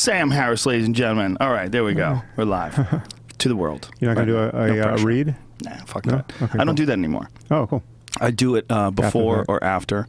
Sam Harris, ladies and gentlemen. All right, there we go. We're live to the world. You're not going to do a read? Nah, fuck that. Okay, I don't do that anymore. Oh, cool. I do it before or after.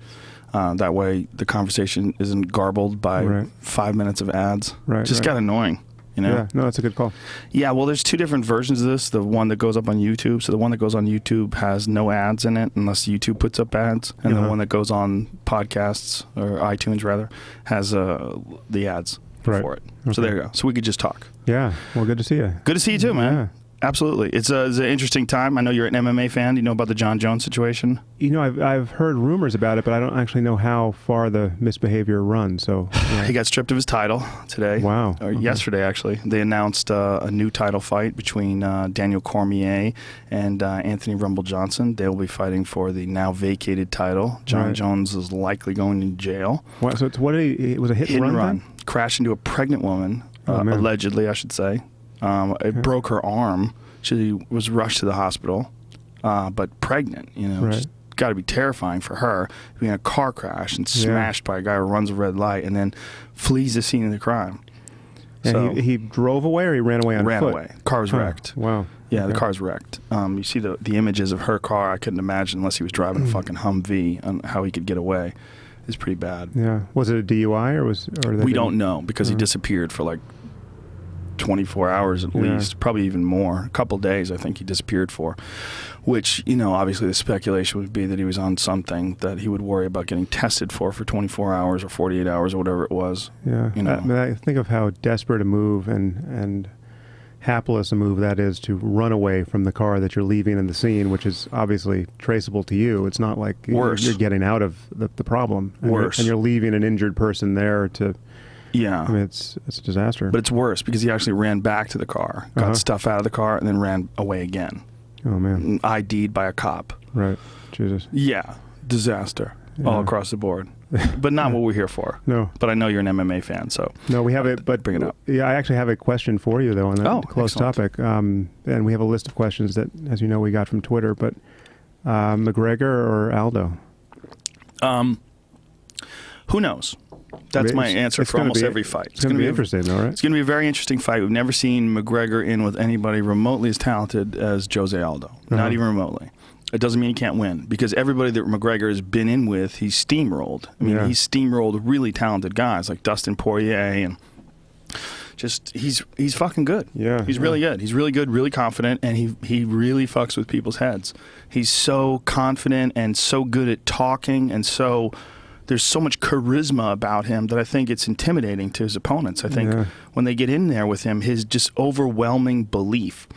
That way the conversation isn't garbled by 5 minutes of ads. Right. Just got annoying. You know? Yeah, no, that's a good call. Yeah, well, there's two different versions of this. The one that goes up on YouTube. So the one that goes on YouTube has no ads in it unless YouTube puts up ads. And the one that goes on podcasts, or iTunes rather, has the ads for it. Okay. So there you go. So we could just talk. Yeah, well, good to see you. Good to see you too, man. Yeah. Absolutely. It's an interesting time. I know you're an MMA fan. You know about the John Jones situation? You know, I've heard rumors about it, but I don't actually know how far the misbehavior runs. So yeah. He got stripped of his title today. Wow. Or yesterday, actually. They announced a new title fight between Daniel Cormier and Anthony Rumble Johnson. They will be fighting for the now vacated title. John Jones is likely going to jail. What, so it's it was a hit and run? Crashed into a pregnant woman, allegedly, I should say. It broke her arm. She was rushed to the hospital, but pregnant, you know, which got to be terrifying for her, being in a car crash and smashed by a guy who runs a red light and then flees the scene of the crime. And so he drove away, or he ran away on foot? Ran away. Car was wrecked. Wow. Yeah, the car's wrecked. You see the images of her car. I couldn't imagine, unless he was driving a fucking Humvee, on how he could get away. It's pretty bad. Yeah. Was it a DUI or we don't know, because he disappeared for like 24 hours at least, probably even more. A couple days, I think he disappeared for, which, you know, obviously the speculation would be that he was on something that he would worry about getting tested for 24 hours or 48 hours or whatever it was. Yeah. You know? I think of how desperate a move and hapless a move that is to run away from the car that you're leaving in the scene, which is obviously traceable to you. It's not like you're getting out of the problem. And you're leaving an injured person there to... Yeah. I mean, it's a disaster. But it's worse, because he actually ran back to the car, got stuff out of the car, and then ran away again. Oh, man. ID'd by a cop. Right. Jesus. Yeah. Disaster. All across the board. But not what we're here for. No. But I know you're an MMA fan, so... No, we have it, but... Bring it up. Yeah, I actually have a question for you, though, on that close topic. And we have a list of questions that, as you know, we got from Twitter, but McGregor or Aldo? Who knows? That's my answer for almost every fight. It's going to be interesting, though, right? It's going to be a very interesting fight. We've never seen McGregor in with anybody remotely as talented as Jose Aldo. Not even remotely. It doesn't mean he can't win, because everybody that McGregor has been in with, he's steamrolled. I mean, he's steamrolled really talented guys like Dustin Poirier, and just he's fucking good. Yeah, he's really good. He's really good, really confident, and he really fucks with people's heads. He's so confident and so good at talking, and so there's so much charisma about him that I think it's intimidating to his opponents. I think when they get in there with him, his just overwhelming belief,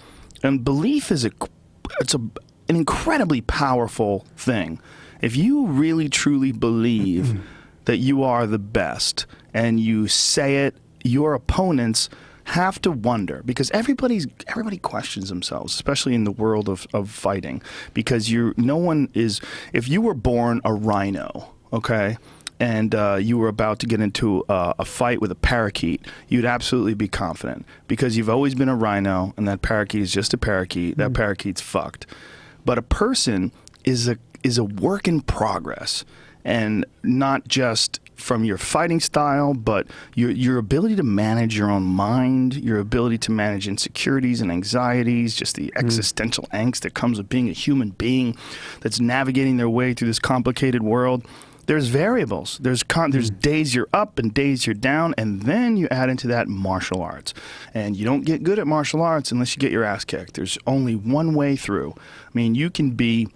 and belief is an incredibly powerful thing. If you really truly believe that you are the best and you say it, your opponents have to wonder, because everybody questions themselves, especially in the world of fighting, because no one is, if you were born a rhino, okay, and you were about to get into a fight with a parakeet, you'd absolutely be confident, because you've always been a rhino, and that parakeet is just a parakeet. That parakeet's fucked. But a person is a work in progress, and not just from your fighting style, but your ability to manage your own mind, your ability to manage insecurities and anxieties, just the existential angst that comes with being a human being that's navigating their way through this complicated world. There's variables. There's days you're up and days you're down, and then you add into that martial arts. And you don't get good at martial arts unless you get your ass kicked. There's only one way through. I mean, you can be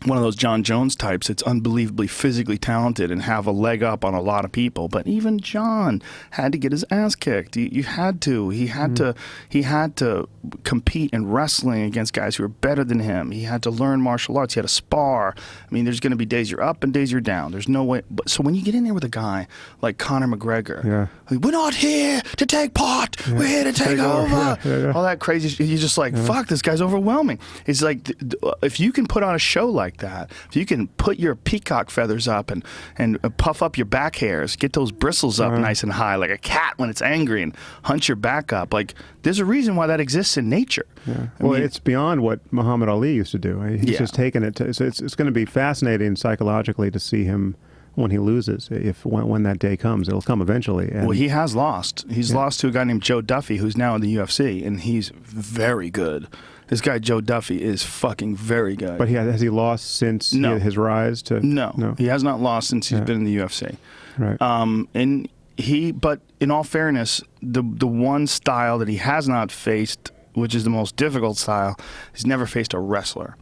one of those John Jones types that's unbelievably physically talented and have a leg up on a lot of people, but even John had to get his ass kicked. You had to. He had to compete in wrestling against guys who were better than him. He had to learn martial arts. He had to spar. I mean, there's going to be days you're up and days you're down. There's no way. So when you get in there with a guy like Conor McGregor, we're not here to take part. We're here to take over. All that crazy. You're just like, fuck, this guy's overwhelming. It's like, if you can put on a show like that, if you can put your peacock feathers up and puff up your back hairs, get those bristles up nice and high like a cat when it's angry, and hunch your back up, like, there's a reason why that exists in nature. Well, it's beyond what Muhammad Ali used to do. He's just taken it to, so it's going to be fascinating psychologically to see him when he loses. When that day comes, it'll come eventually. And well, he has lost. He's lost to a guy named Joe Duffy, who's now in the UFC, and he's very good. This guy Joe Duffy is fucking very good. But has he lost since his rise to? No, he has not lost since he's been in the UFC. Right. But in all fairness, the one style that he has not faced, which is the most difficult style, he's never faced a wrestler.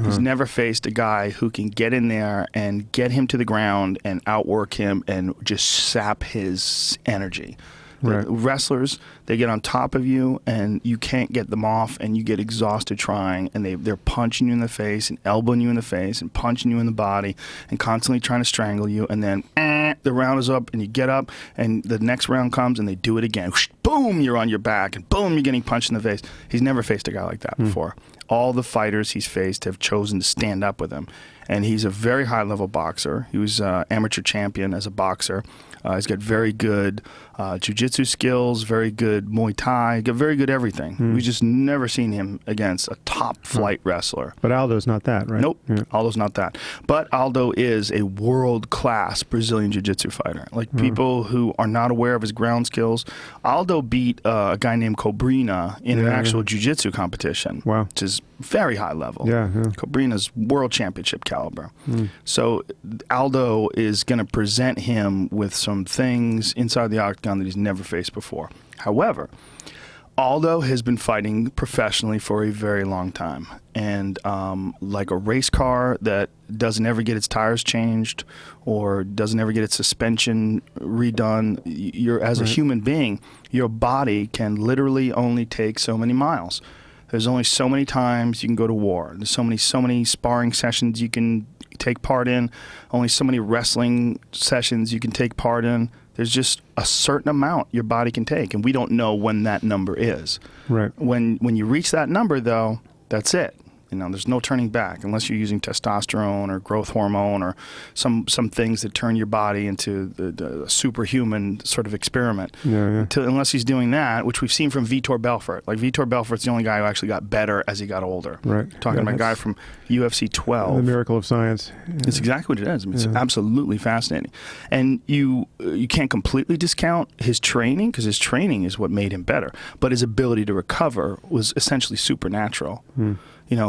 He's never faced a guy who can get in there and get him to the ground and outwork him and just sap his energy. Right. The wrestlers, they get on top of you and you can't get them off, and you get exhausted trying, and they're punching you in the face and elbowing you in the face and punching you in the body and constantly trying to strangle you, and then the round is up and you get up and the next round comes and they do it again. Whoosh, boom, you're on your back, and boom, you're getting punched in the face. He's never faced a guy like that before. All the fighters he's faced have chosen to stand up with him. And he's a very high-level boxer. He was amateur champion as a boxer. He's got very good jiu-jitsu skills, very good Muay Thai, got very good everything. We've just never seen him against a top-flight wrestler. But Aldo's not that, right? Nope, Aldo's not that. But Aldo is a world-class Brazilian jiu-jitsu fighter. Like, people who are not aware of his ground skills, Aldo beat a guy named Cobrina in an actual jiu-jitsu competition, which is very high level. Cobrina's world championship caliber. So Aldo is going to present him with some things inside the octagon that he's never faced before. However, Aldo has been fighting professionally for a very long time. And like a race car that doesn't ever get its tires changed or doesn't ever get its suspension redone, as a human being, your body can literally only take so many miles. There's only so many times you can go to war. There's so many sparring sessions you can take part in. Only so many wrestling sessions you can take part in. There's just a certain amount your body can take, and we don't know when that number is. Right. When you reach that number, though, that's it. There's no turning back unless you're using testosterone or growth hormone or some things that turn your body into the superhuman sort of experiment. Unless he's doing that, which we've seen from Vitor Belfort. Like, Vitor Belfort's the only guy who actually got better as he got older. Right. Talking about a guy from UFC 12. The miracle of science. It's exactly what it is. I mean, it's absolutely fascinating. And you can't completely discount his training, because his training is what made him better. But his ability to recover was essentially supernatural.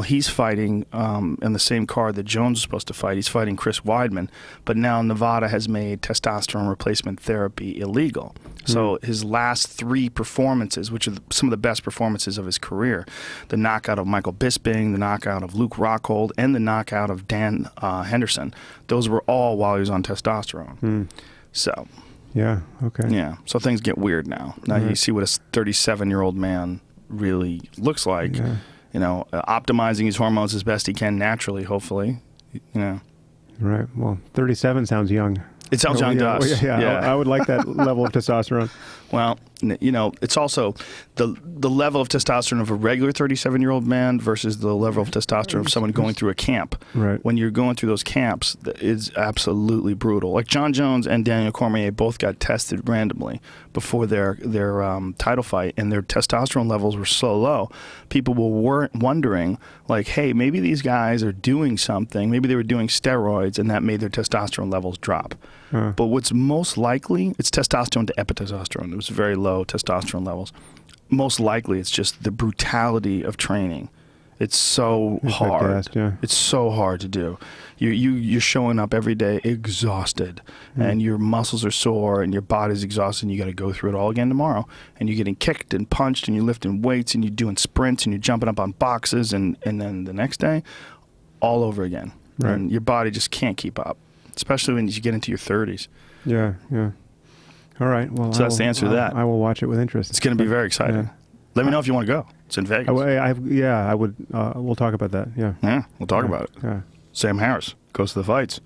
He's fighting in the same card that Jones was supposed to fight. He's fighting Chris Weidman, but now Nevada has made testosterone replacement therapy illegal. So his last 3 performances, which are some of the best performances of his career, the knockout of Michael Bisping, the knockout of Luke Rockhold, and the knockout of Dan Henderson, those were all while he was on testosterone. So... yeah, okay. Yeah, so things get weird now. Now you see what a 37-year-old man really looks like. Optimizing his hormones as best he can naturally, hopefully. Right. Well, 37 sounds young. It sounds young to us. I would like that level of testosterone. Well, it's also the level of testosterone of a regular 37-year-old man versus the level of testosterone of someone going through a camp. Right. When you're going through those camps, it's absolutely brutal. Like, John Jones and Daniel Cormier both got tested randomly before their title fight, and their testosterone levels were so low. People were wondering, like, hey, maybe these guys are doing something. Maybe they were doing steroids, and that made their testosterone levels drop. But what's most likely, it's testosterone to epitestosterone. It was very low testosterone levels. Most likely, it's just the brutality of training. It's so hard. It's so hard to do. You're showing up every day exhausted, and your muscles are sore, and your body's exhausted, and you got to go through it all again tomorrow. And you're getting kicked and punched, and you're lifting weights, and you're doing sprints, and you're jumping up on boxes, and then the next day, all over again. Right. And your body just can't keep up, especially when you get into your 30s. Yeah. All right. Well, so that's the answer to that. I will watch it with interest. It's going to be very exciting. Yeah. Let me know if you want to go. It's in Vegas. I would. We'll talk about that. Yeah, we'll talk about it. Yeah. Sam Harris goes to the fights.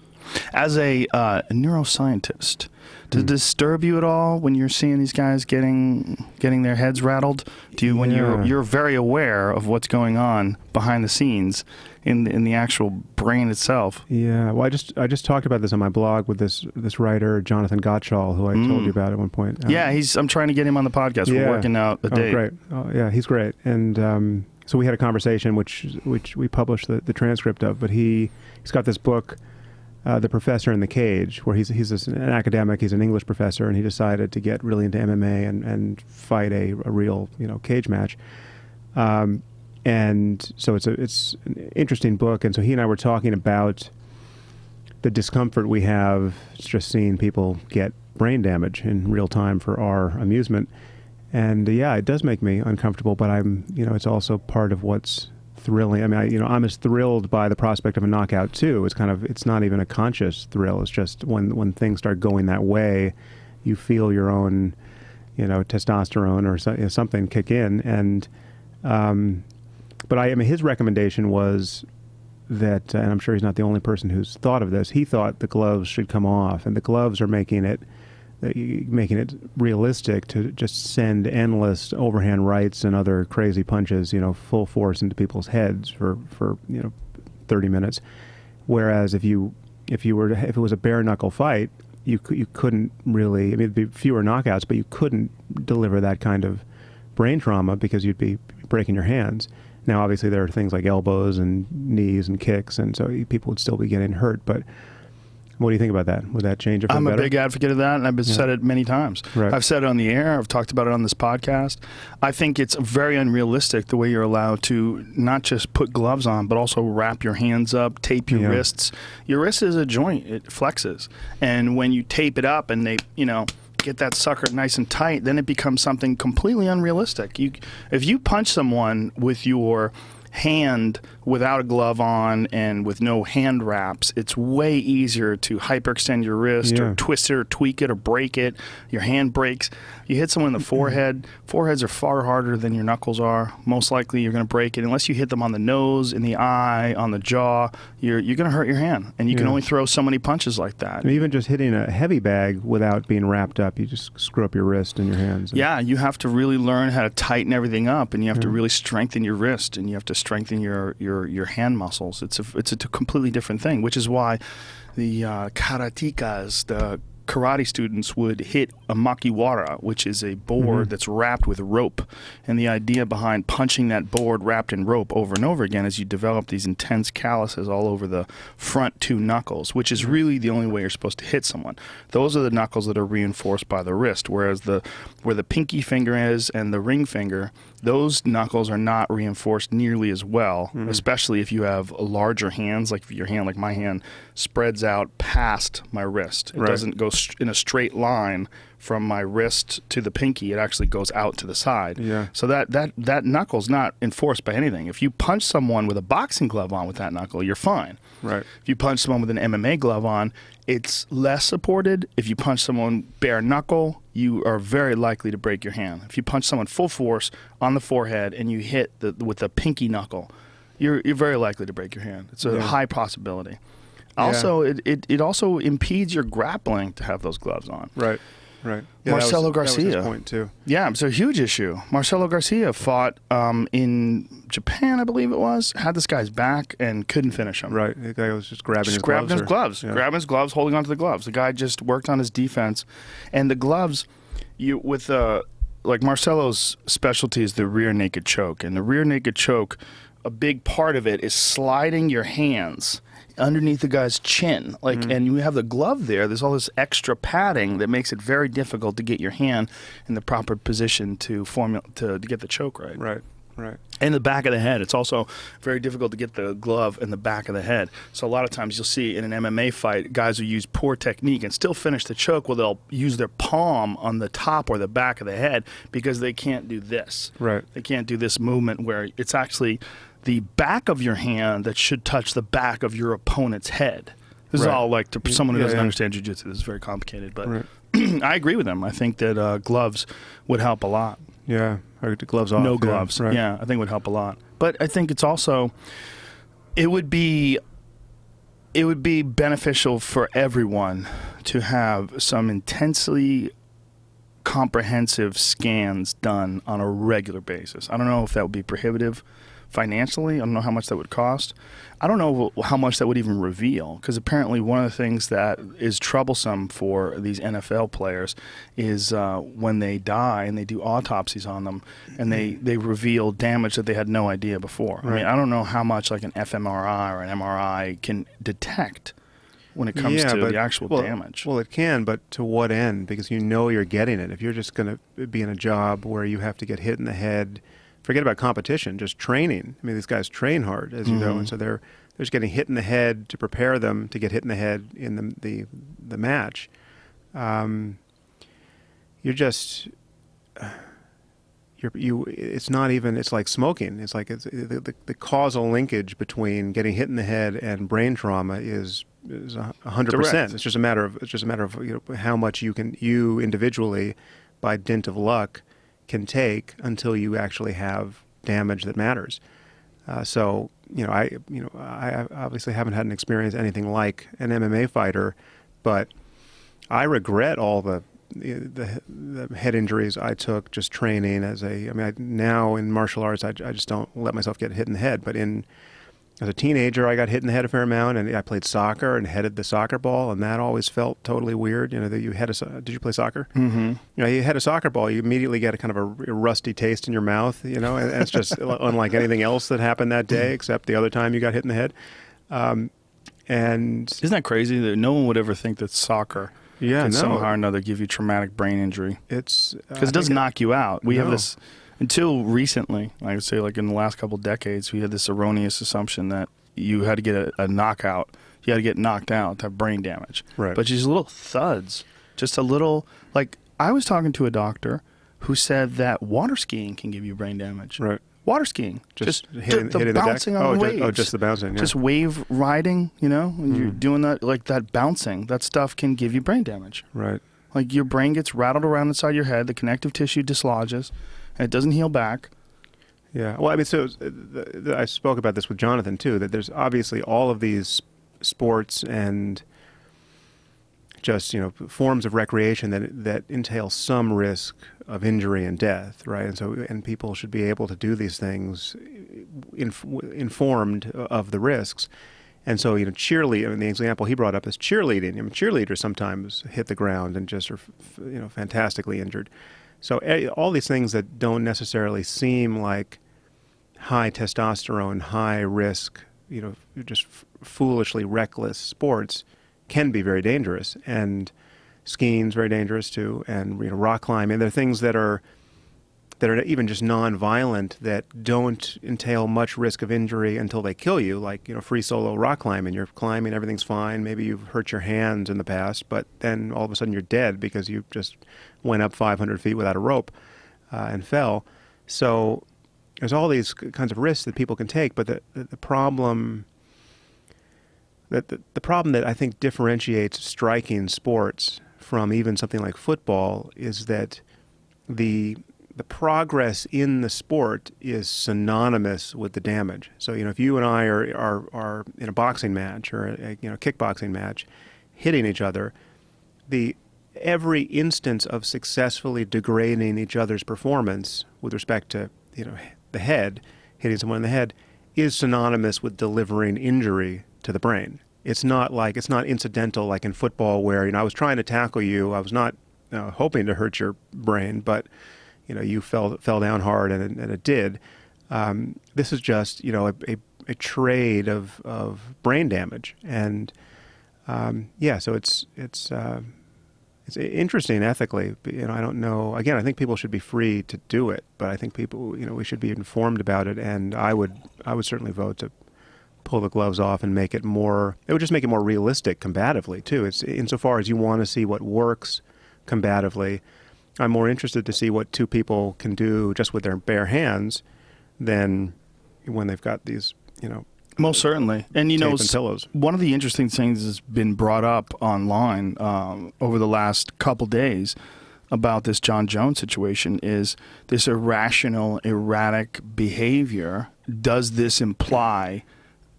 As a neuroscientist, does it disturb you at all when you're seeing these guys getting their heads rattled? Do you, when you're very aware of what's going on behind the scenes in the actual brain itself? Yeah. Well, I just talked about this on my blog with this writer Jonathan Gottschall, who I told you about at one point. I'm trying to get him on the podcast. We're working out a date. Great. Yeah, he's great. And so we had a conversation which we published the transcript of. But he's got this book The Professor in the Cage, where he's an academic, he's an English professor, and he decided to get really into MMA and fight a real cage match. And so it's an interesting book, and so he and I were talking about the discomfort we have just seeing people get brain damage in real time for our amusement. And yeah, it does make me uncomfortable, but it's also part of what's thrilling. I mean, I'm as thrilled by the prospect of a knockout too. It's not even a conscious thrill. It's just when things start going that way, you feel your own, testosterone or something kick in. And, but I mean, his recommendation was that, and I'm sure he's not the only person who's thought of this, he thought the gloves should come off, and the gloves are making it realistic to just send endless overhand rights and other crazy punches, full force into people's heads for 30 minutes. Whereas if it was a bare knuckle fight, you couldn't really, I mean, it'd be fewer knockouts, but you couldn't deliver that kind of brain trauma because you'd be breaking your hands. Now, obviously, there are things like elbows and knees and kicks, and so people would still be getting hurt. But what do you think about that? Would that change it for the better? I'm a big advocate of that, and I've said it many times. Right. I've said it on the air. I've talked about it on this podcast. I think it's very unrealistic the way you're allowed to not just put gloves on, but also wrap your hands up, tape your wrists. Your wrist is a joint. It flexes. And when you tape it up and they, get that sucker nice and tight, then it becomes something completely unrealistic. If you punch someone with your hand without a glove on and with no hand wraps, it's way easier to hyperextend your wrist or twist it or tweak it or break it. Your hand breaks. You hit someone in the forehead. Foreheads are far harder than your knuckles are. Most likely you're going to break it. Unless you hit them on the nose, in the eye, on the jaw, you're going to hurt your hand. And you can only throw so many punches like that. And even just hitting a heavy bag without being wrapped up, you just screw up your wrist and your hands. Yeah, you have to really learn how to tighten everything up, and you have to really strengthen your wrist, and you have to strengthen your hand muscles. It's a completely different thing, which is why the karatekas, the karate students, would hit a makiwara, which is a board that's wrapped with rope. And the idea behind punching that board wrapped in rope over and over again is you develop these intense calluses all over the front two knuckles, which is really the only way you're supposed to hit someone. Those are the knuckles that are reinforced by the wrist, whereas where the pinky finger is and the ring finger, those knuckles are not reinforced nearly as well, especially if you have larger hands, like if your hand, like my hand, spreads out past my wrist. It doesn't go in a straight line from my wrist to the pinky. It actually goes out to the side. Yeah. So that knuckle's not enforced by anything. If you punch someone with a boxing glove on with that knuckle, you're fine. Right. If you punch someone with an MMA glove on, it's less supported. If you punch someone bare knuckle, you are very likely to break your hand. If you punch someone full force on the forehead and you hit with the pinky knuckle, you're very likely to break your hand. It's a high possibility. Also, it also impedes your grappling to have those gloves on. Right. Yeah, Marcelo Garcia. That was his point too. Yeah, it's a huge issue. Marcelo Garcia fought in Japan, I believe it was, had this guy's back and couldn't finish him. Right. The guy was just grabbing his gloves. Yeah. Grabbing his gloves, holding onto the gloves. The guy just worked on his defense. And the gloves, like Marcelo's specialty is the rear naked choke. And the rear naked choke, a big part of it is sliding your hands underneath the guy's chin, and you have the glove there's all this extra padding that makes it very difficult to get your hand in the proper position to get the choke right. Right. And the back of the head, it's also very difficult to get the glove in the back of the head. So a lot of times you'll see in an MMA fight, guys will use poor technique and still finish the choke where they'll use their palm on the top or the back of the head because they can't do this. Right. They can't do this movement where it's actually the back of your hand that should touch the back of your opponent's head. This is all to someone who doesn't understand jiu-jitsu. This is very complicated, but I agree with him. I think that gloves would help a lot. Yeah, or gloves off. No gloves. Yeah, I think it would help a lot. But I think it's also, it would be beneficial for everyone to have some intensely comprehensive scans done on a regular basis. I don't know if that would be prohibitive financially. I don't know how much that would cost. I don't know how much that would even reveal, because apparently one of the things that is troublesome for these NFL players is when they die and they do autopsies on them and they reveal damage that they had no idea before. Right. I mean, I don't know how much like an fMRI or an MRI can detect. when it comes to the actual damage. Well, it can, but to what end? Because you know you're getting it. If you're just going to be in a job where you have to get hit in the head, forget about competition, just training. I mean, these guys train hard, as you know, and so they're just getting hit in the head to prepare them to get hit in the head in the match. You're just... it's not even, it's like smoking. It's like the causal linkage between getting hit in the head and brain trauma is 100%. It's just a matter of how much you individually, by dint of luck, can take until you actually have damage that matters. So I obviously haven't had an experience anything like an MMA fighter, but I regret all the head injuries I took just training now in martial arts, I just don't let myself get hit in the head. But as a teenager, I got hit in the head a fair amount, and I played soccer and headed the soccer ball, and that always felt totally weird. That you had did you play soccer? Mm-hmm. You head a soccer ball, you immediately get a kind of a rusty taste in your mouth, and it's just unlike anything else that happened that day, except the other time you got hit in the head. And isn't that crazy that no one would ever think that soccer can somehow or another give you traumatic brain injury? It's because it doesn't knock you out. We have this, until recently, I would say like in the last couple of decades, we had this erroneous assumption that you had to get a knockout. You had to get knocked out to have brain damage. Right. But just little thuds, just a little, like I was talking to a doctor who said that water skiing can give you brain damage. Right. Water skiing, just hitting the bouncing on the waves. Just the bouncing. Yeah. Just wave riding, when you're doing that, like that bouncing, that stuff can give you brain damage. Right. Like your brain gets rattled around inside your head, the connective tissue dislodges, and it doesn't heal back. Yeah. Well, I mean, so I spoke about this with Jonathan too, that there's obviously all of these sports and just forms of recreation that entail some risk of injury and death, right? And people should be able to do these things informed of the risks. And so cheerleading. I mean, the example he brought up is cheerleading. I mean, cheerleaders sometimes hit the ground and just are fantastically injured. So all these things that don't necessarily seem like high testosterone, high risk, just foolishly reckless sports can be very dangerous, and skiing's very dangerous too, and rock climbing. There are things that are even just non-violent that don't entail much risk of injury until they kill you, like free solo rock climbing. You're climbing, everything's fine. Maybe you've hurt your hands in the past, but then all of a sudden you're dead because you just went up 500 feet without a rope and fell. So there's all these kinds of risks that people can take, but the problem. The problem that I think differentiates striking sports from even something like football is that the progress in the sport is synonymous with the damage. So if you and I are in a boxing match or a kickboxing match, hitting each other, every instance of successfully degrading each other's performance with respect to the head, hitting someone in the head, is synonymous with delivering injury to the brain. It's not incidental like in football where I was trying to tackle you. I was not hoping to hurt your brain, but you fell down hard and it did. This is just a trade of brain damage, and so it's interesting ethically. I don't know. Again, I think people should be free to do it, but I think people we should be informed about it, and I would certainly vote to pull the gloves off and make it more. It would just make it more realistic combatively too. It's insofar as you want to see what works combatively. I'm more interested to see what two people can do just with their bare hands than when they've got these, most certainly. And tape and pillows. One of the interesting things that's been brought up online over the last couple days about this John Jones situation is this irrational, erratic behavior. Does this imply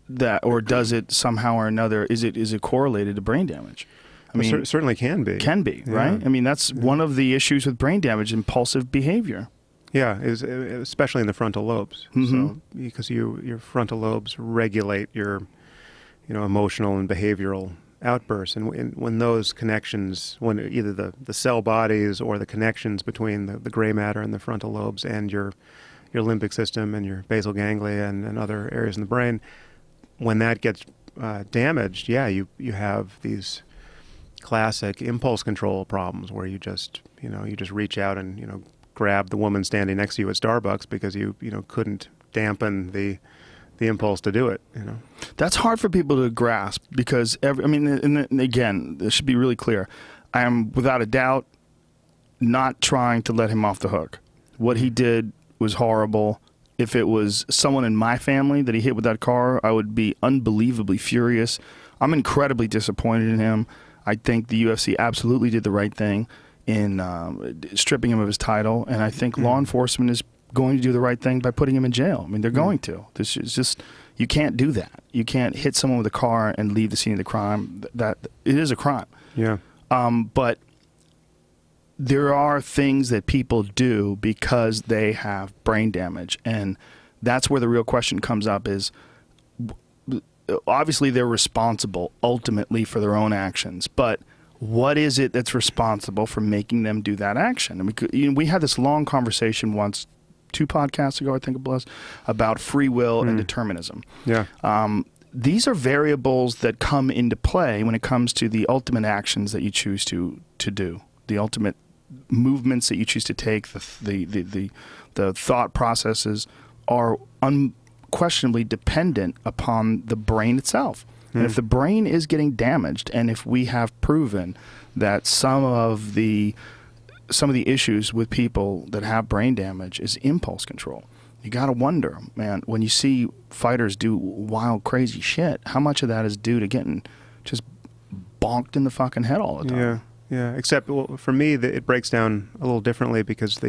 that, or does it somehow or another, is it correlated to brain damage? I mean, it certainly can be. Can be, right? I mean, that's one of the issues with brain damage, impulsive behavior. Yeah, especially in the frontal lobes. Mm-hmm. So, because your frontal lobes regulate your, emotional and behavioral outbursts, and when those connections, when either the cell bodies or the connections between the gray matter and the frontal lobes and your limbic system and your basal ganglia and other areas in the brain, when that gets damaged, you have these classic impulse control problems where you just reach out and grab the woman standing next to you at Starbucks because you couldn't dampen the impulse to do it. That's hard for people to grasp because and again, this should be really clear. I am without a doubt not trying to let him off the hook. What he did was horrible. If it was someone in my family that he hit with that car, I would be unbelievably furious. I'm incredibly disappointed in him. I think the UFC absolutely did the right thing in stripping him of his title, and I think law enforcement is going to do the right thing by putting him in jail. I mean, they're going to. This is just, you can't do that. You can't hit someone with a car and leave the scene of the crime. That it is a crime. Yeah. But there are things that people do because they have brain damage, and that's where the real question comes up is, obviously they're responsible ultimately for their own actions, but what is it that's responsible for making them do that action? And we had this long conversation once, 2 podcasts ago, I think it was, about free will and determinism. Yeah. These are variables that come into play when it comes to the ultimate actions that you choose to do, the ultimate movements that you choose to take. The thought processes are unquestionably dependent upon the brain itself. And if the brain is getting damaged, and if we have proven that some of the issues with people that have brain damage is impulse control, you got to wonder, man, when you see fighters do wild, crazy shit, how much of that is due to getting just bonked in the fucking head all the time? Yeah. Except for me, it breaks down a little differently because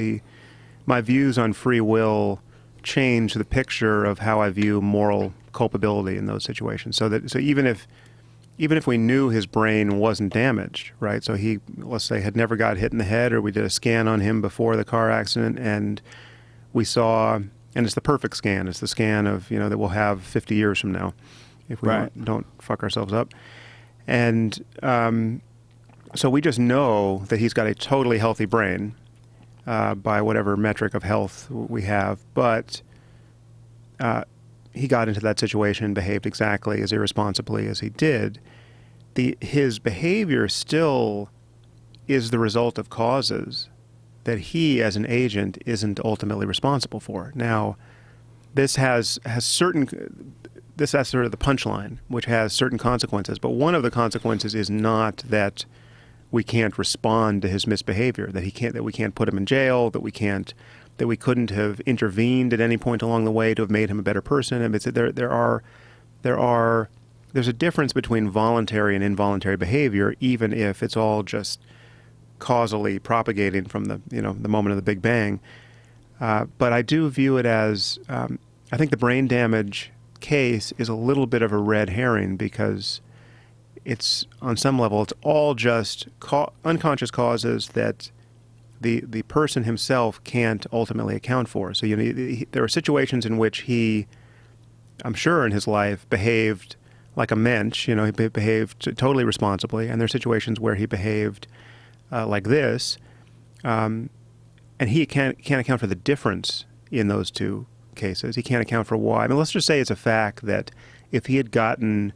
my views on free will change the picture of how I view moral culpability in those situations. So even if we knew his brain wasn't damaged, right? So he, let's say, had never got hit in the head, or we did a scan on him before the car accident, and we saw, and it's the perfect scan. It's the scan of that we'll have 50 years from now, if we don't fuck ourselves up. And so we just know that he's got a totally healthy brain by whatever metric of health we have, but he got into that situation and behaved exactly as irresponsibly as he did. His behavior still is the result of causes that he, as an agent, isn't ultimately responsible for. Now, this has sort of the punchline, which has certain consequences, but one of the consequences is not that we can't respond to his misbehavior, that we can't put him in jail, that we couldn't have intervened at any point along the way to have made him a better person. I mean, there's a difference between voluntary and involuntary behavior, even if it's all just causally propagating from the moment of the Big Bang. But I do view it as I think the brain damage case is a little bit of a red herring because it's, on some level, it's all just unconscious causes that the person himself can't ultimately account for. So there are situations in which he, I'm sure in his life, behaved like a mensch. He behaved totally responsibly, and there are situations where he behaved like this, and he can't account for the difference in those two cases. He can't account for why. I mean, let's just say it's a fact that if he had gotten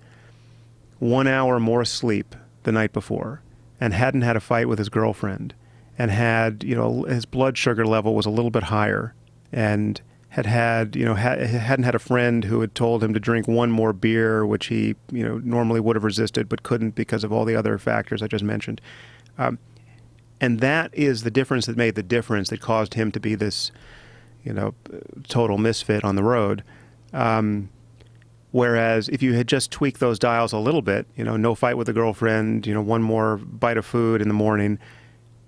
1 hour more sleep the night before and hadn't had a fight with his girlfriend and had, his blood sugar level was a little bit higher and hadn't had a friend who had told him to drink one more beer, which he, normally would have resisted but couldn't because of all the other factors I just mentioned. And that is the difference that made the difference that caused him to be this, total misfit on the road. Whereas if you had just tweaked those dials a little bit, no fight with a girlfriend, one more bite of food in the morning,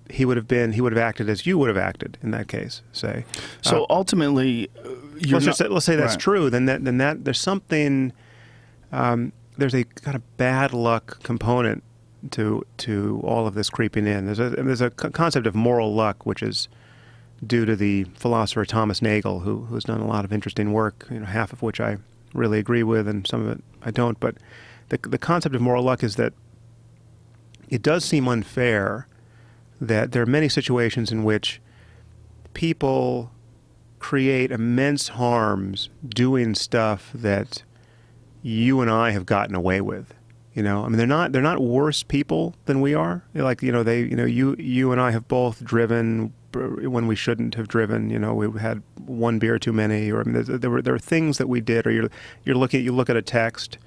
he would have acted as you would have acted in that case, say. So ultimately, let's say that's true. Then there's something. There's a kind of bad luck component to all of this creeping in. There's a concept of moral luck, which is due to the philosopher Thomas Nagel, who's done a lot of interesting work, half of which I really agree with and some of it I don't. But the concept of moral luck is that it does seem unfair that there are many situations in which people create immense harms doing stuff that you and I have gotten away with. You know, I mean, they're not worse people than we are. Like, you know, you and I have both driven when we shouldn't have driven. You know, we had one beer too many, or I mean, there were things that we did. Or you look at a text,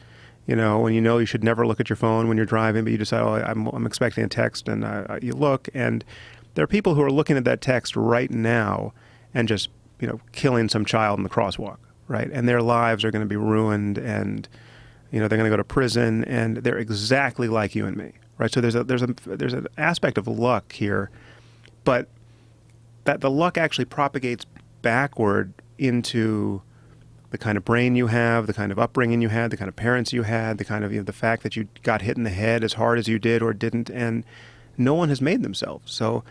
you know, and you should never look at your phone when you're driving, but you decide, oh, I'm expecting a text, and you look, and there are people who are looking at that text right now and just, you know, killing some child in the crosswalk, right? And their lives are going to be ruined, and you know, they're going to go to prison, and they're exactly like you and me, right? So there's an aspect of luck here, but that the luck actually propagates backward into the kind of brain you have, the kind of upbringing you had, the kind of parents you had, the kind of, you know, the fact that you got hit in the head as hard as you did or didn't, and no one has made themselves. So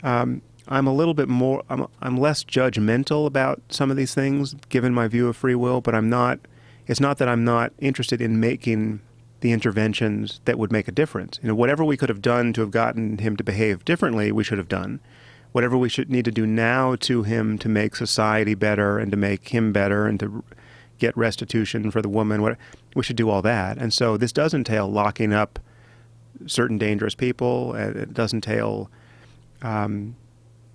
I'm a little bit more, I'm less judgmental about some of these things, given my view of free will, but it's not that I'm not interested in making the interventions that would make a difference. You know, whatever we could have done to have gotten him to behave differently, we should have done. Whatever we should need to do now to him to make society better and to make him better and to get restitution for the woman, we should do all that. And so this does entail locking up certain dangerous people. It does entail, you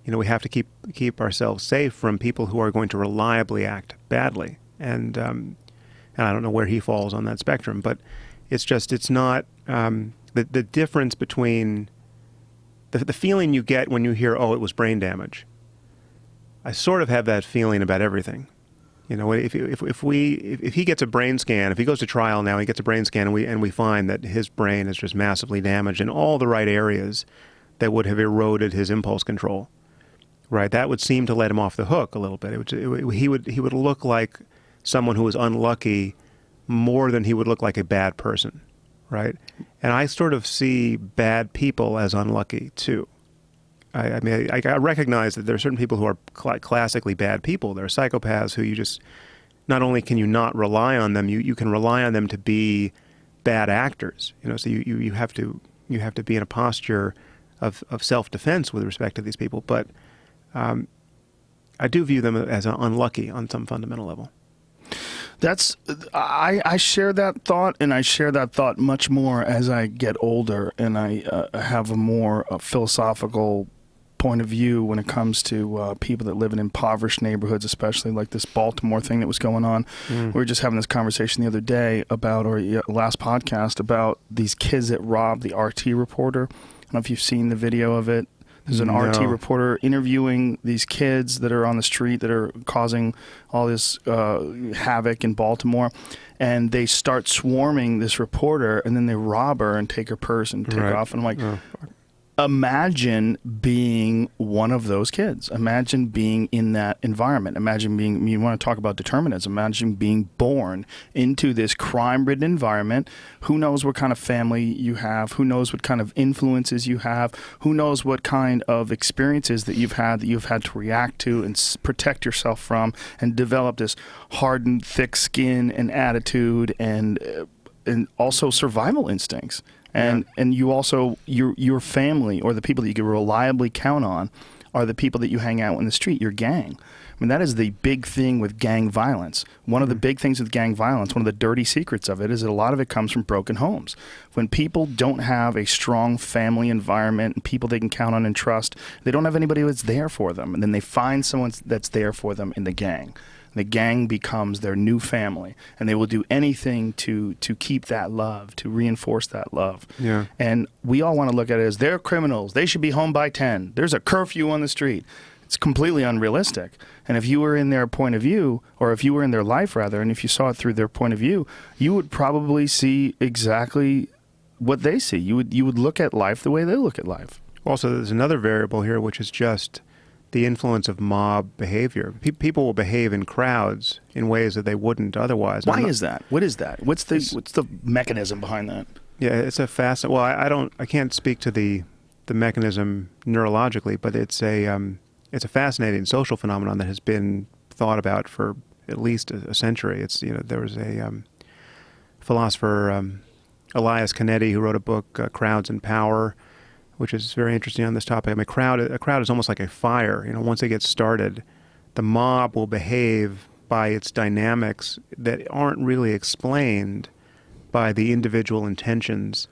know, we have to keep ourselves safe from people who are going to reliably act badly. And I don't know where he falls on that spectrum, but it's not the difference between the feeling you get when you hear, oh, it was brain damage. I sort of have that feeling about everything. You know, if he gets a brain scan, if he goes to trial now, he gets a brain scan, and we find that his brain is just massively damaged in all the right areas that would have eroded his impulse control, right? That would seem to let him off the hook a little bit. He would look like someone who was unlucky more than he would look like a bad person, right? And I sort of see bad people as unlucky too. I mean, I recognize that there are certain people who are classically bad people. There are psychopaths who you just, not only can you not rely on them, you can rely on them to be bad actors. You know, so you have to be in a posture of self-defense with respect to these people. But I do view them as unlucky on some fundamental level. I share that thought, and I share that thought much more as I get older, and I have a more philosophical point of view when it comes to people that live in impoverished neighborhoods, especially like this Baltimore thing that was going on. We were just having this conversation the other day about, or last podcast, about these kids that robbed the RT reporter. I don't know if you've seen the video of it. There's an RT reporter interviewing these kids that are on the street that are causing all this havoc in Baltimore. And they start swarming this reporter, and then they rob her and take her purse and take off. And I'm like, imagine being one of those kids. Imagine being in that environment. Imagine being, you want to talk about determinism, imagine being born into this crime-ridden environment. Who knows what kind of family you have? Who knows what kind of influences you have? Who knows what kind of experiences that you've had to react to and protect yourself from, and develop this hardened, thick skin and attitude and also survival instincts. And you also, your family or the people that you can reliably count on are the people that you hang out in the street, your gang. I mean, that is the big thing with gang violence. One of the big things with gang violence, one of the dirty secrets of it, is that a lot of it comes from broken homes. When people don't have a strong family environment and people they can count on and trust, they don't have anybody that's there for them. And then they find someone that's there for them in the gang. The gang becomes their new family, and they will do anything to keep that love, to reinforce that love. Yeah. And we all want to look at it as they're criminals. They should be home by 10. There's a curfew on the street. It's completely unrealistic. And if you were in their point of view, or if you were in their life rather, and if you saw it through their point of view, you would probably see exactly what they see. You would look at life the way they look at life. Also, there's another variable here, which is just the influence of mob behavior. People will behave in crowds in ways that they wouldn't otherwise. Why is that? What is that? What's the mechanism behind that? Yeah, it's a fascinating. Well, I can't speak to the mechanism neurologically, but it's a fascinating social phenomenon that has been thought about for at least a century. It's, you know, there was a philosopher, Elias Canetti, who wrote a book, Crowds and Power, which is very interesting on this topic. I mean, a crowd is almost like a fire. You know, once it gets started, the mob will behave by its dynamics that aren't really explained by the individual intentions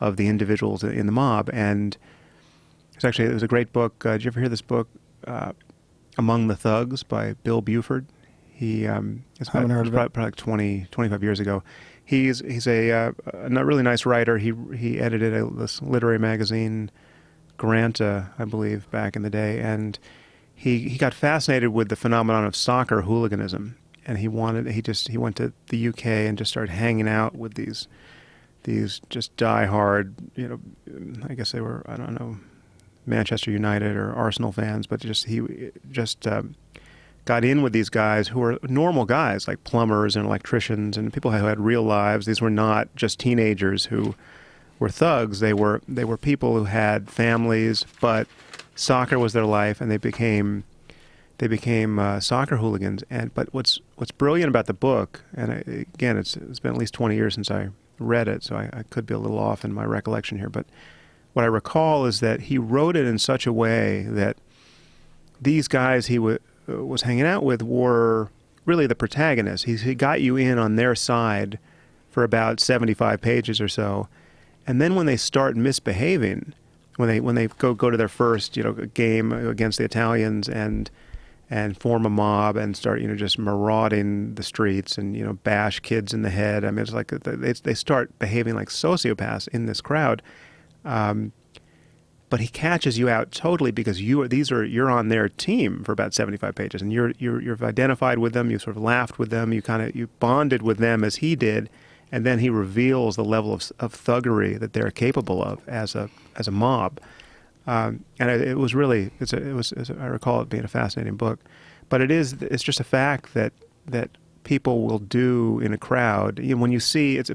of the individuals in the mob. And it was a great book. Did you ever hear this book, Among the Thugs by Bill Buford? He it's haven't heard of it. Probably like 25 years ago. He's a really nice writer. He edited this literary magazine, Granta, I believe, back in the day, and he got fascinated with the phenomenon of soccer hooliganism, and he went to the UK and just started hanging out with these just diehard, I guess they were, I don't know, Manchester United or Arsenal fans, but he got in with these guys who were normal guys, like plumbers and electricians and people who had real lives. These were not just teenagers who were thugs. They were people who had families, but soccer was their life, and they became soccer hooligans. But what's brilliant about the book, and again, it's been at least 20 years since I read it, so I could be a little off in my recollection here, but what I recall is that he wrote it in such a way that these guys he was hanging out with were really the protagonists. He got you in on their side for about 75 pages or so, and then when they start misbehaving, when they go to their first game against the Italians and form a mob and start just marauding the streets and bash kids in the head. I mean, it's like they start behaving like sociopaths in this crowd. But he catches you out totally because you're on their team for about 75 pages, and you've identified with them, you sort of laughed with them, you bonded with them as he did, and then he reveals the level of thuggery that they're capable of as a mob. And it was really I recall it being a fascinating book, but it's just a fact that people will do in a crowd. When you see it's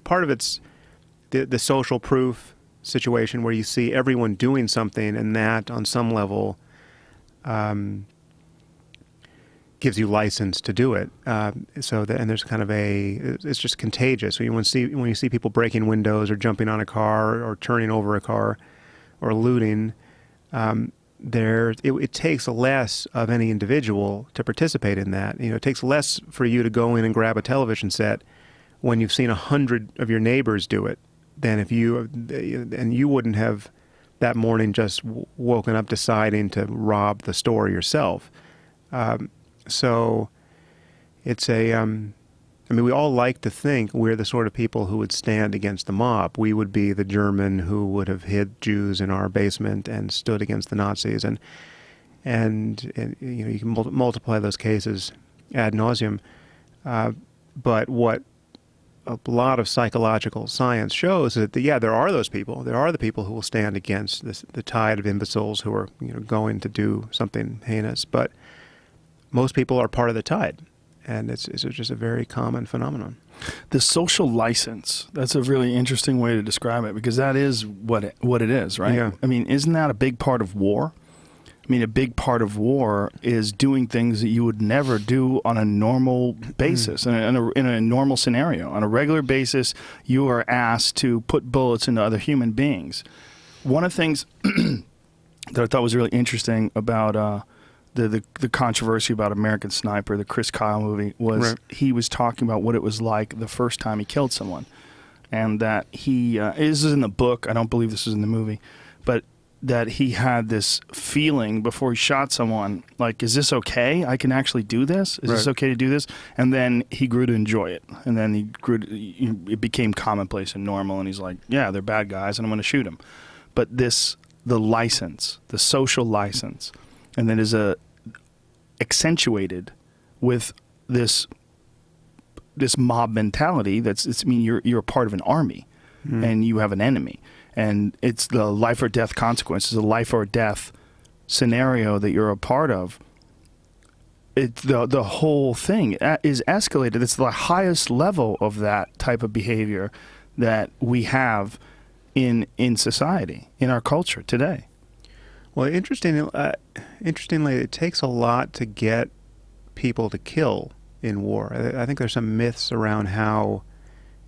the social proof situation where you see everyone doing something, and that on some level gives you license to do it. And there's kind of it's just contagious. When you see people breaking windows or jumping on a car or turning over a car or looting, it takes less of any individual to participate in that. It takes less for you to go in and grab a television set when you've seen 100 of your neighbors do it than if you wouldn't have that morning just woken up deciding to rob the store yourself. So it's we all like to think we're the sort of people who would stand against the mob. We would be the German who would have hid Jews in our basement and stood against the Nazis. And you can multiply those cases ad nauseum. But what a lot of psychological science shows is that, there are those people. There are the people who will stand against the tide of imbeciles who are going to do something heinous. But most people are part of the tide. And it's just a very common phenomenon. The social license, that's a really interesting way to describe it, because that is what it is, right? Yeah. I mean, isn't that a big part of war? I mean, a big part of war is doing things that you would never do on a normal basis, in a normal scenario. On a regular basis, you are asked to put bullets into other human beings. One of the things that I thought was really interesting about the controversy about American Sniper, the Chris Kyle movie, was he was talking about what it was like the first time he killed someone. And that this is in the book, I don't believe this is in the movie, but that he had this feeling before he shot someone, like, is this okay? I can actually do this? Is this okay to do this? And then he grew to enjoy it. And then it became commonplace and normal, and he's like, yeah, they're bad guys, and I'm going to shoot them. But the license, the social license, and then is accentuated with this mob mentality. You're a part of an army, and you have an enemy, and it's the life or death consequences, the life or death scenario that you're a part of. The whole thing is escalated. It's the highest level of that type of behavior that we have in society, in our culture today. Well, interestingly, it takes a lot to get people to kill in war. I think there's some myths around how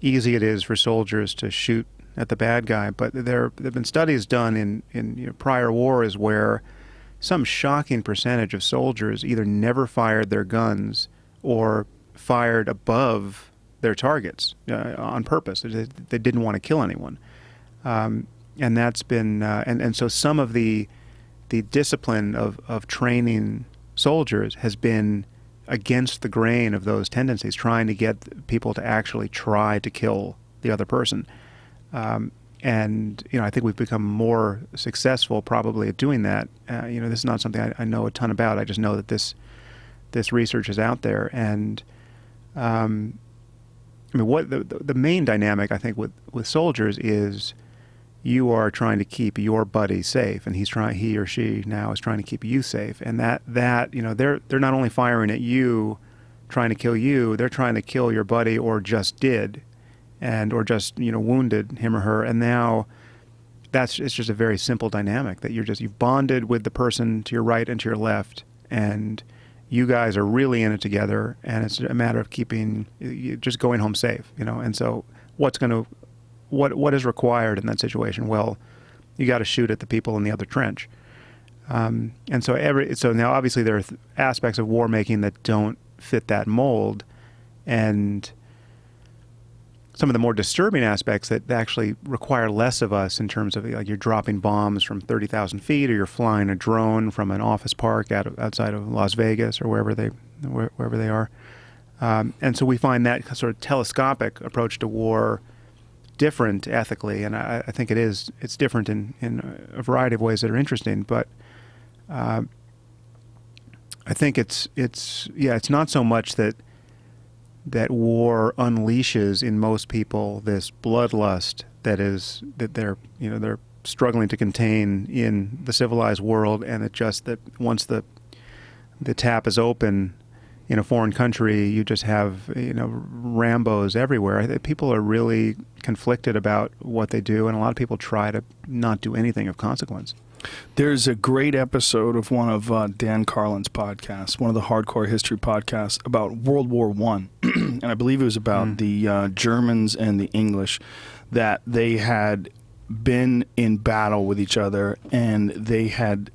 easy it is for soldiers to shoot at the bad guy, but there have been studies done in prior wars where some shocking percentage of soldiers either never fired their guns or fired above their targets on purpose. They didn't want to kill anyone. And that's been, and so some of the discipline of training soldiers has been against the grain of those tendencies, trying to get people to actually try to kill the other person. And, I think we've become more successful probably at doing that. This is not something I know a ton about. I just know that this research is out there. And, what the main dynamic, I think, with soldiers is you are trying to keep your buddy safe, and he or she now is trying to keep you safe. And that they're not only firing at you, trying to kill you, they're trying to kill your buddy, or just did, or just wounded him or her. And now it's just a very simple dynamic that you've bonded with the person to your right and to your left, and you guys are really in it together, and it's a matter of just going home safe, And so what is required in that situation? Well, you got to shoot at the people in the other trench. And so now obviously there are aspects of war making that don't fit that mold, and some of the more disturbing aspects that actually require less of us in terms of, like, you're dropping bombs from 30,000 feet, or you're flying a drone from an office park outside of Las Vegas or wherever they are. And so we find that sort of telescopic approach to war different ethically, and I think it's different in a variety of ways that are interesting. But I think it's not so much that war unleashes in most people this bloodlust that they're struggling to contain in the civilized world, and it just that once the tap is open in a foreign country, you just have Rambos everywhere. I think people are really conflicted about what they do, and a lot of people try to not do anything of consequence. There's a great episode of one of Dan Carlin's podcasts, one of the hardcore history podcasts, about World War I. And I believe it was about the Germans and the English, that they had been in battle with each other, and they had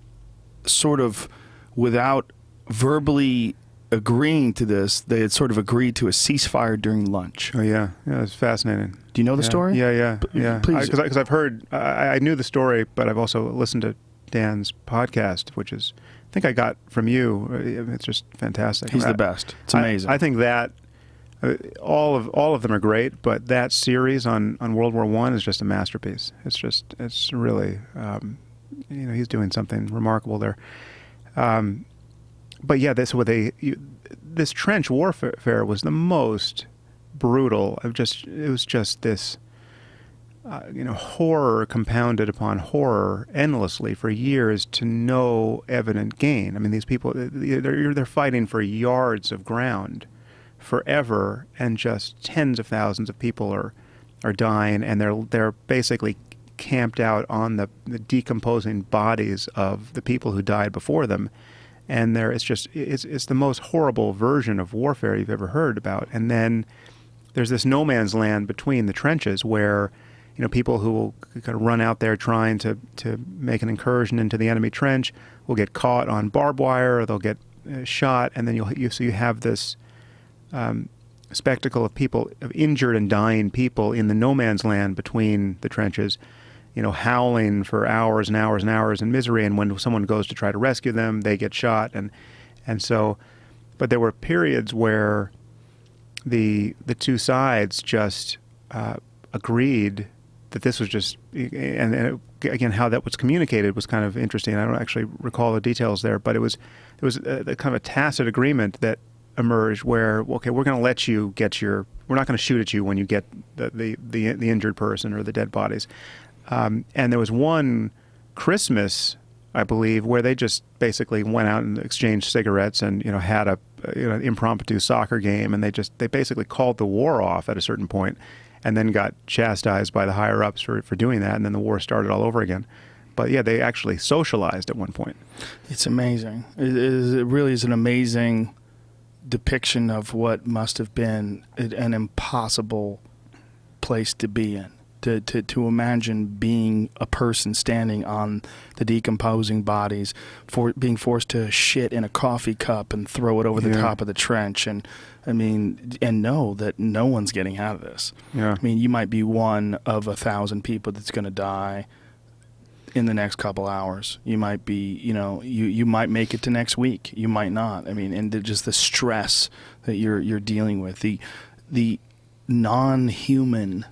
sort of, without verbally agreeing to this, they had sort of agreed to a ceasefire during lunch. Oh, yeah. Yeah, it's fascinating. Do you know the story? Yeah. Please. Because I've heard, I knew the story, but I've also listened to Dan's podcast, which is, I think I got from you. It's just fantastic. He's the best. It's amazing. I think that all of them are great, but that series on World War I is just a masterpiece. It's really, he's doing something remarkable there. But yeah, this trench warfare was the most brutal. It was just this, horror compounded upon horror endlessly for years to no evident gain. I mean, these people, they're fighting for yards of ground forever, and just tens of thousands of people are dying, and they're basically camped out on the decomposing bodies of the people who died before them. And it's the most horrible version of warfare you've ever heard about. And then there's this no man's land between the trenches where, people who will kind of run out there trying to make an incursion into the enemy trench will get caught on barbed wire, or they'll get shot, and then you have this spectacle of injured and dying people in the no man's land between the trenches, howling for hours and hours and hours in misery. And when someone goes to try to rescue them, they get shot. And so, but there were periods where the two sides just agreed that this was just, again, how that was communicated was kind of interesting. I don't actually recall the details there, but it was a kind of a tacit agreement that emerged where, okay, we're going to let you we're not going to shoot at you when you get the injured person or the dead bodies. And there was one Christmas, I believe, where they just basically went out and exchanged cigarettes and had an impromptu soccer game, and they basically called the war off at a certain point, and then got chastised by the higher ups for doing that, and then the war started all over again. But yeah, they actually socialized at one point. It's amazing. It really is an amazing depiction of what must have been an impossible place to be in. to imagine being a person standing on the decomposing bodies, for being forced to shit in a coffee cup and throw it over the top of the trench, and know that no one's getting out of this. Yeah. I mean, you might be one of 1,000 people that's going to die in the next couple hours. You might be, you might make it to next week. You might not. I mean, and just the stress that you're dealing with, the non-human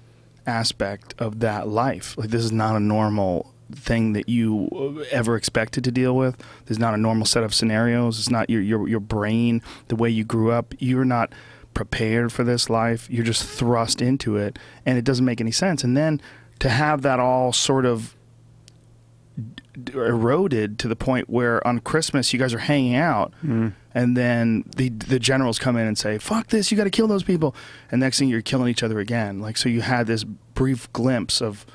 aspect of that life. Like, this is not a normal thing that you ever expected to deal with. There's not a normal set of scenarios. It's not your brain, the way you grew up. You're not prepared for this life. You're just thrust into it, and it doesn't make any sense. And then to have that all sort of eroded to the point where on Christmas you guys are hanging out, and then the generals come in and say, "Fuck this! You got to kill those people." And next thing, you're killing each other again. Like, so you had this brief glimpse of,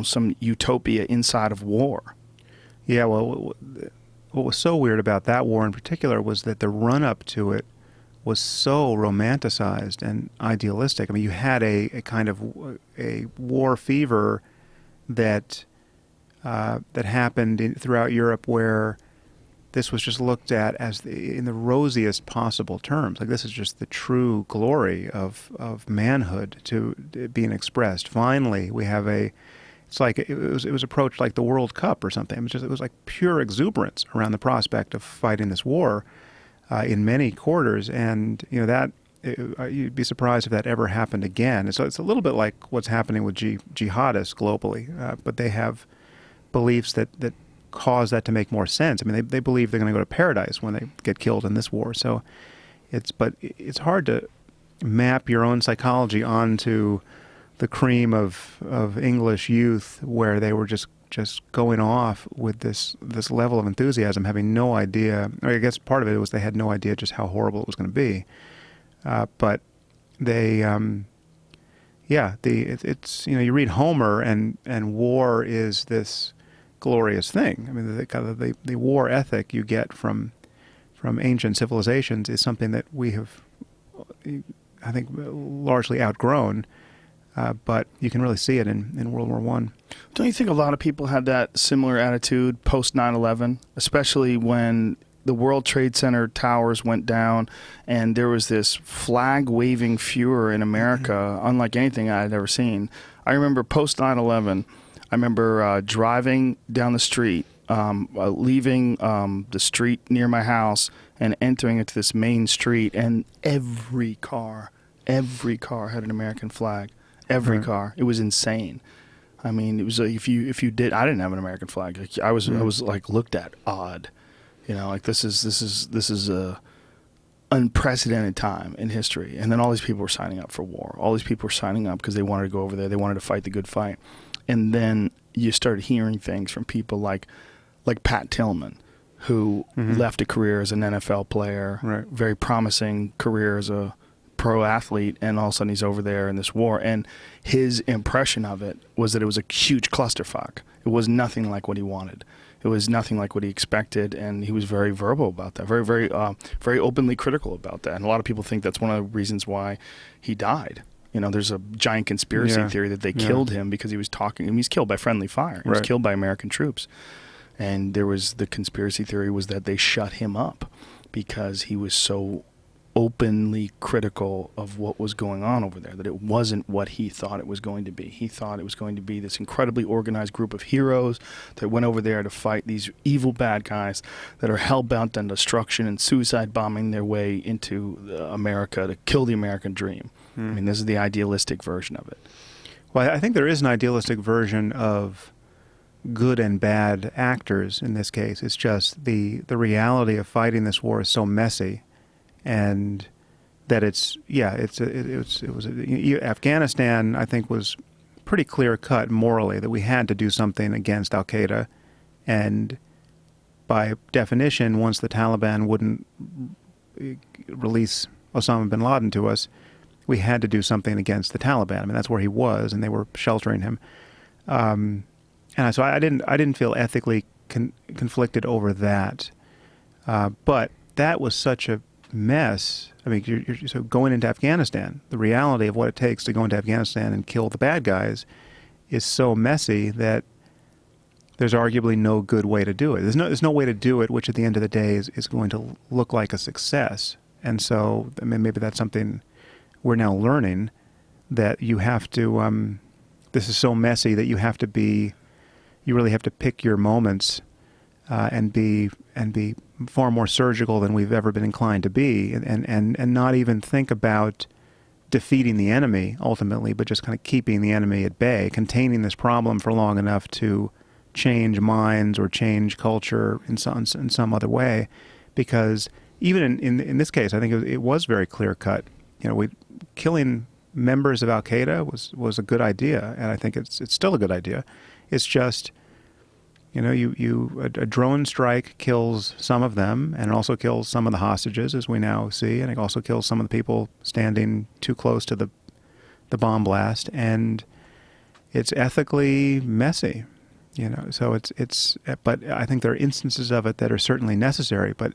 some utopia inside of war. Yeah. Well, what was so weird about that war in particular was that the run-up to it was so romanticized and idealistic. I mean, you had a kind of a war fever that happened throughout Europe, where this was just looked at as in the rosiest possible terms. Like, this is just the true glory of manhood to being expressed. Finally, we have it's like it was approached like the World Cup or something. It was like pure exuberance around the prospect of fighting this war in many quarters, and you'd be surprised if that ever happened again. And so it's a little bit like what's happening with jihadists globally, but they have beliefs that cause that to make more sense. I mean, they believe they're going to go to paradise when they get killed in this war. So it's hard to map your own psychology onto the cream of English youth, where they were just going off with this level of enthusiasm, having no idea. I guess part of it was they had no idea just how horrible it was going to be. But they, it's you read Homer, and war is this glorious thing. I mean, the war ethic you get from ancient civilizations is something that we have, I think, largely outgrown. But you can really see it in World War I. Don't you think a lot of people had that similar attitude post 9/11, especially when the World Trade Center towers went down and there was this flag-waving furor in America, unlike anything I had ever seen? I remember post 9/11, I remember driving down the street, leaving the street near my house and entering into this main street, and every car had an American flag. Every car. It was insane. I mean, it was like if you did, I didn't have an American flag. Like, I was like looked at odd. Like this is a unprecedented time in history. And then all these people were signing up for war. All these people were signing up because they wanted to go over there. They wanted to fight the good fight. And then you started hearing things from people like Pat Tillman, who left a career as an NFL player, very promising career as a pro athlete, and all of a sudden he's over there in this war, and his impression of it was that it was a huge clusterfuck. It was nothing like what he wanted. It was nothing like what he expected, and he was very verbal about that, very, very, very openly critical about that. And a lot of people think that's one of the reasons why he died. There's a giant conspiracy theory that they killed him because he was talking. I mean, he's killed by friendly fire. He was killed by American troops, and the conspiracy theory was that they shut him up because he was so openly critical of what was going on over there, that it wasn't what he thought it was going to be. He thought it was going to be this incredibly organized group of heroes that went over there to fight these evil bad guys that are hell-bent on destruction and suicide bombing their way into America to kill the American dream. I mean, this is the idealistic version of it. Well, I think there is an idealistic version of good and bad actors in this case. It's just the reality of fighting this war is so messy. And that Afghanistan, I think, was pretty clear cut morally that we had to do something against Al Qaeda, and by definition, once the Taliban wouldn't release Osama bin Laden to us, we had to do something against the Taliban. I mean, that's where he was, and they were sheltering him. And so I didn't feel ethically conflicted over that, but that was such a mess. I mean, so going into Afghanistan, the reality of what it takes to go into Afghanistan and kill the bad guys is so messy that there's arguably no good way to do it. There's no way to do it which at the end of the day is going to look like a success. And so, I mean, maybe that's something we're now learning, that you have to, this is so messy that you really have to pick your moments and be far more surgical than we've ever been inclined to be, and not even think about defeating the enemy ultimately, but just kind of keeping the enemy at bay, containing this problem for long enough to change minds or change culture in some other way. Because even in this case, I think it was very clear cut. You know, killing members of Al Qaeda was a good idea, and I think it's still a good idea. It's just, you know, a drone strike kills some of them, and it also kills some of the hostages, as we now see, and it also kills some of the people standing too close to the bomb blast, and it's ethically messy, you know. So but I think there are instances of it that are certainly necessary, but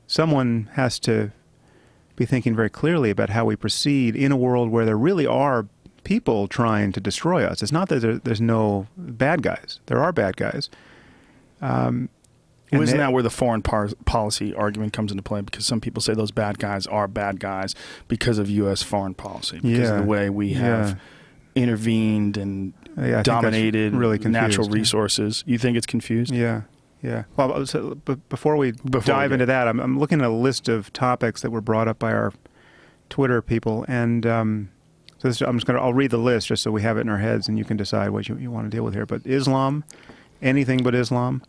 someone has to be thinking very clearly about how we proceed in a world where there really are people trying to destroy us. It's not that there's no bad guys. There are bad guys. Isn't that where the foreign policy argument comes into play? Because some people say those bad guys are bad guys because of U.S. foreign policy, because of the way we have intervened and dominated really natural resources. You think it's confused? Yeah. Yeah. Well, so, before we dive into that, I'm looking at a list of topics that were brought up by our Twitter people, and I'll read the list just so we have it in our heads, and you can decide what you want to deal with here. But Islam, anything but Islam,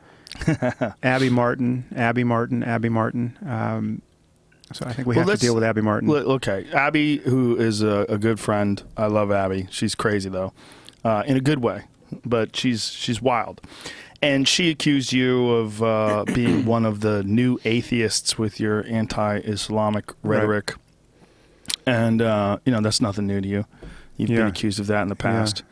Abby Martin. So I think we have to deal with Abby Martin. Okay, Abby, who is a good friend. I love Abby. She's crazy though, in a good way, but she's wild. And she accused you of being one of the new atheists with your anti-Islamic rhetoric. Right. And, you know, that's nothing new to you. You've been accused of that in the past.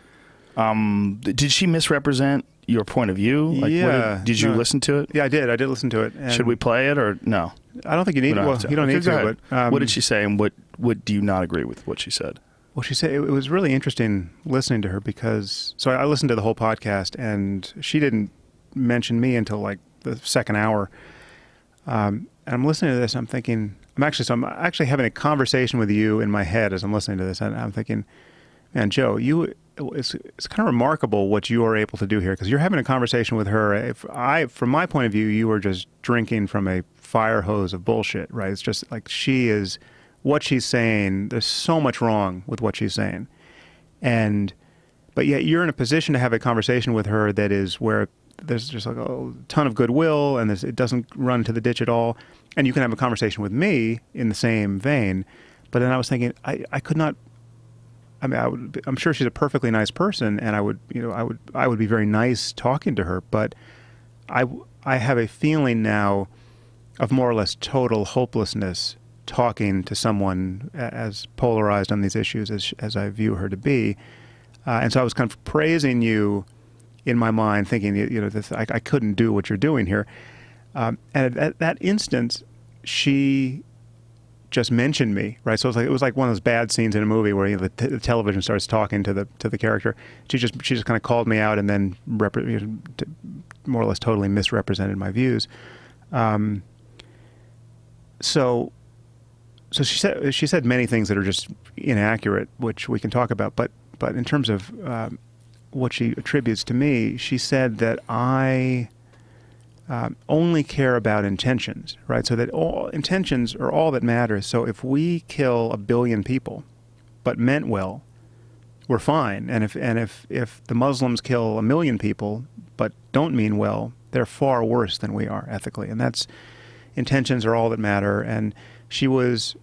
Yeah. Did she misrepresent your point of view? Like, did you listen to it? Yeah, I did. I did listen to it. And should we play it or no? I don't think you need to. Well, you don't need to. But, what did she say, and what do you not agree with what she said? Well, she said it was really interesting listening to her because... So I listened to the whole podcast, and she didn't mention me until like the second hour. And I'm listening to this, and I'm thinking... I'm actually having a conversation with you in my head as I'm listening to this, and I'm thinking, man, Joe, it's kind of remarkable what you are able to do here, because you're having a conversation with her. From my point of view, you are just drinking from a fire hose of bullshit, right? It's just like what she's saying, there's so much wrong with what she's saying. But yet you're in a position to have a conversation with her that is where there's just like a ton of goodwill, and it doesn't run to the ditch at all. And you can have a conversation with me in the same vein. But then I was thinking, I could not. I mean, I'm sure she's a perfectly nice person, and I would be very nice talking to her. But I have a feeling now of more or less total hopelessness talking to someone as polarized on these issues as I view her to be. And so I was kind of praising you in my mind, thinking, I couldn't do what you're doing here. And at that instance, she just mentioned me, right? So it was like one of those bad scenes in a movie where the television starts talking to the character. She just kind of called me out and then more or less totally misrepresented my views. So she said many things that are just inaccurate, which we can talk about. But in terms of what she attributes to me, she said that I only care about intentions, right? So that all intentions are all that matters. So if we kill 1 billion people, but meant well, we're fine. And if the Muslims kill 1 million people, but don't mean well, they're far worse than we are ethically. And intentions are all that matter. And she was,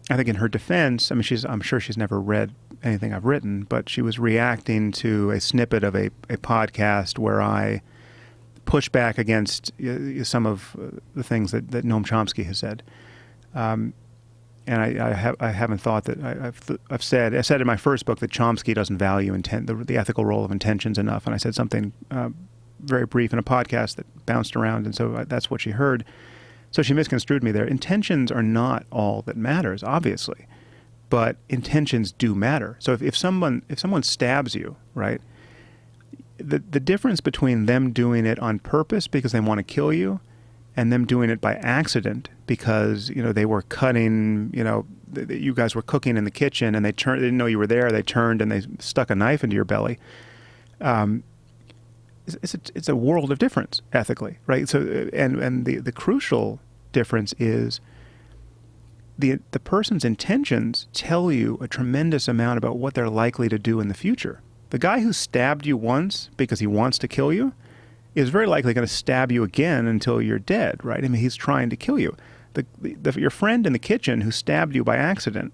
I think in her defense, I mean, I'm sure she's never read anything I've written, but she was reacting to a snippet of a podcast where I push back against some of the things that Noam Chomsky has said, and I haven't thought that I've said in my first book that Chomsky doesn't value the ethical role of intentions enough, and I said something very brief in a podcast that bounced around, and so that's what she heard. So she misconstrued me there. Intentions are not all that matters, obviously, but intentions do matter. So if someone stabs you, right, the difference between them doing it on purpose because they want to kill you and them doing it by accident because, they were cutting, you guys were cooking in the kitchen and they didn't know you were there. They turned and they stuck a knife into your belly. It's a world of difference ethically, right? So, and the crucial difference is the person's intentions tell you a tremendous amount about what they're likely to do in the future. The guy who stabbed you once because he wants to kill you is very likely going to stab you again until you're dead, right? I mean, he's trying to kill you. Your friend in the kitchen who stabbed you by accident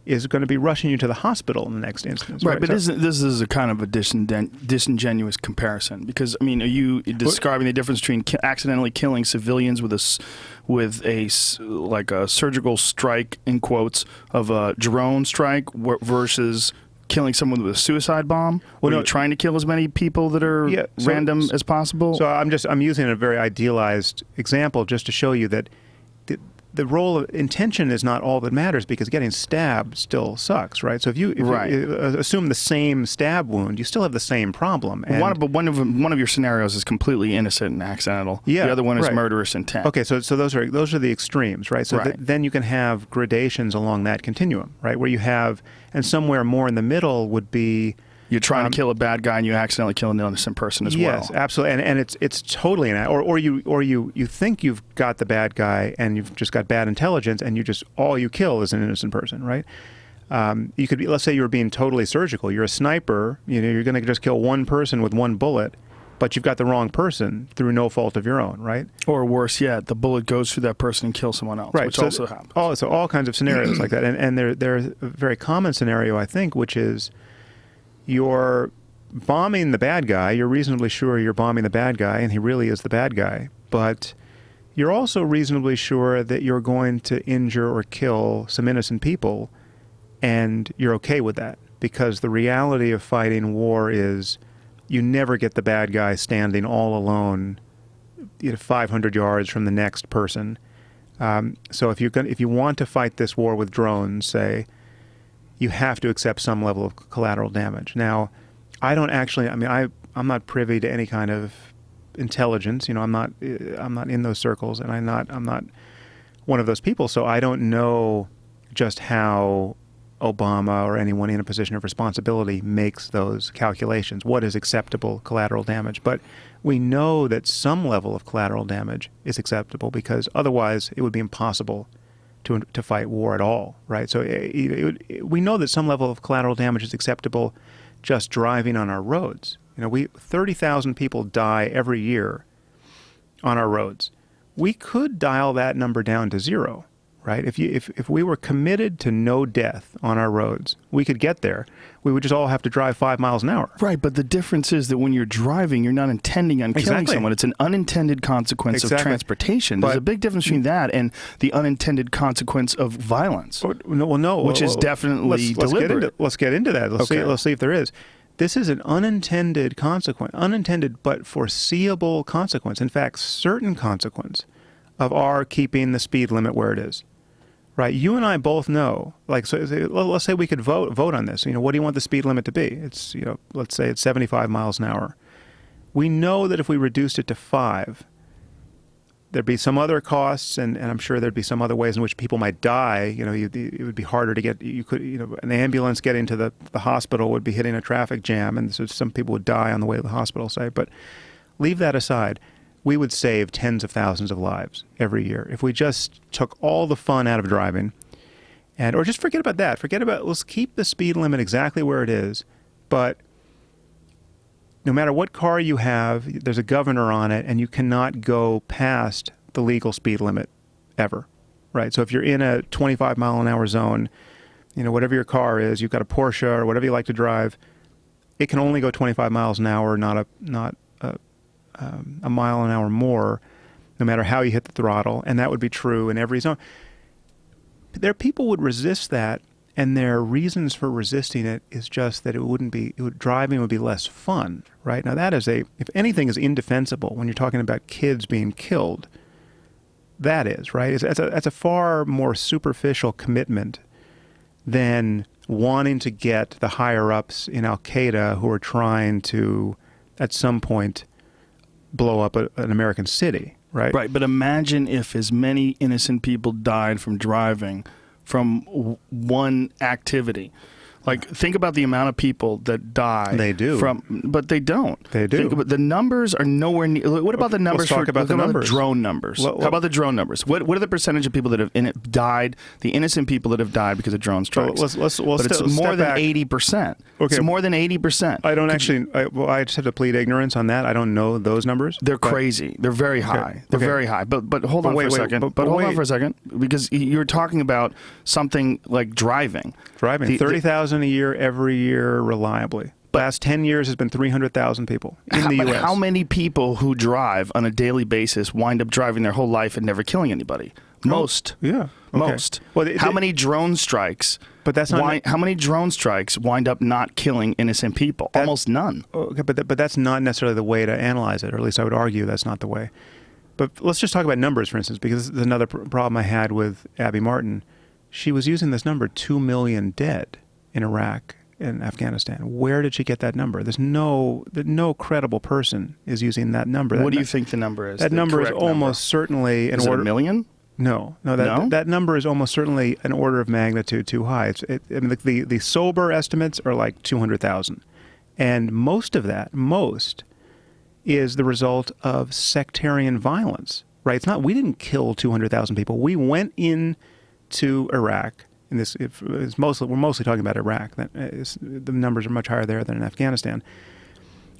is going to be rushing you to the hospital in the next instance. Right, but this is a kind of a disingenuous comparison because, I mean, are you describing the difference between accidentally killing civilians with a surgical strike, in quotes, of a drone strike versus killing someone with a suicide bomb? Are you trying to kill as many people that are random as possible? So I'm using a very idealized example just to show you that the role of intention is not all that matters because getting stabbed still sucks, right? So if you assume the same stab wound, you still have the same problem. And one of your scenarios is completely innocent and accidental. Yeah, the other one is murderous intent. Okay, so those are the extremes, right? So then you can have gradations along that continuum, right? Where you have, and somewhere more in the middle would be you're trying to kill a bad guy and you accidentally kill an innocent person as well. Yes, absolutely, and it's totally or you think you've got the bad guy and you've just got bad intelligence and all you kill is an innocent person, right? You could be, let's say you're being totally surgical. You're a sniper. You're going to just kill one person with one bullet, but you've got the wrong person through no fault of your own, right? Or worse yet, the bullet goes through that person and kills someone else, right. which also happens. So all kinds of scenarios like that, and there's a very common scenario I think, which is you're bombing the bad guy. You're reasonably sure you're bombing the bad guy, and he really is the bad guy. But you're also reasonably sure that you're going to injure or kill some innocent people, and you're okay with that. Because the reality of fighting war is you never get the bad guy standing all alone 500 yards from the next person. So if you want to fight this war with drones, say, you have to accept some level of collateral damage. Now, I'm not privy to any kind of intelligence. I'm not in those circles, and I'm not one of those people. So I don't know just how Obama or anyone in a position of responsibility makes those calculations. What is acceptable collateral damage? But we know that some level of collateral damage is acceptable because otherwise it would be impossible to fight war at all, right? So we know that some level of collateral damage is acceptable just driving on our roads. 30,000 people die every year on our roads. We could dial that number down to zero, right? If we were committed to no death on our roads, we could get there. We would just all have to drive 5 miles an hour. Right, but the difference is that when you're driving, you're not intending on killing someone. It's an unintended consequence of transportation. There's a big difference between that and the unintended consequence of violence. Which is definitely deliberate. Let's get into that. Let's see if there is. This is an unintended consequence, unintended but foreseeable consequence. In fact, certain consequence of our keeping the speed limit where it is. Right, you and I both know. Let's say we could vote on this. What do you want the speed limit to be? It's let's say it's 75 miles an hour. We know that if we reduced it to 5, there'd be some other costs, and I'm sure there'd be some other ways in which people might die. It would be harder to get. An ambulance getting to the hospital would be hitting a traffic jam, and so some people would die on the way to the hospital. Say, but leave that aside. We would save tens of thousands of lives every year if we just took all the fun out of driving, or just forget about that. Let's keep the speed limit exactly where it is, but no matter what car you have, there's a governor on it, and you cannot go past the legal speed limit ever, right? So if you're in a 25 mile an hour zone, whatever your car is, you've got a Porsche or whatever you like to drive, it can only go 25 miles an hour, not a mile an hour more, no matter how you hit the throttle, and that would be true in every zone. People would resist that, and their reasons for resisting it is just that driving would be less fun, right? Now that is if anything is indefensible when you're talking about kids being killed, that is, right? That's a far more superficial commitment than wanting to get the higher-ups in Al-Qaeda who are trying to, at some point, blow up an American city, right? Right, but imagine if as many innocent people died from driving from one activity. Like, think about the amount of people that die. They do. But they don't. They do. The numbers are nowhere near. What about the numbers? Let's talk about the numbers. Drone numbers. How about the drone numbers? What are the percentage of people that have died, the innocent people that have died because of drone strikes? Let's it's more than 80%. Okay. It's more than 80%. I don't actually, I just have to plead ignorance on that. I don't know those numbers. They're crazy. They're very high. Okay. They're very high. But hold on for a second. But hold on for a second. Because you're talking about something like driving. 30,000 a year every year reliably. Last 10 years has been 300,000 people in the U.S. How many people who drive on a daily basis wind up driving their whole life and never killing anybody? Most. Yeah. Okay. Most. Well, how many drone strikes? But that's not. How many drone strikes wind up not killing innocent people? Almost none. Okay, but that's not necessarily the way to analyze it, or at least I would argue that's not the way. But let's just talk about numbers, for instance, because this is another problem I had with Abby Martin. She was using this number, 2 million dead in Iraq and Afghanistan. Where did she get that number? There's no credible person is using that number. What do you think the number is? That number is almost certainly an order. Is it a million? No, that number is almost certainly an order of magnitude too high. The sober estimates are like 200,000, and most of that, is the result of sectarian violence. Right? It's not. We didn't kill 200,000 people. We went into Iraq. And we're mostly talking about Iraq. The numbers are much higher there than in Afghanistan.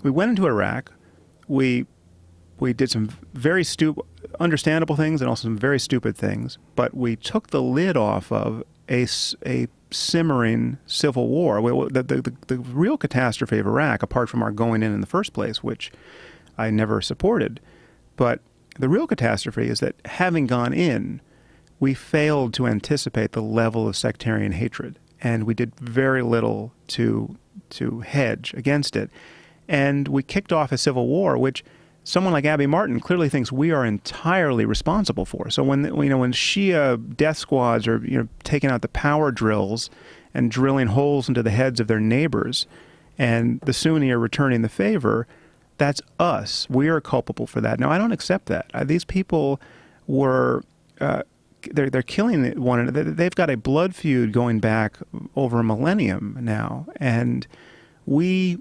We went into Iraq. We did some very understandable things and also some very stupid things. But we took the lid off of a simmering civil war. The real catastrophe of Iraq, apart from our going in the first place, which I never supported, but the real catastrophe is that having gone in, we failed to anticipate the level of sectarian hatred, and we did very little to hedge against it. And we kicked off a civil war, which someone like Abby Martin clearly thinks we are entirely responsible for. So when Shia death squads are taking out the power drills and drilling holes into the heads of their neighbors, and the Sunni are returning the favor, that's us. We are culpable for that. Now, I don't accept that. These people were. They're killing one another. They've got a blood feud going back over a millennium now, and we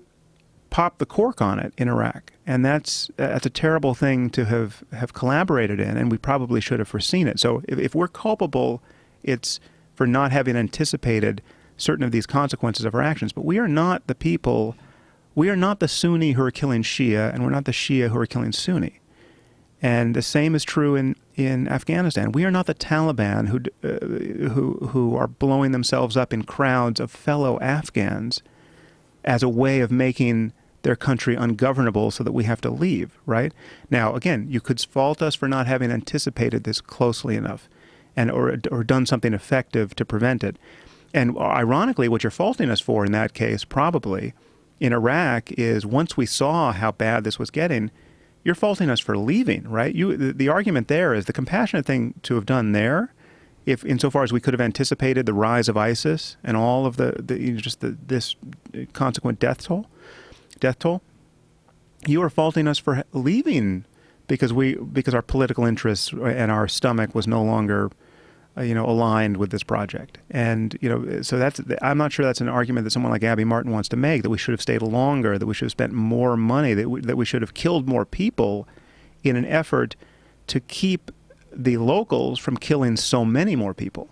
popped the cork on it in Iraq, and that's a terrible thing to have collaborated in, and we probably should have foreseen it. So if we're culpable, it's for not having anticipated certain of these consequences of our actions. But we are not the people. We are not the Sunni who are killing Shia, and we're not the Shia who are killing Sunni. And the same is true in Afghanistan. We are not the Taliban who are blowing themselves up in crowds of fellow Afghans as a way of making their country ungovernable so that we have to leave, right? Now, again, you could fault us for not having anticipated this closely enough or done something effective to prevent it. And ironically, what you're faulting us for in that case, probably, in Iraq, is once we saw how bad this was getting, you're faulting us for leaving, right? The argument there is the compassionate thing to have done there, if insofar as we could have anticipated the rise of ISIS and all of this consequent death toll. You are faulting us for leaving because our political interests and our stomach was no longer aligned with this project. And, so I'm not sure that's an argument that someone like Abby Martin wants to make, that we should have stayed longer, that we should have spent more money, that we should have killed more people in an effort to keep the locals from killing so many more people.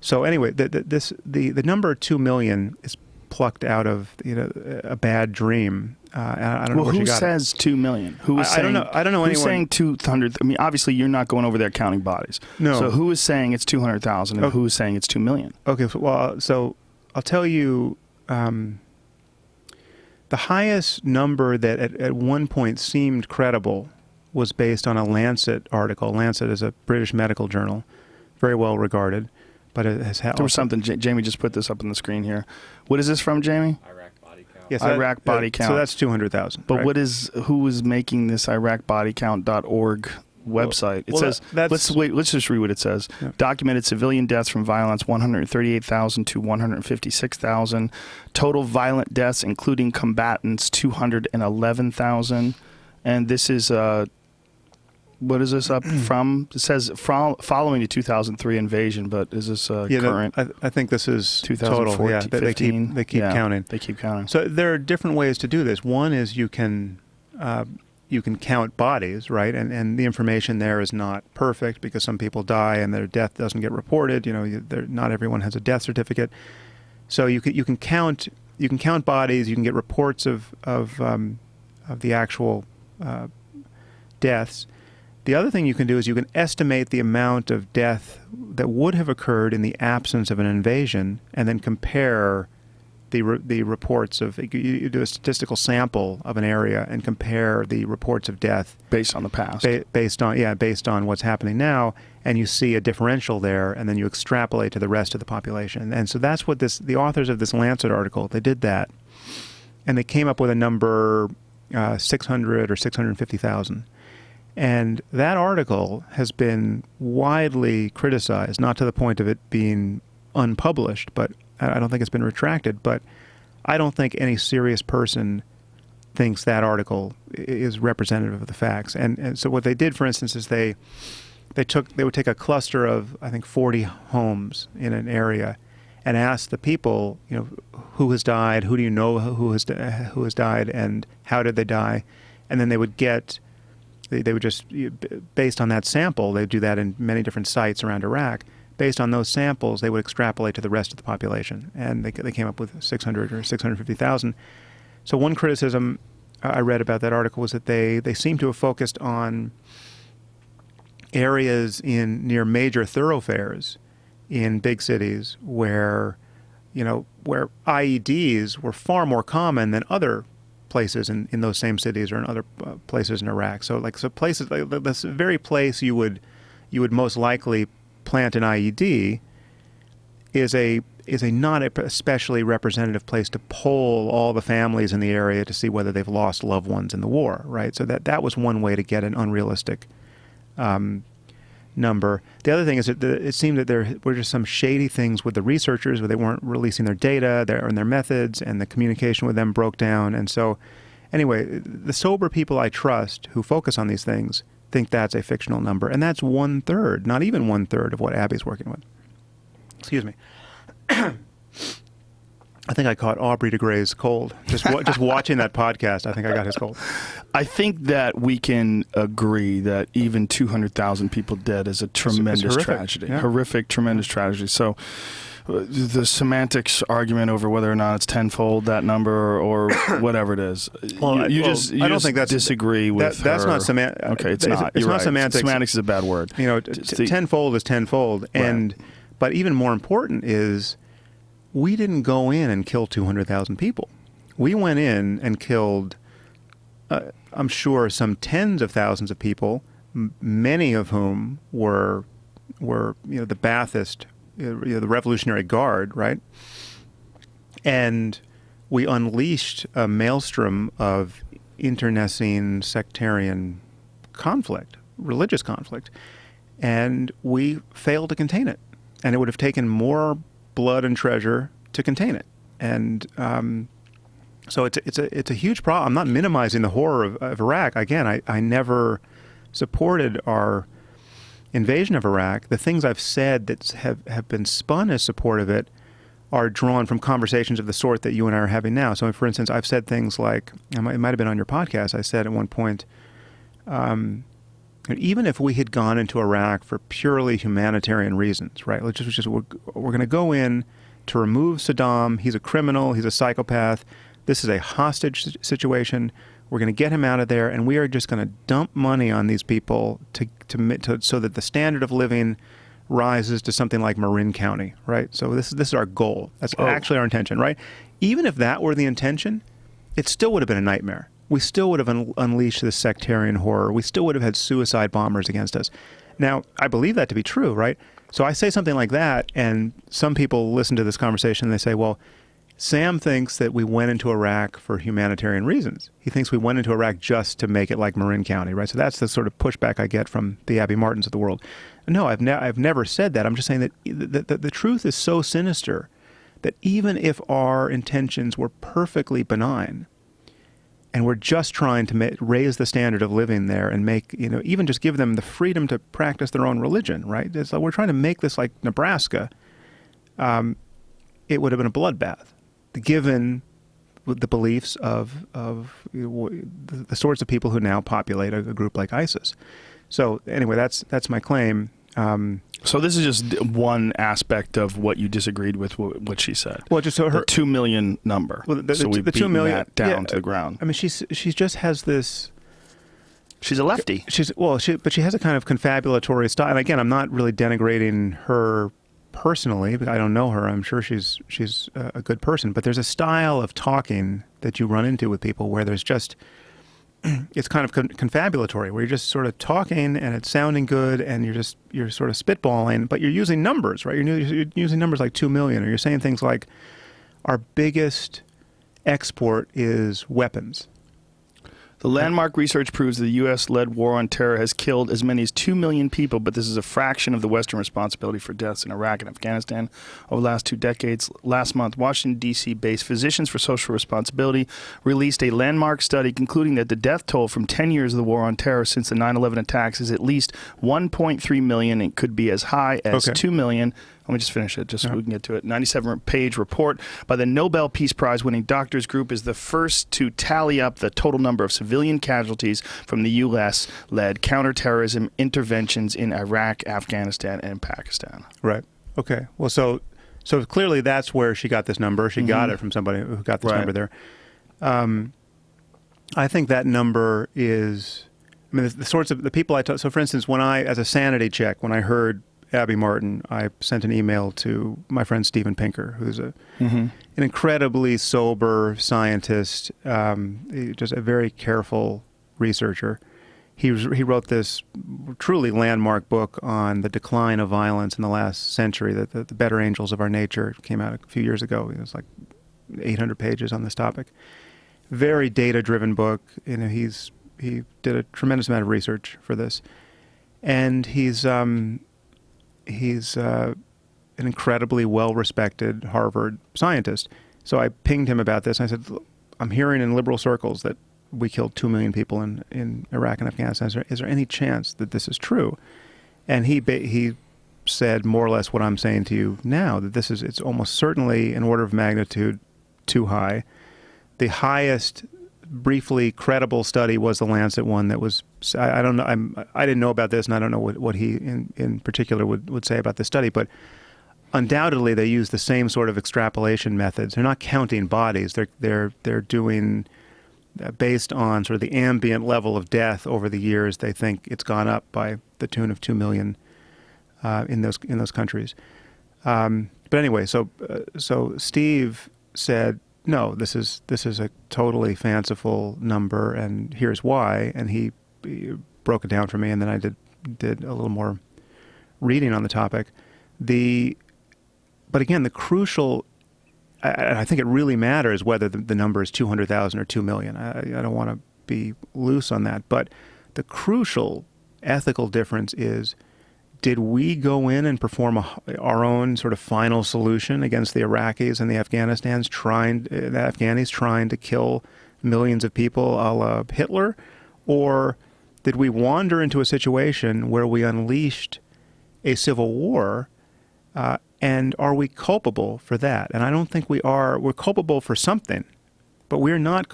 So anyway, the number 2 million is plucked out of a bad dream. I don't know where she got it. Who says 2 million? Who is saying? I don't know anyone. Who's saying 200? I mean, obviously you're not going over there counting bodies. No. So who is saying it's 200,000 and who is saying it's 2 million? Okay. So I'll tell you, the highest number that at one point seemed credible was based on a Lancet article. Lancet is a British medical journal, very well regarded, but it has had. There was something. Jamie just put this up on the screen here. What is this from, Jamie? Yes, Iraq body count. So that's 200,000. But right? who is making this IraqBodyCount.org website. It well, says, that's, let's just read what it says. Yeah. Documented civilian deaths from violence, 138,000 to 156,000. Total violent deaths, including combatants, 211,000. And this is, what is this up from? It says following the 2003 invasion, but is this current? I think this is 2014, total. Yeah, they keep counting. They keep counting. So there are different ways to do this. One is you can count bodies, right? And the information there is not perfect because some people die and their death doesn't get reported. Not everyone has a death certificate. So you can count bodies. You can get reports of the actual deaths. The other thing you can do is you can estimate the amount of death that would have occurred in the absence of an invasion, and then compare the reports of. You do a statistical sample of an area and compare the reports of death based on the past, based on what's happening now, and you see a differential there, and then you extrapolate to the rest of the population. And so that's what the authors of this Lancet article, they did that, and they came up with a number 600 or 650,000. And that article has been widely criticized, not to the point of it being unpublished, but I don't think it's been retracted, but I don't think any serious person thinks that article is representative of the facts. And so what they did, for instance, is they would take a cluster of, I think, 40 homes in an area and ask the people, who has died, who do you know who has died, and how did they die? And then they would just, based on that sample, they'd do that in many different sites around Iraq. Based on those samples, they would extrapolate to the rest of the population, and they came up with 600 or 650,000. So one criticism I read about that article was that they seem to have focused on areas near major thoroughfares in big cities where IEDs were far more common than other places in those same cities or in other places in Iraq. So places like this very place you would most likely plant an IED is a not especially representative place to poll all the families in the area to see whether they've lost loved ones in the war, right? So that was one way to get an unrealistic number. The other thing is that it seemed that there were just some shady things with the researchers where they weren't releasing their data and their methods, and the communication with them broke down. And so anyway, the sober people I trust who focus on these things think that's a fictional number, and that's 1/3, not even 1/3 of what Abby's working with. Excuse me. I think I caught Aubrey de Grey's cold. Just watching that podcast, I think I got his cold. I think that we can agree that even 200,000 people dead is a tremendous tragedy. Yeah. Horrific, tremendous tragedy. So the semantics argument over whether or not it's tenfold that number or whatever it is, you don't think that's disagree with that's her. Not semantics. Okay, it's not. You're not right. Semantics. Semantics is a bad word. Tenfold is tenfold, right. But even more important is, we didn't go in and kill 200,000 people. We went in and killed, I'm sure, some tens of thousands of people, many of whom were the Ba'athist, the Revolutionary Guard, right? And we unleashed a maelstrom of internecine sectarian conflict, religious conflict, and we failed to contain it. And it would have taken more blood and treasure to contain it, and so it's a huge problem. I'm not minimizing the horror of Iraq. Again, I never supported our invasion of Iraq. The things I've said that have been spun as support of it are drawn from conversations of the sort that you and I are having now. So, for instance, I've said things like, it might have been on your podcast, I said at one point, even if we had gone into Iraq for purely humanitarian reasons, right? We're going to go in to remove Saddam. He's a criminal. He's a psychopath. This is a hostage situation. We're going to get him out of there, and we are just going to dump money on these people so that the standard of living rises to something like Marin County, right? So this is our goal. That's actually our intention, right? Even if that were the intention, it still would have been a nightmare. We still would have unleashed this sectarian horror. We still would have had suicide bombers against us. Now, I believe that to be true, right? So I say something like that, and some people listen to this conversation and they say, well, Sam thinks that we went into Iraq for humanitarian reasons. He thinks we went into Iraq just to make it like Marin County, right? So that's the sort of pushback I get from the Abby Martins of the world. No, I've never said that. I'm just saying that the truth is so sinister that even if our intentions were perfectly benign, and we're just trying to raise the standard of living there and make, even just give them the freedom to practice their own religion, right? It's like we're trying to make this like Nebraska. It would have been a bloodbath, given the beliefs of the sorts of people who now populate a group like ISIS. So anyway, that's my claim. So this is just one aspect of what you disagreed with what she said. Well, just so the 2 million number. Well, so we've beaten 2 million that down to the ground. I mean, she just has this. She's a lefty. But she has a kind of confabulatory style. And again, I'm not really denigrating her personally, because I don't know her. I'm sure she's a good person. But there's a style of talking that you run into with people where there's just. It's kind of confabulatory, where you're just sort of talking and it's sounding good, and you're sort of spitballing, but you're using numbers, right? You're using numbers like 2 million, or you're saying things like, our biggest export is weapons. The landmark research proves the U.S.-led war on terror has killed as many as 2 million people, but this is a fraction of the Western responsibility for deaths in Iraq and Afghanistan over the last 2 decades. Last month, Washington, D.C.-based Physicians for Social Responsibility released a landmark study concluding that the death toll from 10 years of the war on terror since the 9/11 attacks is at least 1.3 million. It could be as high as 2 million. Let me just finish it, just so we can get to it. 97-page report by the Nobel Peace Prize-winning doctors group is the first to tally up the total number of civilian casualties from the U.S.-led counterterrorism interventions in Iraq, Afghanistan, and Pakistan. Right. Okay. Well, so clearly that's where she got this number. She got it from somebody who got this number there. I think that number is, I mean, the sorts of the people I talk. So, for instance, as a sanity check, when I heard Abby Martin, I sent an email to my friend Steven Pinker, who's an incredibly sober scientist, just a very careful researcher. He wrote this truly landmark book on the decline of violence in the last century, the Better Angels of Our Nature. It came out a few years ago. It was like 800 pages on this topic. Very data-driven book. He did a tremendous amount of research for this, and he's an incredibly well-respected Harvard scientist. So I pinged him about this, and I said, I'm hearing in liberal circles that we killed 2 million people in Iraq and Afghanistan. Is there any chance that this is true? And he said more or less what I'm saying to you now, that it's almost certainly an order of magnitude too high. The highest briefly credible study was the Lancet one that was, I don't know, I didn't know about this, and I don't know what he in particular would say about this study, but undoubtedly they use the same sort of extrapolation methods. They're not counting bodies. They're doing, based on sort of the ambient level of death over the years, they think it's gone up by the tune of 2 million in those countries. But anyway, so Steve said, no, this is a totally fanciful number, and here's why. And he broke it down for me, and then I did a little more reading on the topic. But again, the crucial, I think it really matters whether the number is 200,000 or 2 million. I don't want to be loose on that, but the crucial ethical difference is, did we go in and perform our own sort of final solution against the Iraqis and the Afghanis trying to kill millions of people a la Hitler? Or did we wander into a situation where we unleashed a civil war? And are we culpable for that? And I don't think we are. We're culpable for something. But we are not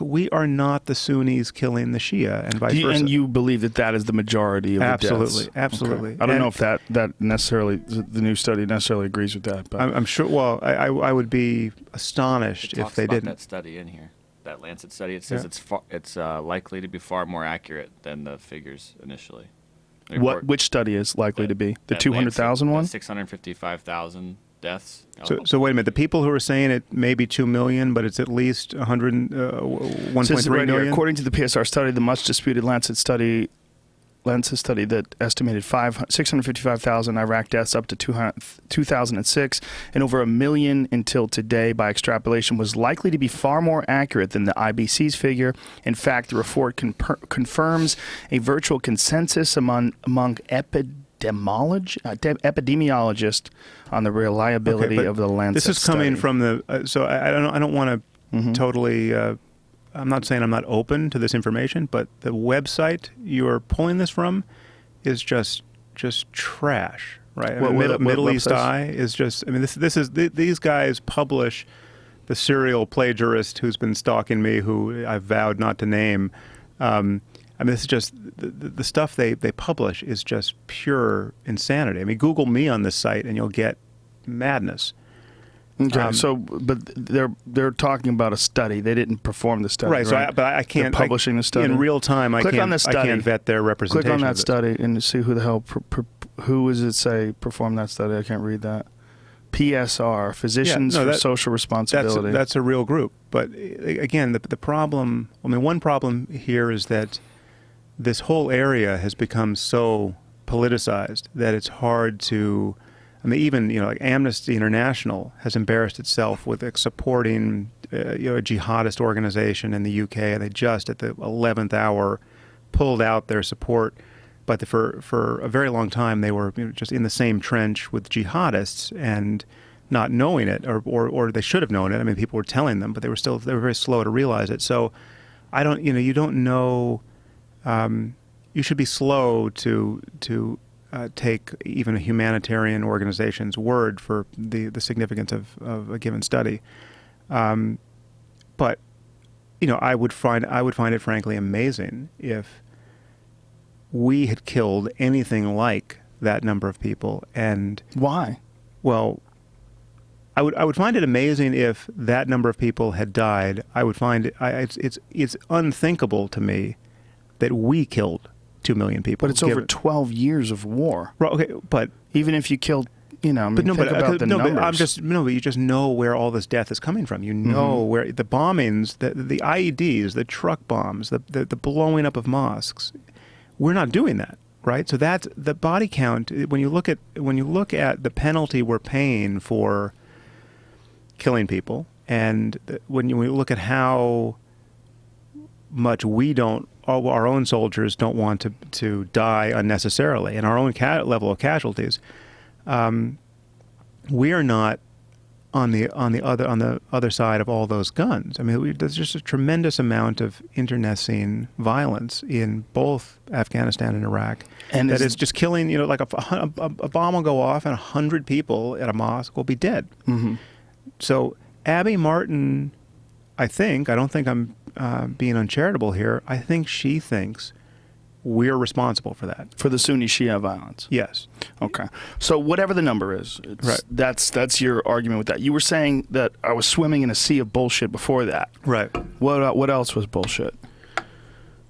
the Sunnis killing the Shia, and vice versa. And you believe that is the majority of the deaths? Absolutely. Okay. I don't know if that necessarily, the new study necessarily agrees with that. But I'm sure, well, I would be astonished if they didn't. That study in here, that Lancet study, it says it's likely to be far more accurate than the figures initially. Which study is likely to be? The 200,000 one? 655,000 deaths. So wait a minute. The people who are saying it may be 2 million, but it's at least 1.3 million. Here, according to the PSR study, the much disputed Lancet study Lancet study that estimated 655,000 Iraq deaths up to 2006 and over 1 million until today by extrapolation was likely to be far more accurate than the IBC's figure. In fact, the report confirms a virtual consensus among epidemiologists on the reliability of the Lancet study. This is coming study. from the so I don't want to totally I'm not saying I'm not open to this information, but the website you're pulling this from is just trash, right? Middle East Eye is just. I mean, these guys publish the serial plagiarist who's been stalking me, who I've vowed not to name. I mean, this is just the stuff they publish is just pure insanity. I mean, Google me on this site and you'll get madness. Okay, but they're talking about a study. They didn't perform the study, right? Right. But I can't. They're publishing the study in real time. I can't vet their representation. Click on that study and see who the hell who does it say performed that study? I can't read that. PSR, Physicians for Social Responsibility. That's a real group. But again, the problem. I mean, one problem here is that this whole area has become so politicized that it's hard to. I mean, even like Amnesty International has embarrassed itself with supporting a jihadist organization in the UK, and they just at the 11th hour pulled out their support. But for a very long time, they were just in the same trench with jihadists and not knowing it, or they should have known it. I mean, people were telling them, but they were very slow to realize it. So, you don't know. You should be slow to take even a humanitarian organization's word for the significance of a given study. But I would find it frankly amazing if we had killed anything like that number of people. And why? Well, I would find it amazing if that number of people had died. I would find it's unthinkable to me that we killed 2 million people. But it's over 12 years of war. Right, okay, but even if you killed, think about the numbers. But you just know where all this death is coming from. You know where the bombings, the IEDs, the truck bombs, the blowing up of mosques. We're not doing that, right? So that's the body count. When you look at the penalty we're paying for killing people, and when you look at how much our own soldiers don't want to die unnecessarily, and our own level of casualties, we are not on the other side of all those guns. I mean, there's just a tremendous amount of internecine violence in both Afghanistan and Iraq, and that is just killing. Like a bomb will go off, and 100 people at a mosque will be dead. Mm-hmm. So Abby Martin, I don't think I'm being uncharitable here. I think she thinks we're responsible for that. For the Sunni Shia violence? Yes. Okay. So whatever the number is, right. That's your argument with that. You were saying that I was swimming in a sea of bullshit before that. Right. What else was bullshit?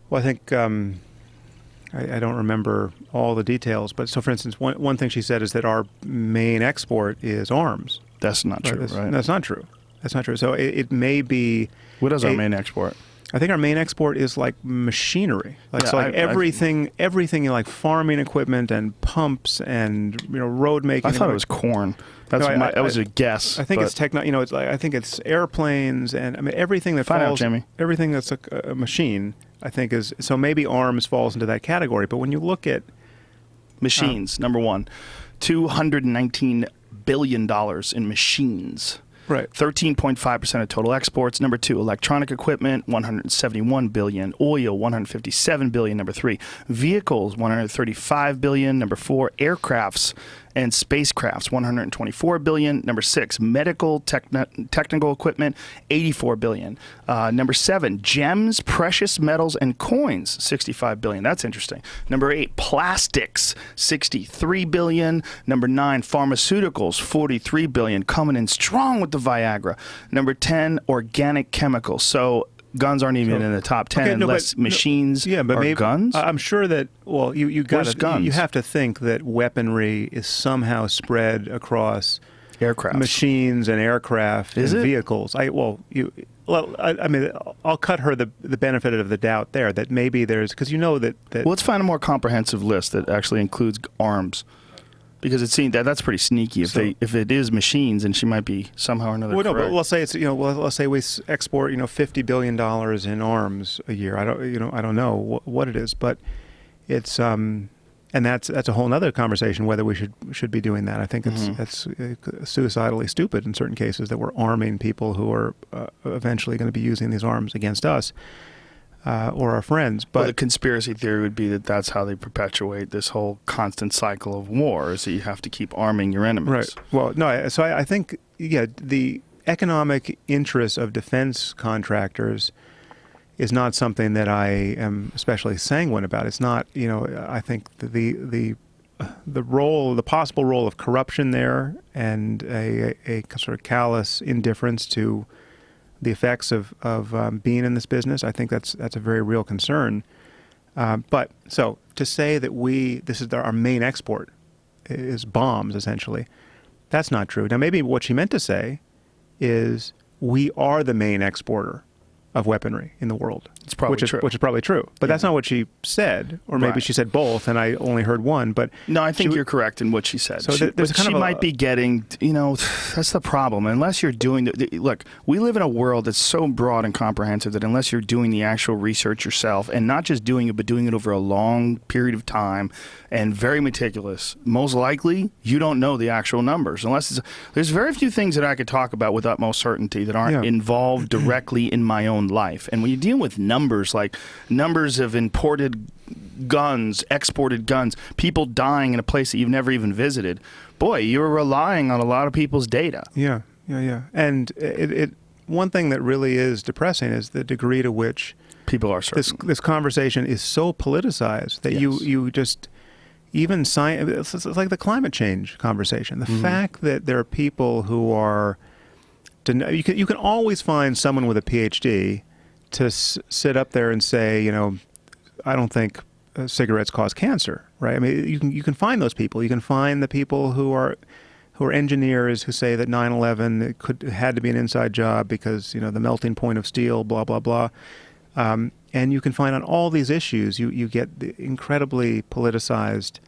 Well, I think I don't remember all the details, but so for instance, one thing she said is that our main export is arms. That's not true, right? That's not true. That's not true. So it may be. What is our main export? I think our main export is like machinery, everything like farming equipment and pumps and road making. I thought it was corn. That was a guess. I think it's It's like I think it's airplanes and everything that falls. Jamie. Everything that's a machine, I think is so. Maybe arms falls into that category. But when you look at machines, number one, $219 billion in machines. Right. 13.5% of total exports. Number two, electronic equipment, $171 billion. Oil, $157 billion. Number three, vehicles, $135 billion. Number four, aircrafts and spacecrafts, $124 billion. Number six, medical technical equipment, $84 billion. Number seven, gems, precious metals, and coins, $65 billion. That's interesting. Number eight, plastics, $63 billion. Number nine, pharmaceuticals, $43 billion, coming in strong with the Viagra. Number 10, organic chemicals. So guns aren't even in the top 10 unless machines but are maybe, guns? I'm sure that, well, you guns? You have to think that weaponry is somehow spread across Aircraft. machines and aircraft Is and it? vehicles. I mean, I'll cut her the benefit of the doubt there that maybe there's, because you know that Well, let's find a more comprehensive list that actually includes arms, because it seems that's pretty sneaky. If it is machines, then she might be somehow or another. Well, no, correct. but let's say it's let's say we export $50 billion in arms a year. I don't know what it is, but it's and that's a whole other conversation whether we should be doing that. I think it's suicidally stupid in certain cases that we're arming people who are eventually going to be using these arms against us or our friends. But the conspiracy theory would be that that's how they perpetuate this whole constant cycle of war, is that you have to keep arming your enemies. Right. Well, no. So I think the economic interests of defense contractors is not something that I am especially sanguine about. It's not, I think the possible role of corruption there and a sort of callous indifference to the effects of being in this business, I think that's a very real concern. But so to say that this is our main export is bombs, essentially, that's not true. Now, maybe what she meant to say is we are the main exporter of weaponry in the world. It's probably true. Which is probably true. But that's not what she said, or maybe Right. she said both, and I only heard one. But No, I think you're correct in what she said. So But she might be getting, that's the problem. Unless you're doing look, we live in a world that's so broad and comprehensive that unless you're doing the actual research yourself, and not just doing it, but doing it over a long period of time and very meticulous, most likely you don't know the actual numbers. There's very few things that I could talk about with utmost certainty that aren't involved directly in my own life. And when you deal with numbers, like numbers of imported guns, exported guns, people dying in a place that you've never even visited, boy, you're relying on a lot of people's data. Yeah. And one thing that really is depressing is the degree to which People are certain. this conversation is so politicized that you just even science. It's like the climate change conversation. The fact that there are people who are you can always find someone with a PhD to sit up there and say, I don't think cigarettes cause cancer, right? I mean, you can find those people. You can find the people who are engineers who say that 9/11 had to be an inside job because the melting point of steel, blah blah blah. And you can find on all these issues, you get the incredibly politicized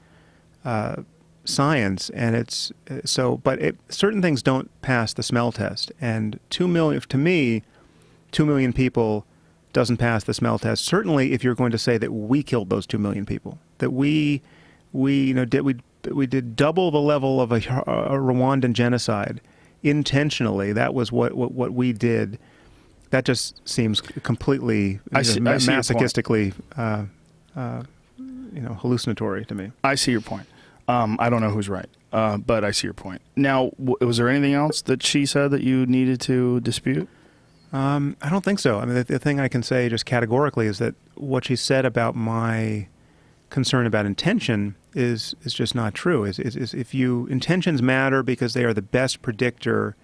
science, and it's so. But certain things don't pass the smell test, and 2 million, to me, 2 million people doesn't pass the smell test. Certainly, if you're going to say that we killed those 2 million people, that we did double the level of a Rwandan genocide intentionally. That was what we did. That just seems completely masochistically, hallucinatory to me. I see your point. I don't know who's right, but I see your point. Now, was there anything else that she said that you needed to dispute? I don't think so. I mean, the thing I can say just categorically is that what she said about my concern about intention is just not true. Is if intentions matter because they are the best predictor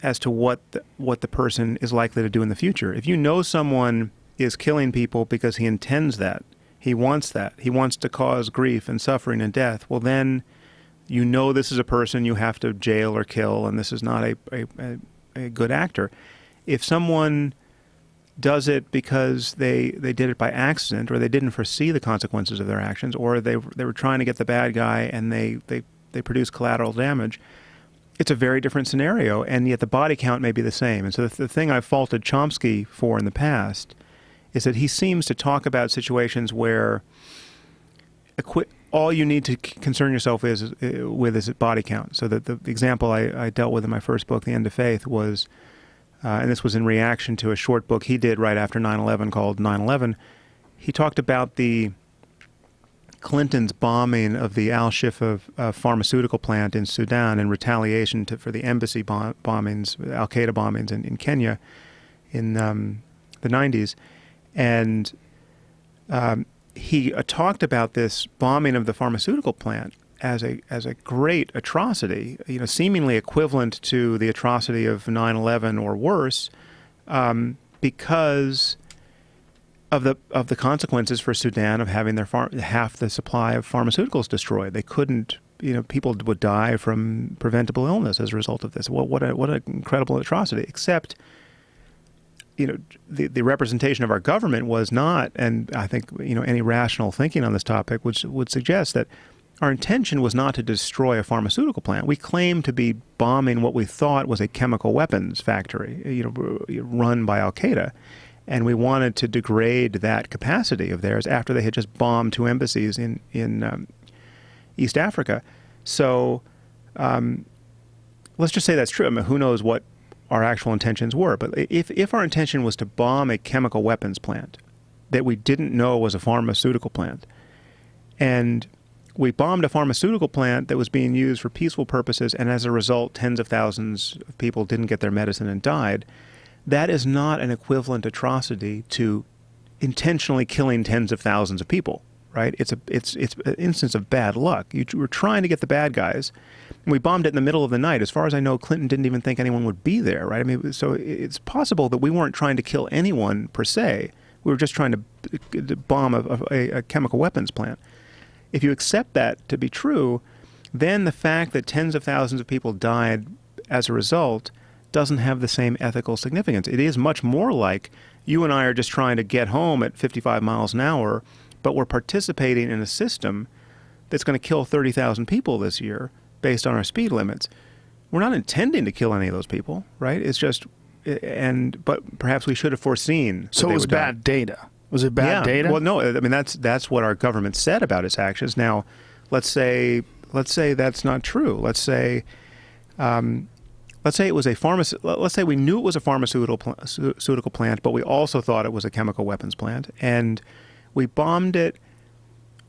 as to what the person is likely to do in the future. If you know someone is killing people because he intends that, he wants to cause grief and suffering and death, well then this is a person you have to jail or kill, and this is not a good actor. If someone does it because they did it by accident, or they didn't foresee the consequences of their actions, or they were trying to get the bad guy and they produce collateral damage, it's a very different scenario, and yet the body count may be the same. And so the thing I've faulted Chomsky for in the past is that he seems to talk about situations where all you need to concern yourself with is body count. So that the example I dealt with in my first book, The End of Faith, was, and this was in reaction to a short book he did right after 9/11 called 9/11. He talked about the Clinton's bombing of the Al-Shifa pharmaceutical plant in Sudan in retaliation for the embassy bombings, Al-Qaeda bombings in Kenya in the 90s. And he talked about this bombing of the pharmaceutical plant as a great atrocity, seemingly equivalent to the atrocity of 9/11 or worse, because of the consequences for Sudan of having half the supply of pharmaceuticals destroyed. They couldn't people would die from preventable illness as a result of this. Well, what an incredible atrocity! Except, the representation of our government was not, and I think any rational thinking on this topic would suggest that our intention was not to destroy a pharmaceutical plant. We claimed to be bombing what we thought was a chemical weapons factory, run by Al Qaeda. And we wanted to degrade that capacity of theirs after they had just bombed 2 embassies in East Africa. So let's just say that's true. I mean, who knows what our actual intentions were. But if our intention was to bomb a chemical weapons plant that we didn't know was a pharmaceutical plant, and we bombed a pharmaceutical plant that was being used for peaceful purposes, and as a result, tens of thousands of people didn't get their medicine and died, that is not an equivalent atrocity to intentionally killing tens of thousands of people, right? It's an instance of bad luck. You were trying to get the bad guys, and we bombed it in the middle of the night. As far as I know, Clinton didn't even think anyone would be there, right? I mean, so it's possible that we weren't trying to kill anyone per se. We were just trying to bomb a chemical weapons plant. If you accept that to be true, then the fact that tens of thousands of people died as a result doesn't have the same ethical significance. It is much more like you and I are just trying to get home at 55 miles an hour, but we're participating in a system that's going to kill 30,000 people this year based on our speed limits. We're not intending to kill any of those people, right? It's just, but perhaps we should have foreseen. So it was bad data. Was it bad data? Well, no. I mean, that's what our government said about its actions. Now, let's say that's not true. Let's say it was let's say we knew it was a pharmaceutical plant, but we also thought it was a chemical weapons plant, and we bombed it,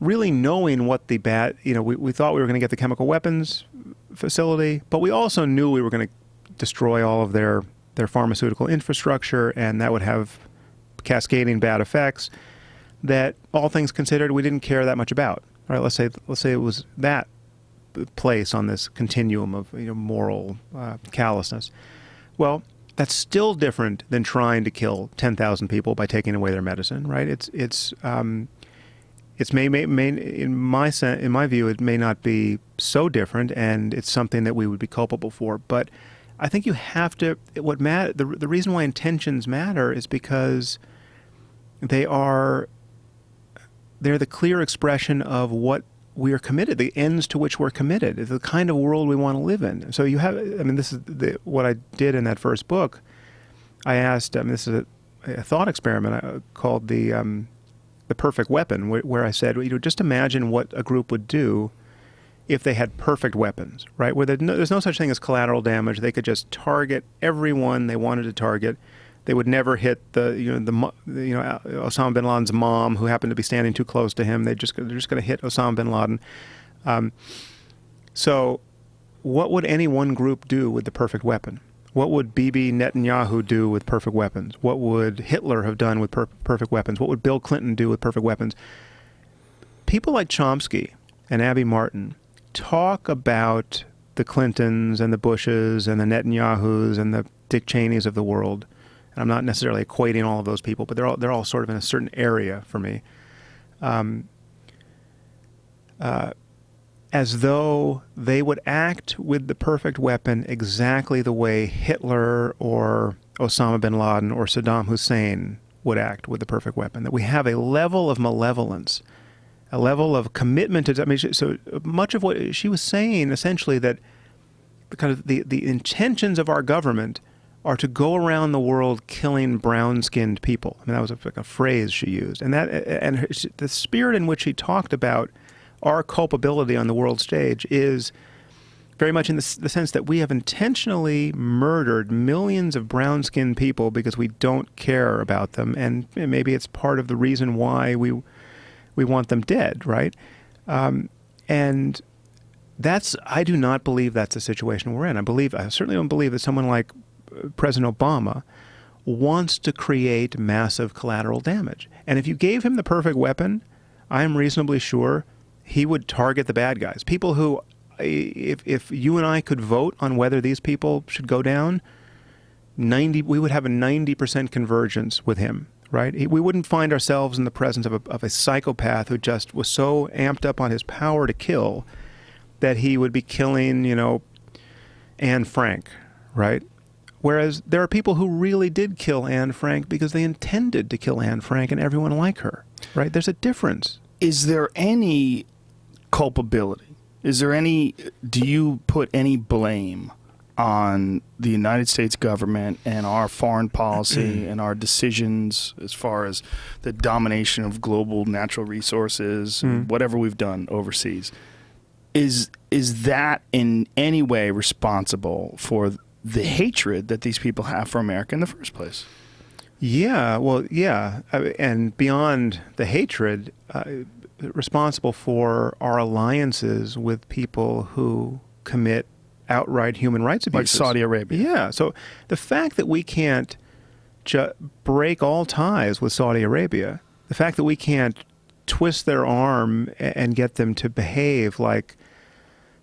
really knowing what the bad. We thought we were going to get the chemical weapons facility, but we also knew we were going to destroy all of their pharmaceutical infrastructure, and that would have cascading bad effects that, all things considered, we didn't care that much about. All right, let's say it was that place on this continuum of moral callousness. Well, that's still different than trying to kill 10,000 people by taking away their medicine, right? It's may in my view, it may not be so different, and it's something that we would be culpable for. But I think you have to. The reason why intentions matter is because they're the clear expression of what we are committed, the ends to which we're committed, the kind of world we want to live in. So this is what I did in that first book. I asked, this is a thought experiment called the perfect weapon, where I said, just imagine what a group would do if they had perfect weapons, right? Where there's no such thing as collateral damage. They could just target everyone they wanted to target. They would never hit Osama bin Laden's mom, who happened to be standing too close to him. They're just going to hit Osama bin Laden. So, what would any one group do with the perfect weapon? What would Bibi Netanyahu do with perfect weapons? What would Hitler have done with perfect weapons? What would Bill Clinton do with perfect weapons? People like Chomsky and Abby Martin talk about the Clintons and the Bushes and the Netanyahus and the Dick Cheneys of the world. And I'm not necessarily equating all of those people, but they're all sort of in a certain area for me, as though they would act with the perfect weapon exactly the way Hitler or Osama bin Laden or Saddam Hussein would act with the perfect weapon. That we have a level of malevolence, a level of commitment to. So much of what she was saying, essentially, that the intentions of our government are to go around the world killing brown-skinned people. I mean, that was a phrase she used, and the spirit in which she talked about our culpability on the world stage is very much in the sense that we have intentionally murdered millions of brown-skinned people because we don't care about them, and maybe it's part of the reason why we want them dead, right? And I do not believe that's the situation we're in. I certainly don't believe that someone like President Obama wants to create massive collateral damage. And if you gave him the perfect weapon, I am reasonably sure he would target the bad guys. People who, if you and I could vote on whether these people should go down, we would have a 90% convergence with him, right? We wouldn't find ourselves in the presence of a psychopath who just was so amped up on his power to kill that he would be killing, Anne Frank, right? Whereas there are people who really did kill Anne Frank because they intended to kill Anne Frank and everyone like her, right? There's a difference. Is there any culpability? Do you put any blame on the United States government and our foreign policy and our decisions as far as the domination of global natural resources, whatever we've done overseas? Is that in any way responsible for the hatred that these people have for America in the first place? Yeah, and beyond the hatred, responsible for our alliances with people who commit outright human rights abuses. Like Saudi Arabia. Yeah, so the fact that we can't break all ties with Saudi Arabia, the fact that we can't twist their arm and get them to behave like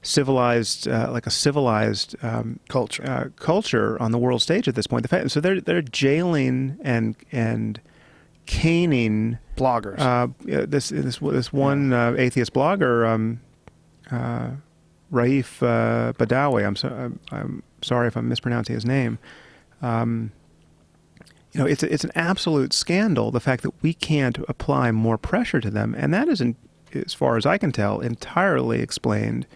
a civilized culture on the world stage at this point. So they're jailing and caning bloggers. This one atheist blogger, Raif Badawi. I'm sorry if I'm mispronouncing his name. It's an absolute scandal, the fact that we can't apply more pressure to them, and that isn't, as far as I can tell, entirely explained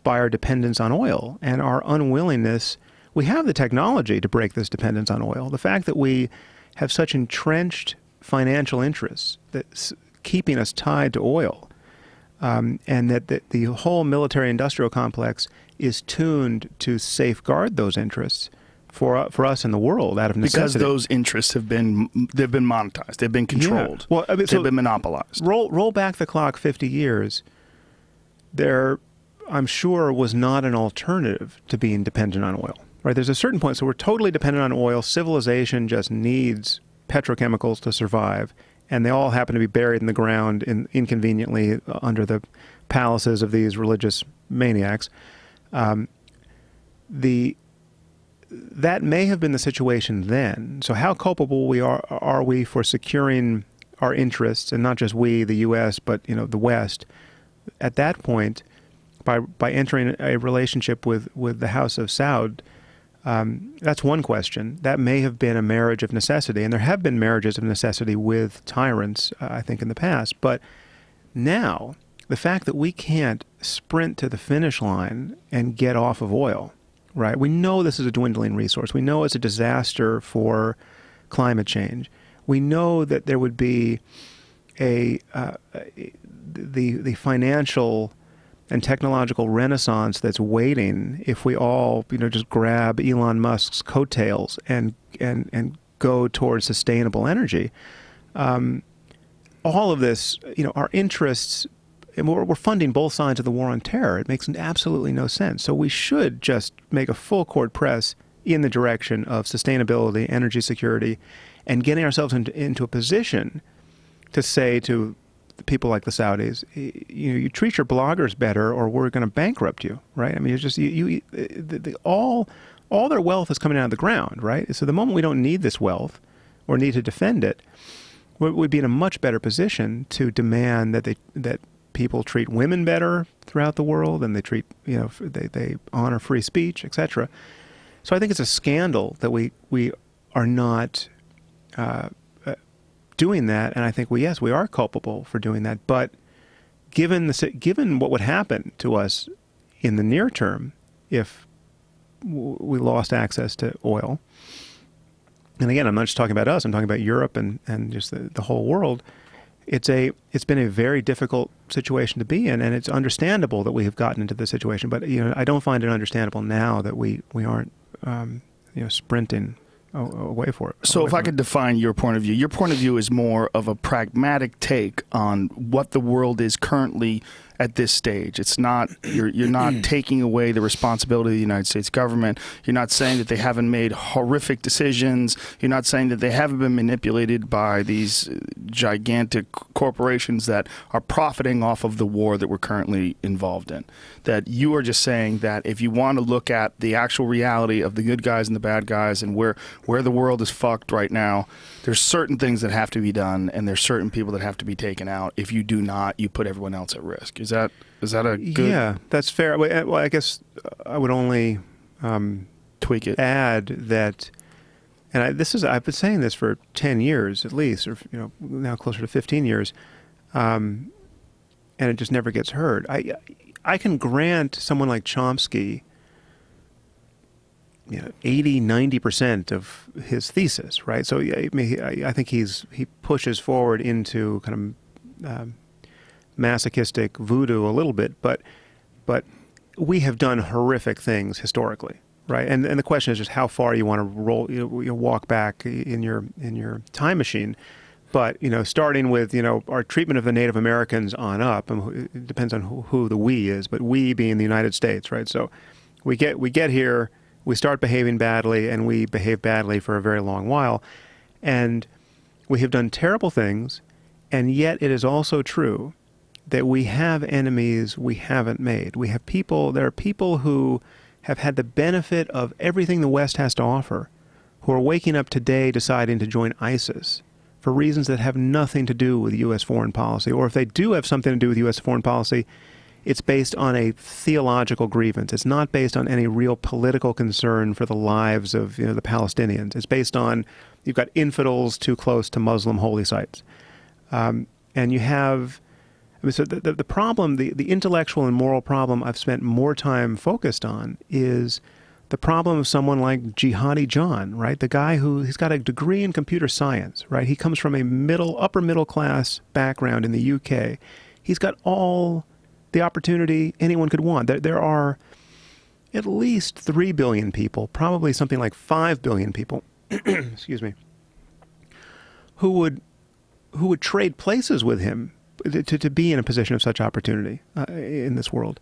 by our dependence on oil and our unwillingness. We have the technology to break this dependence on oil. The fact that we have such entrenched financial interests that's keeping us tied to oil, and that the whole military-industrial complex is tuned to safeguard those interests for us in the world out of necessity. Because those interests they've been monetized, they've been controlled, they've been monopolized. Roll back the clock 50 years. There, I'm sure, was not an alternative to being dependent on oil. Right? There's a certain point, so we're totally dependent on oil. Civilization just needs petrochemicals to survive, and they all happen to be buried in the ground inconveniently under the palaces of these religious maniacs. That may have been the situation then. So how culpable are we for securing our interests, and not just we, the U.S., but the West, at that point, by entering a relationship with the House of Saud? That's one question. That may have been a marriage of necessity, and there have been marriages of necessity with tyrants, I think, in the past. But now, the fact that we can't sprint to the finish line and get off of oil, right? We know this is a dwindling resource. We know it's a disaster for climate change. We know that there would be the financial and technological renaissance that's waiting if we all, just grab Elon Musk's coattails and go towards sustainable energy. All of this, our interests, and we're funding both sides of the war on terror. It makes absolutely no sense. So we should just make a full court press in the direction of sustainability, energy security, and getting ourselves into a position to say to people like the Saudis, you treat your bloggers better, or we're going to bankrupt you, right? I mean, it's just all their wealth is coming out of the ground, right? So the moment we don't need this wealth or need to defend it, we'd be in a much better position to demand that people treat women better throughout the world, and they treat they honor free speech, etc. So I think it's a scandal that we are not doing that, and I think we are culpable for doing that. But given what would happen to us in the near term if we lost access to oil, and again, I'm not just talking about us, I'm talking about Europe and just the whole world. It's been a very difficult situation to be in, and it's understandable that we have gotten into this situation. But I don't find it understandable now that we aren't sprinting away for it. So if I could define your point of view is more of a pragmatic take on what the world is currently at this stage. It's not, you're not taking away the responsibility of the United States government. You're not saying that they haven't made horrific decisions. You're not saying that they haven't been manipulated by these gigantic corporations that are profiting off of the war that we're currently involved in. That you are just saying that if you want to look at the actual reality of the good guys and the bad guys and where the world is fucked right now, there's certain things that have to be done, and there's certain people that have to be taken out. If you do not, you put everyone else at risk. Is that a good? Yeah, that's fair. Well, I guess I would only tweak it. Add that, and I've been saying this for 10 years at least, or now closer to 15 years, and it just never gets heard. I can grant someone like Chomsky 80-90% of his thesis, right? So I think he pushes forward into kind of masochistic voodoo a little bit, but we have done horrific things historically, right? And the question is just how far you want to walk back in your time machine. But starting with our treatment of the Native Americans on up, and it depends on who the we is, but we being the United States, right? So we get here. We start behaving badly, and we behave badly for a very long while. And we have done terrible things, and yet it is also true that we have enemies we haven't made. There are people who have had the benefit of everything the West has to offer, who are waking up today deciding to join ISIS for reasons that have nothing to do with U.S. foreign policy. Or if they do have something to do with U.S. foreign policy, it's based on a theological grievance. It's not based on any real political concern for the lives of the Palestinians. It's based on you've got infidels too close to Muslim holy sites, and you have. So the problem, the intellectual and moral problem I've spent more time focused on is the problem of someone like Jihadi John, right? The guy he's got a degree in computer science, right? He comes from a upper middle class background in the UK. He's got all the opportunity anyone could want. There are at least 3 billion people, probably something like 5 billion people, excuse me, who would trade places with him to be in a position of such opportunity in this world.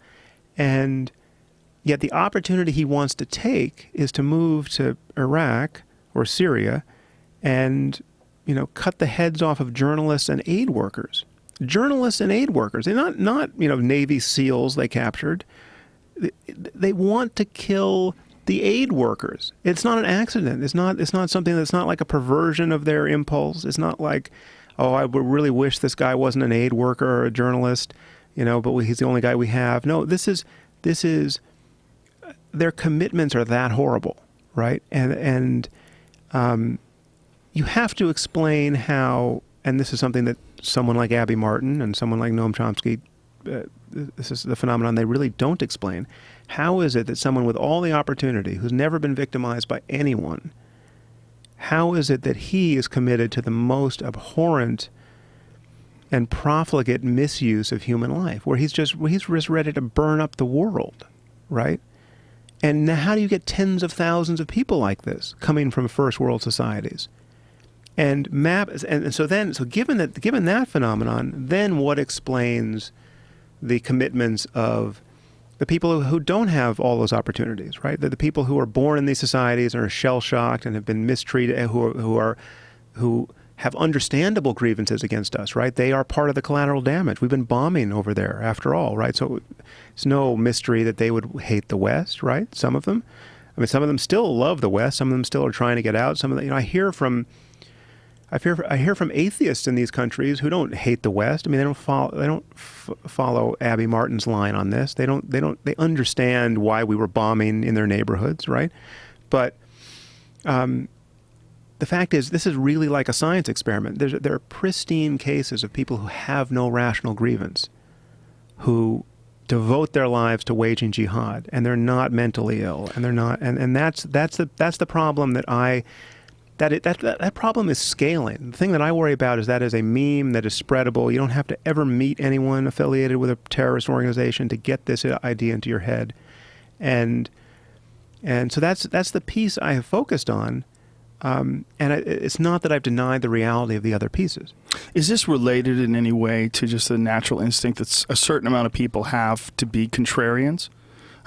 And yet the opportunity he wants to take is to move to Iraq or Syria and, cut the heads off of journalists and aid workers. Journalists and aid workers. They're not Navy SEALs they captured. They want to kill the aid workers. It's not an accident. It's not something that's not like a perversion of their impulse. It's not like, oh, I would really wish this guy wasn't an aid worker or a journalist, but he's the only guy we have. No, this is their commitments are that horrible, right? And you have to explain how, and this is something that someone like Abby Martin and someone like Noam Chomsky, this is the phenomenon they really don't explain. How is it that someone with all the opportunity, who's never been victimized by anyone, how is it that he is committed to the most abhorrent and profligate misuse of human life, where he's just ready to burn up the world, right? And now how do you get tens of thousands of people like this coming from first world societies? And so given that phenomenon, then what explains the commitments of the people who don't have all those opportunities, right? The people who are born in these societies and are shell-shocked and have been mistreated, who have understandable grievances against us, right? They are part of the collateral damage. We've been bombing over there, after all, right? So it's no mystery that they would hate the West, right? Some of them. I mean, some of them still love the West. Some of them still are trying to get out. Some of them, I hear from atheists in these countries who don't hate the West. I mean, they don't follow Abby Martin's line on this. They understand why we were bombing in their neighborhoods, right? But the fact is, this is really like a science experiment. There are pristine cases of people who have no rational grievance, who devote their lives to waging jihad, and they're not mentally ill, and they're not, and that's the problem that problem is scaling. The thing that I worry about is that is a meme that is spreadable. You don't have to ever meet anyone affiliated with a terrorist organization to get this idea into your head, and so that's the piece I have focused on. And it's not that I've denied the reality of the other pieces. Is this related in any way to just the natural instinct that a certain amount of people have to be contrarians?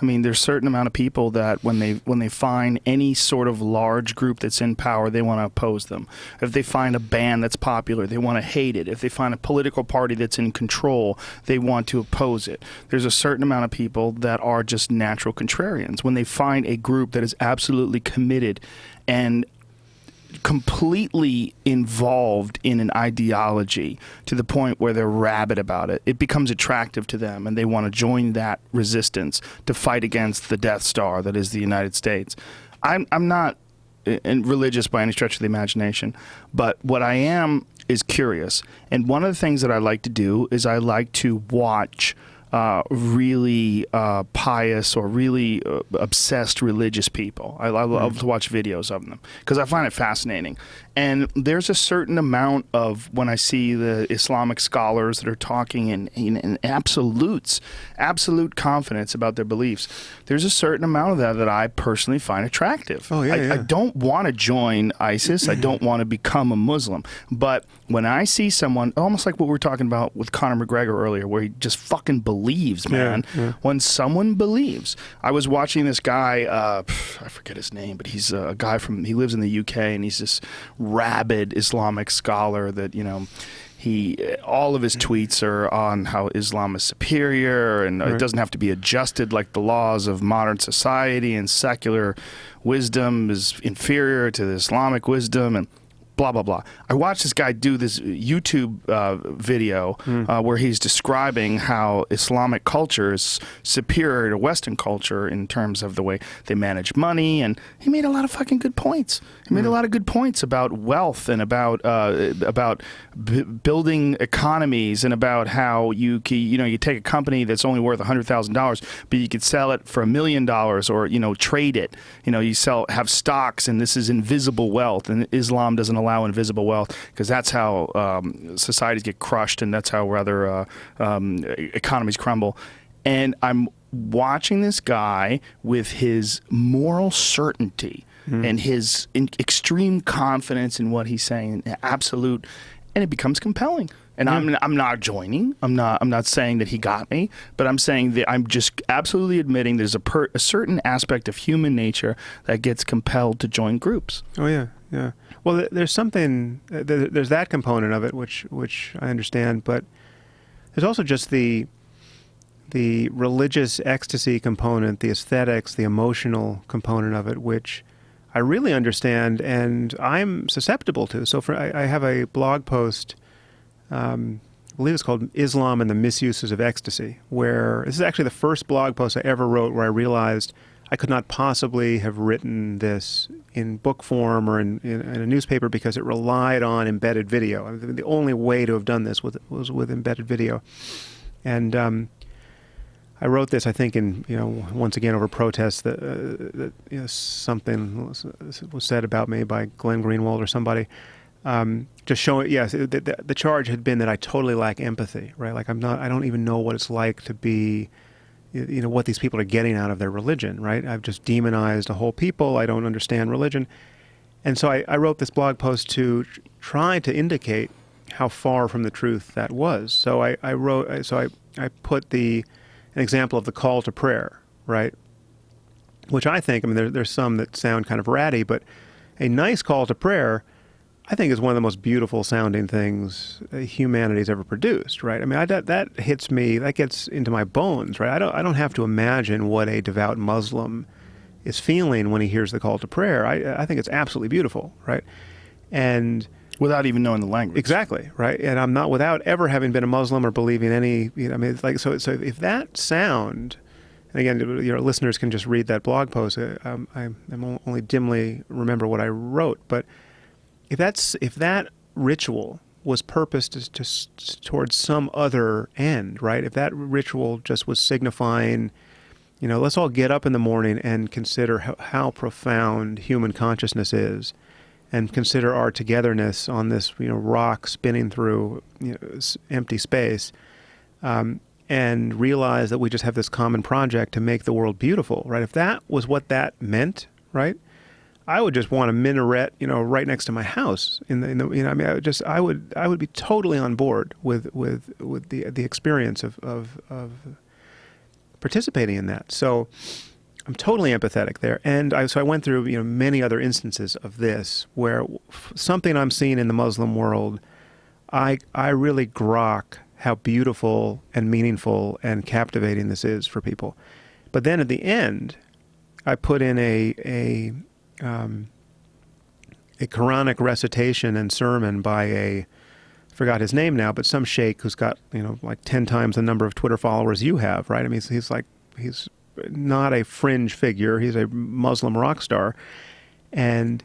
I mean, there's a certain amount of people that when they find any sort of large group that's in power, they want to oppose them. If they find a band that's popular, they want to hate it. If they find a political party that's in control, they want to oppose it. There's a certain amount of people that are just natural contrarians. When they find a group that is absolutely committed and completely involved in an ideology to the point where they're rabid about it, it becomes attractive to them and they want to join that resistance to fight against the Death Star that is the United States. I'm not religious by any stretch of the imagination, but what I am is curious. And one of the things that I like to do is I like to watch really pious or really obsessed religious people. I love to watch videos of them because I find it fascinating. And there's a certain amount of, when I see the Islamic scholars that are talking in absolute confidence about their beliefs, there's a certain amount of that I personally find attractive. Oh, yeah, I don't want to join ISIS. I don't want to become a Muslim. But when I see someone, almost like what we were talking about with Conor McGregor earlier, where he just fucking believes, man. Yeah. When someone believes. I was watching this guy, I forget his name, but he's a guy he lives in the UK, and he's this rabid Islamic scholar that, all of his tweets are on how Islam is superior and it doesn't have to be adjusted like the laws of modern society, and secular wisdom is inferior to the Islamic wisdom, and blah, blah, blah. I watched this guy do this YouTube video where he's describing how Islamic culture is superior to Western culture in terms of the way they manage money, and he made a lot of fucking good points. He made a lot of good points about wealth and about building economies, and about how you take a company that's only worth $100,000, but you could sell it for $1 million, or trade it. You have stocks, and this is invisible wealth, and Islam doesn't allow invisible wealth because that's how societies get crushed, and that's how rather economies crumble. And I'm watching this guy with his moral certainty and his extreme confidence in what he's saying, absolute, and it becomes compelling. And I'm not joining. I'm not saying that he got me, but I'm saying that I'm just absolutely admitting there's a certain aspect of human nature that gets compelled to join groups. Oh yeah. Well, there's something. There's that component of it, which I understand, but there's also just the religious ecstasy component, the aesthetics, the emotional component of it, which I really understand and I'm susceptible to. So I have a blog post. I believe it's called Islam and the Misuses of Ecstasy, where this is actually the first blog post I ever wrote where I realized I could not possibly have written this in book form or in a newspaper because it relied on embedded video. I mean, the only way to have done this was with embedded video. And I wrote this, I think, once again over protests that something was said about me by Glenn Greenwald or somebody. Just showing, yes, the charge had been that I totally lack empathy, right? Like I don't even know what it's like to be, what these people are getting out of their religion, right? I've just demonized a whole people. I don't understand religion. And so I wrote this blog post to try to indicate how far from the truth that was. So I put an example of the call to prayer, right? Which I think, there's some that sound kind of ratty, but a nice call to prayer, I think, is one of the most beautiful sounding things humanity's ever produced, right? I mean, that hits me, that gets into my bones, right? I don't have to imagine what a devout Muslim is feeling when he hears the call to prayer. I think it's absolutely beautiful, right? And without even knowing the language. Exactly, right? And I'm not, without ever having been a Muslim or believing any, it's like, so if that sound, and again, your listeners can just read that blog post. I only dimly remember what I wrote, but if that ritual was purposed towards some other end, right? If that ritual just was signifying, let's all get up in the morning and consider how profound human consciousness is, and consider our togetherness on this, rock spinning through empty space, and realize that we just have this common project to make the world beautiful, right? If that was what that meant, right? I would just want a minaret, right next to my house. I would be totally on board with the experience of participating in that. So I'm totally empathetic there. And so I went through, many other instances of this where something I'm seeing in the Muslim world, I really grok how beautiful and meaningful and captivating this is for people. But then at the end, I put in Quranic recitation and sermon by I forgot his name now, but some sheikh who's got, like 10 times the number of Twitter followers you have, right? I mean, he's not a fringe figure. He's a Muslim rock star. And,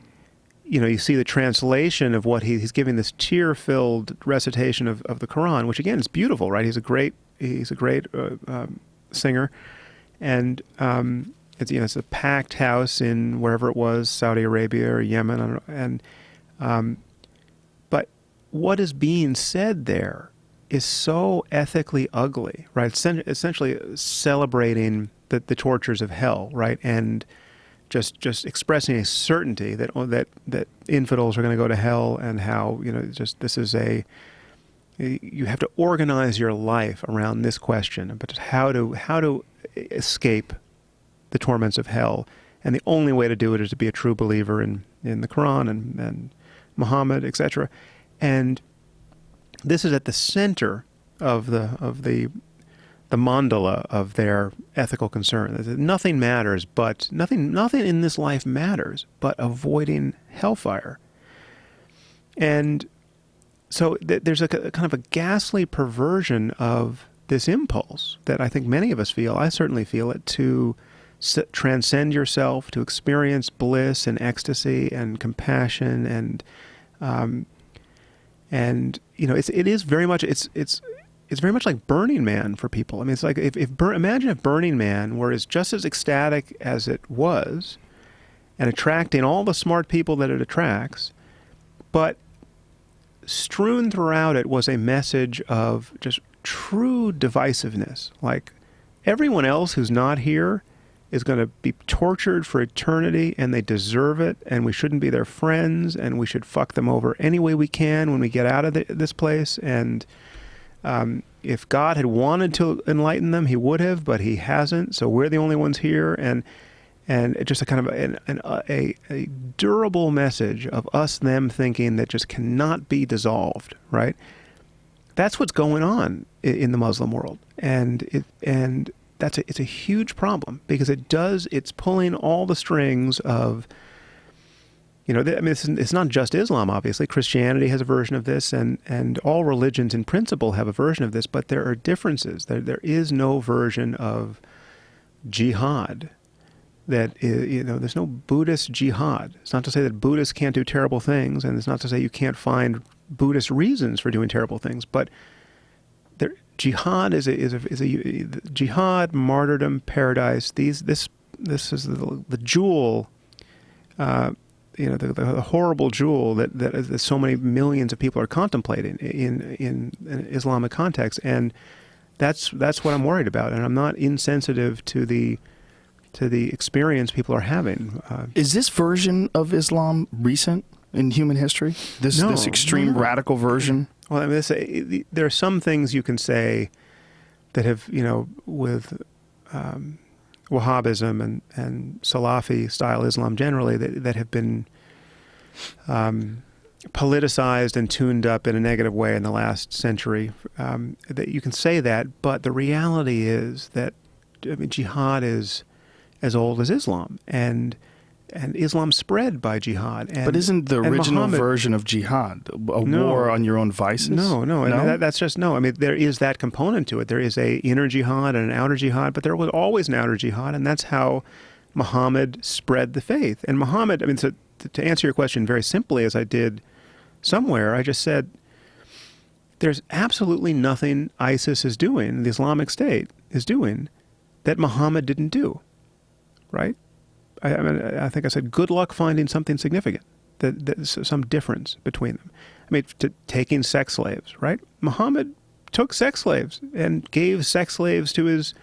you see the translation of what he's giving this tear-filled recitation of the Quran, which again is beautiful, right? He's a great singer. And, it's a packed house in wherever it was, Saudi Arabia or Yemen. I don't know, and, but what is being said there is so ethically ugly, right? Essentially celebrating the tortures of hell, right? And just expressing a certainty that infidels are going to go to hell, and how, this is you have to organize your life around this question, but how to escape the torments of hell. And the only way to do it is to be a true believer in the Quran and Muhammad, etc. And this is at the center of the mandala of their ethical concern. Nothing matters, but nothing in this life matters but avoiding hellfire. And so there's a kind of a ghastly perversion of this impulse that I think many of us feel. I certainly feel it, to transcend yourself, to experience bliss and ecstasy and compassion, and it is very much it's very much like Burning Man for people. I mean, it's like imagine if Burning Man were just as ecstatic as it was, and attracting all the smart people that it attracts, but strewn throughout it was a message of just true divisiveness. Like, everyone else who's not here is going to be tortured for eternity, and they deserve it, and we shouldn't be their friends, and we should fuck them over any way we can when we get out of this place. And if God had wanted to enlighten them, he would have, but he hasn't. So we're the only ones here, and it's just a kind of a durable message of them thinking that just cannot be dissolved, right? That's what's going on in the Muslim world, and it's a huge problem, because it's pulling all the strings of, it's not just Islam, obviously. Christianity has a version of this, and all religions in principle have a version of this, but there are differences. There is no version of jihad that is, there's no Buddhist jihad. It's not to say that Buddhists can't do terrible things, and it's not to say you can't find Buddhist reasons for doing terrible things, but jihad is a jihad, martyrdom, paradise. This is the jewel, the horrible jewel that so many millions of people are contemplating in an Islamic context, and that's what I'm worried about. And I'm not insensitive to the experience people are having. Is this version of Islam recent in human history? This extreme radical version? Well, I mean, there are some things you can say that have, with Wahhabism and Salafi style Islam generally, that have been politicized and tuned up in a negative way in the last century. That you can say that, but the reality is that jihad is as old as Islam, and Islam spread by jihad. But isn't the original version of jihad a war on your own vices? No. I mean, that's just no. I mean, there is that component to it. There is a inner jihad and an outer jihad, but there was always an outer jihad, and that's how Muhammad spread the faith. And Muhammad, I mean, so to answer your question very simply, as I did somewhere, I just said, there's absolutely nothing ISIS is doing, the Islamic State is doing, that Muhammad didn't do, right? I think I said, good luck finding something significant, that some difference between them. I mean, taking sex slaves, right? Muhammad took sex slaves and gave sex slaves to his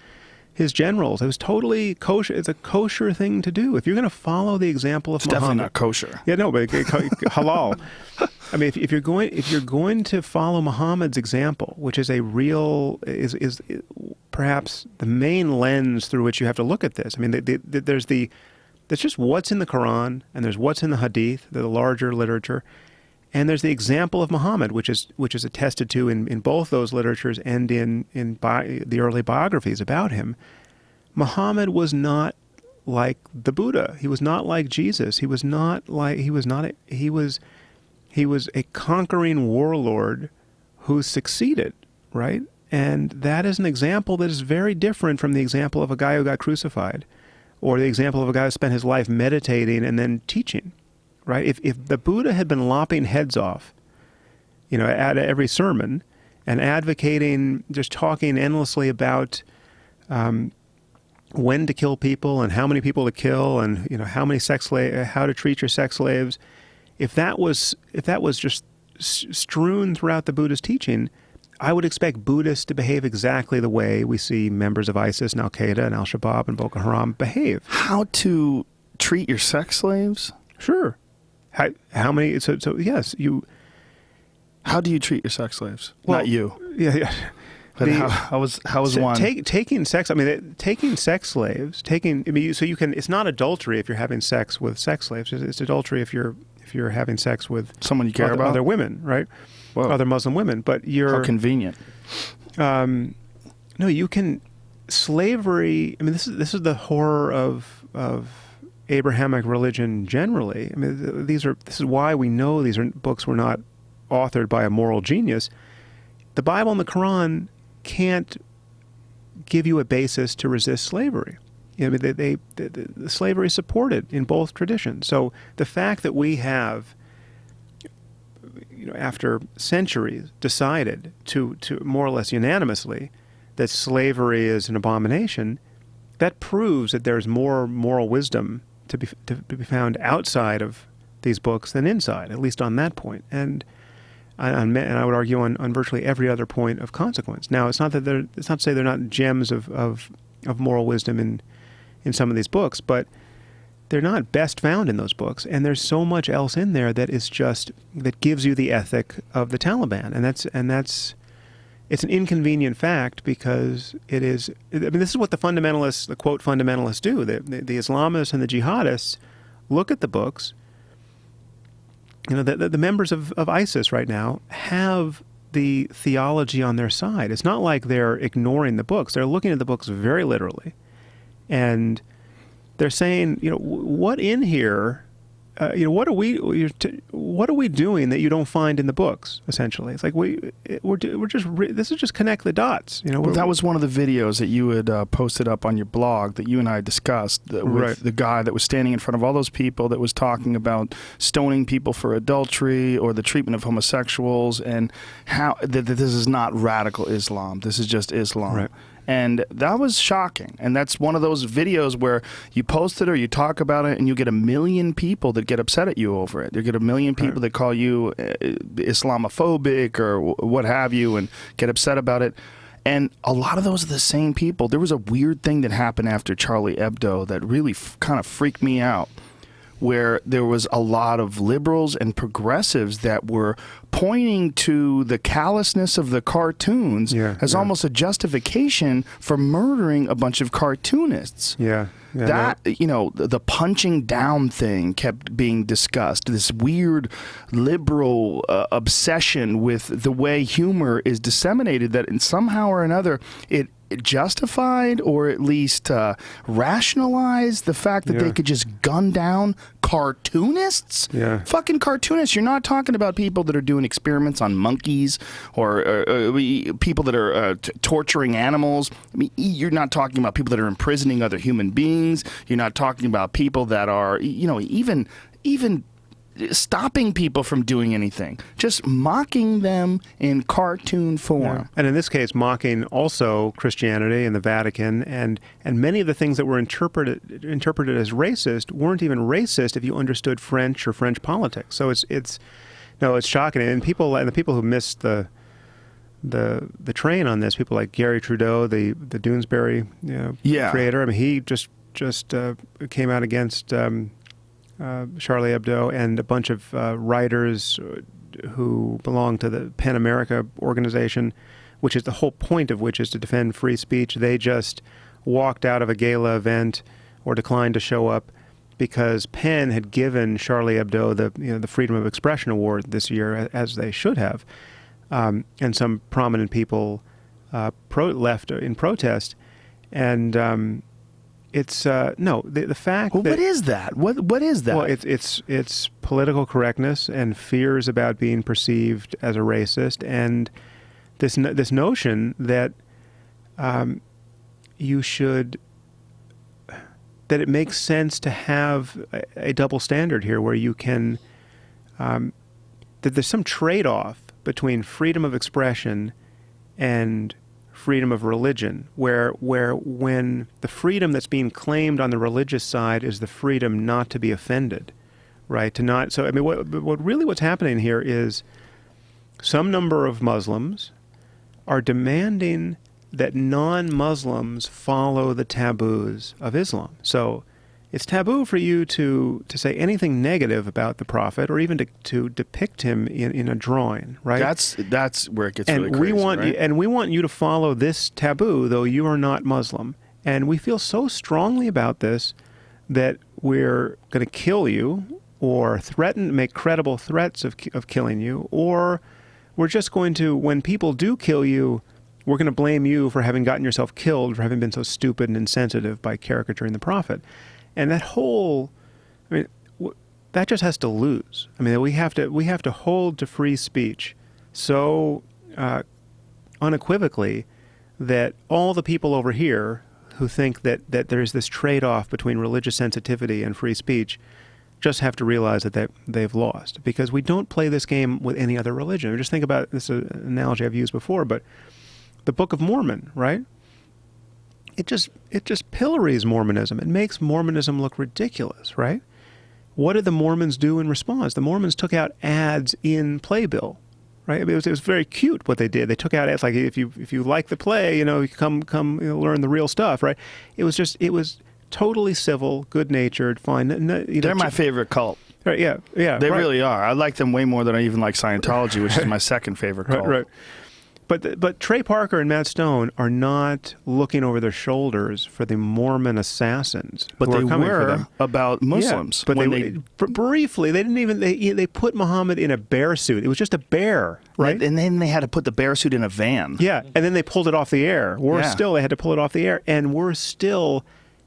generals. It was totally kosher. It's a kosher thing to do. If you're going to follow the example of Muhammad, definitely not kosher. Yeah, no, but halal. I mean, if you're going to follow Muhammad's example, which is is perhaps the main lens through which you have to look at this. I mean, there's just what's in the Quran, and there's what's in the Hadith, the larger literature, and there's the example of Muhammad, which is attested to in both those literatures and in the early biographies about him. Muhammad was not like the Buddha. He was not like Jesus. He was a conquering warlord who succeeded, right? And that is an example that is very different from the example of a guy who got crucified, or the example of a guy who spent his life meditating and then teaching, right? If the Buddha had been lopping heads off, at every sermon, and advocating, just talking endlessly about when to kill people and how many people to kill, and how to treat your sex slaves, if that was just strewn throughout the Buddha's teaching, I would expect Buddhists to behave exactly the way we see members of ISIS and Al-Qaeda and Al-Shabaab and Boko Haram behave. How to treat your sex slaves? Sure. How many? So yes, you. How do you treat your sex slaves? Well, not you. Yeah. But how was one? Taking sex. I mean, taking sex slaves. So you can. It's not adultery if you're having sex with sex slaves. It's adultery if you're having sex with someone you care about, other women, right? Whoa. Other Muslim women. But you're how convenient. No, you can. Slavery. I mean, this is the horror of Abrahamic religion generally. I mean, this is why we know these books were not authored by a moral genius. The Bible and the Quran can't give you a basis to resist slavery. The slavery is supported in both traditions. So the fact that we have, after centuries, decided to more or less unanimously that slavery is an abomination, that proves that there's more moral wisdom to be found outside of these books than inside, at least on that point. And I would argue on virtually every other point of consequence. Now, it's not to say they're not gems of moral wisdom in some of these books, but they're not best found in those books. And there's so much else in there that gives you the ethic of the Taliban, and it's an inconvenient fact because it is. I mean, this is what the quote fundamentalists do. The Islamists and the jihadists look at the books. The members of ISIS right now have the theology on their side. It's not like they're ignoring the books. They're looking at the books very literally. And they're saying, what in here, what are we doing that you don't find in the books, essentially? It's like this is just connect the dots. Well, that was one of the videos that you had posted up on your blog that you and I discussed with right. The guy that was standing in front of all those people that was talking about stoning people for adultery or the treatment of homosexuals, and how that this is not radical Islam. This is just Islam. Right. And that was shocking. And that's one of those videos where you post it or you talk about it and you get 1 million people that get upset at you over it. You get 1 million people that call you Islamophobic or what have you and get upset about it. And a lot of those are the same people. There was a weird thing that happened after Charlie Hebdo that really kind of freaked me out, where there was a lot of liberals and progressives that were pointing to the callousness of the cartoons as almost a justification for murdering a bunch of cartoonists. The punching down thing kept being discussed, this weird liberal obsession with the way humor is disseminated, that in somehow or another it justified or at least rationalized the fact that they could just gun down cartoonists. Fucking cartoonists. You're not talking about people that are doing experiments on monkeys or people that are torturing animals. I mean, you're not talking about people that are imprisoning other human beings. You're not talking about people that are, even stopping people from doing anything, just mocking them in cartoon form. And in this case, mocking also Christianity and the Vatican, and many of the things that were interpreted as racist weren't even racist if you understood French or French politics. So it's shocking. And the people who missed the train on this, people like Gary Trudeau, the Doonesbury creator. I mean, he just came out against Charlie Hebdo, and a bunch of writers who belong to the PEN America organization, which is the whole point of which is to defend free speech. They just walked out of a gala event or declined to show up because PEN had given Charlie Hebdo the Freedom of Expression Award this year, as they should have, and some prominent people left in protest, and no, the fact Well, that... what is that? What is that? Well, it's political correctness and fears about being perceived as a racist, and this notion that you should... that it makes sense to have a double standard here where you can... that there's some trade-off between freedom of expression and freedom of religion, where when the freedom that's being claimed on the religious side is the freedom not to be offended, right? To not... So, I mean, what's happening here is some number of Muslims are demanding that non-Muslims follow the taboos of Islam. So it's taboo for you to say anything negative about the Prophet or even to depict him in a drawing, right? That's where it gets and really crazy, right? we want you to follow this taboo, though you are not Muslim. And we feel so strongly about this that we're going to kill you or make credible threats of killing you, or we're just going to, when people do kill you, we're going to blame you for having gotten yourself killed, for having been so stupid and insensitive by caricaturing the Prophet. And that whole, I mean, that just has to lose. I mean, we have to hold to free speech so unequivocally that all the people over here who think that there's this trade-off between religious sensitivity and free speech just have to realize that they've lost, because we don't play this game with any other religion. Just think about this analogy I've used before, but the Book of Mormon, right? It just pillories Mormonism. It makes Mormonism look ridiculous, right? What did the Mormons do in response? The Mormons took out ads in Playbill, right? I mean, it was very cute what they did. They took out ads like, if you like the play, you come learn the real stuff, right? It was totally civil, good-natured, fine. They're my favorite cult. Right, yeah. They really are. I like them way more than I even like Scientology, which is my second favorite cult. Right. But Trey Parker and Matt Stone are not looking over their shoulders for the Mormon assassins. But they coming for were them. about Muslims. Yeah, but briefly, they didn't even they put Muhammad in a bear suit. It was just a bear, right? And then they had to put the bear suit in a van. Yeah, and then they pulled it off the air. They had to pull it off the air, and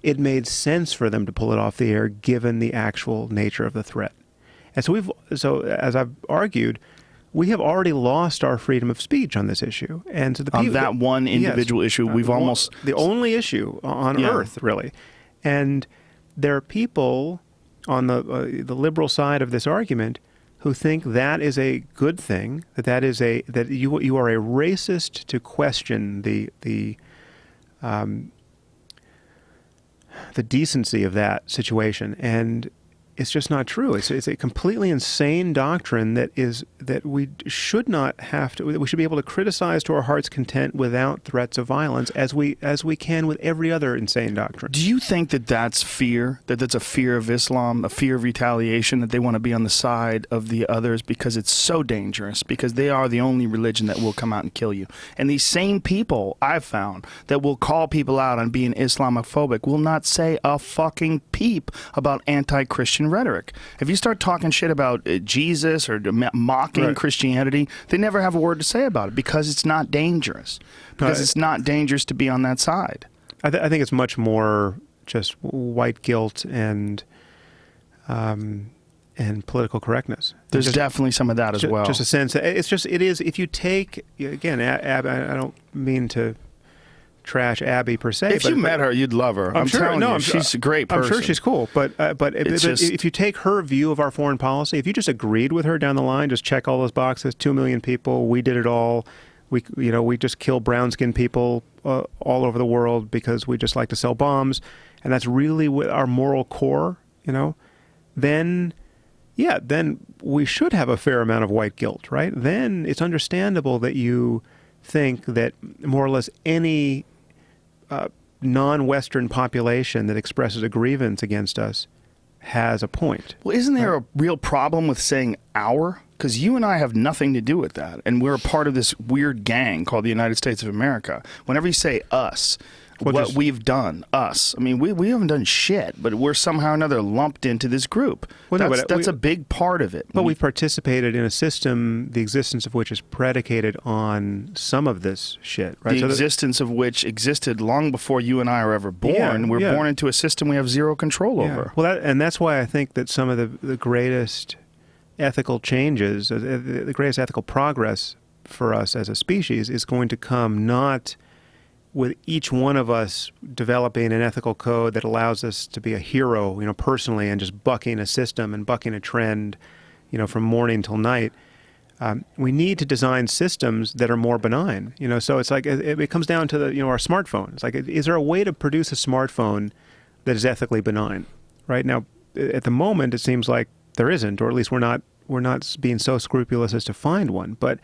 it made sense for them to pull it off the air given the actual nature of the threat. And so as I've argued, we have already lost our freedom of speech on this issue. And so on that one individual issue, we've almost... The only issue on Earth, really. And there are people on the liberal side of this argument who think that is a good thing, that you are a racist to question the decency of that situation. And it's just not true. It's a completely insane doctrine that we should not have to. We should be able to criticize to our heart's content without threats of violence, as we can with every other insane doctrine. Do you think that that's fear? That's a fear of Islam, a fear of retaliation, that they want to be on the side of the others because it's so dangerous, because they are the only religion that will come out and kill you? And these same people, I've found, that will call people out on being Islamophobic will not say a fucking peep about anti-Christian rhetoric. If you start talking shit about Jesus or mocking Christianity, they never have a word to say about it, because it's not dangerous. Because it's not dangerous to be on that side. I think it's much more just white guilt and political correctness. There's definitely some of that as well. Just a sense that it is, if you take, again, I don't mean to trash Abby per se. If you met her, you'd love her. I'm telling you, she's a great person. I'm sure she's cool, but if you take her view of our foreign policy, if you just agreed with her down the line, just check all those boxes, 2 million people, we did it all, we just kill brown-skinned people all over the world because we just like to sell bombs, and that's really our moral core, then we should have a fair amount of white guilt, right? Then it's understandable that you think that more or less any non-Western population that expresses a grievance against us has a point. Well, isn't there a real problem with saying our? because you and I have nothing to do with that, and we're a part of this weird gang called the United States of America. Whenever you say us, what we've done, us. I mean, we haven't done shit, but we're somehow or another lumped into this group. Well, that's a big part of it. But we've participated in a system, the existence of which is predicated on some of this shit, right? The existence of which existed long before you and I were ever born. Yeah, we're born into a system we have zero control over. Well, that's why I think that some of the greatest ethical changes, the greatest ethical progress for us as a species is going to come not with each one of us developing an ethical code that allows us to be a hero, personally, and just bucking a system and bucking a trend, from morning till night. We need to design systems that are more benign. So it's like it comes down to our smartphone. It's like, is there a way to produce a smartphone that is ethically benign? Right now, at the moment, it seems like there isn't, or at least we're not being so scrupulous as to find one. But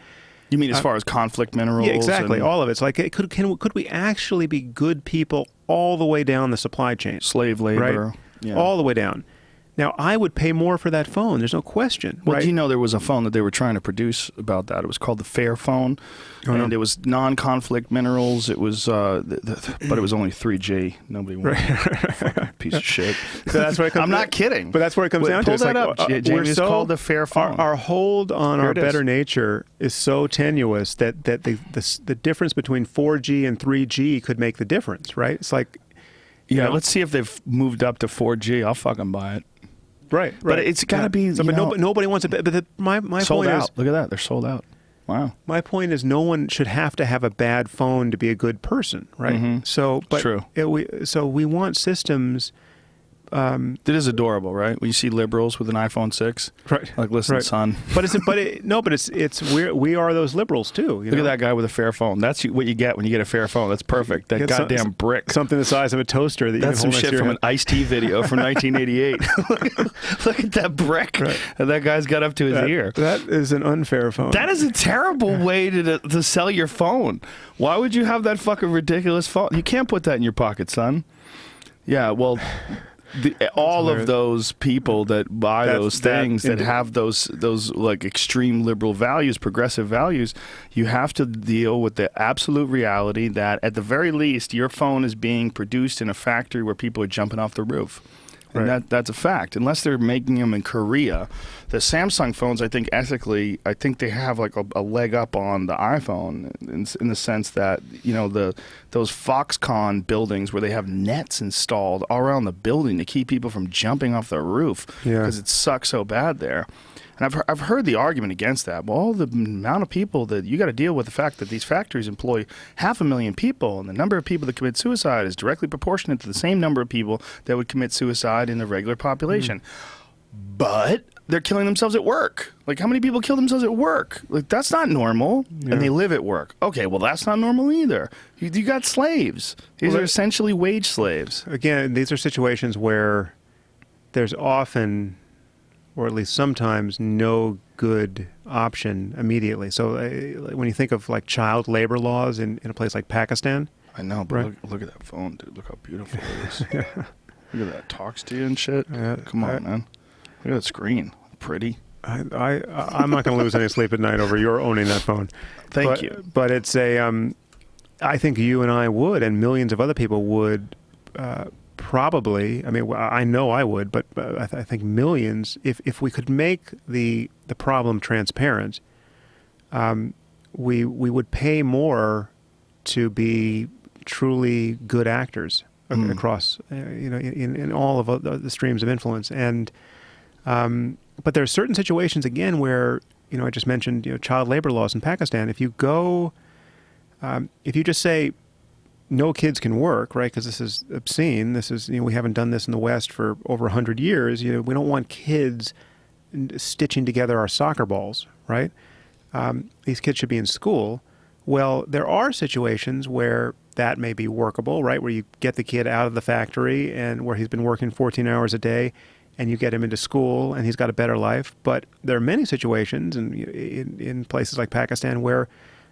you mean as far as conflict minerals? Yeah, exactly. All of it. It's like, could we actually be good people all the way down the supply chain? Slave labor. Right? Yeah. All the way down. Now, I would pay more for that phone. There's no question. Well, right? do you know there was a phone that they were trying to produce about that? It was called the Fair Phone, and it was non-conflict minerals. It was, but it was only 3G. Nobody wanted it. Piece of shit. So that's where it comes. I'm not kidding. But that's where it comes down to. Pull that up. Jamie, it's called the Fair Phone. Our hold on our better nature is so tenuous that the difference between 4G and 3G could make the difference. Right? It's like. Let's see if they've moved up to 4G. I'll fucking buy it. Right. But it's got to be. So, nobody wants it. But my sold point out. is, look at that. They're sold out. Wow. My point is, no one should have to have a bad phone to be a good person, right? Mm-hmm. So, but true. We want systems. It is adorable, right? When you see liberals with an iPhone 6, right? Like, listen, son. But we are those liberals too. Look at that guy with a fair phone. That's what you get when you get a fair phone. That's perfect. That goddamn brick. Something the size of a toaster. That's some shit from an Ice-T video from 1988. Look at that brick that guy's got up to his ear. That is an unfair phone. That is a terrible way to sell your phone. Why would you have that fucking ridiculous phone? You can't put that in your pocket, son. Yeah, well. All of those people that buy those things that have those like extreme liberal values, progressive values, you have to deal with the absolute reality that at the very least your phone is being produced in a factory where people are jumping off the roof. And that's a fact. Unless they're making them in Korea, the Samsung phones, I think ethically, they have like a leg up on the iPhone in the sense that those Foxconn buildings where they have nets installed all around the building to keep people from jumping off the roof because it sucks so bad there. And I've heard the argument against that. Well, the amount of people that you got to deal with the fact that these factories employ 500,000 people, and the number of people that commit suicide is directly proportionate to the same number of people that would commit suicide in the regular population. But they're killing themselves at work. Like, how many people kill themselves at work? Like, that's not normal. And they live at work. Okay, well, that's not normal either. You got slaves. These are essentially wage slaves. Again, these are situations where there's often, or at least sometimes, no good option immediatat. So when you think of like child labor laws in a place like Pakistan. I know, but look at that phone, dude. Look how beautiful it is. Look at that. Talks to you and shit. Come on, man. Look at that screen. Pretty. I'm not going to lose any sleep at night over your owning that phone. Thank you. But it's I think you and I would, and millions of other people would, probably, I mean, I know I would, but I think millions, if we could make the problem transparent, we would pay more to be truly good actors across, in all of the streams of influence. And but there are certain situations, again, where, I just mentioned, child labor laws in Pakistan. If you go, if you just say, no kids can work, right? Because this is obscene. This is, we haven't done this in the West for over 100 years. We don't want kids stitching together our soccer balls, right? These kids should be in school. Well, there are situations where that may be workable, right? Where you get the kid out of the factory and where he's been working 14 hours a day, and you get him into school and he's got a better life. But there are many situations in places like Pakistan where,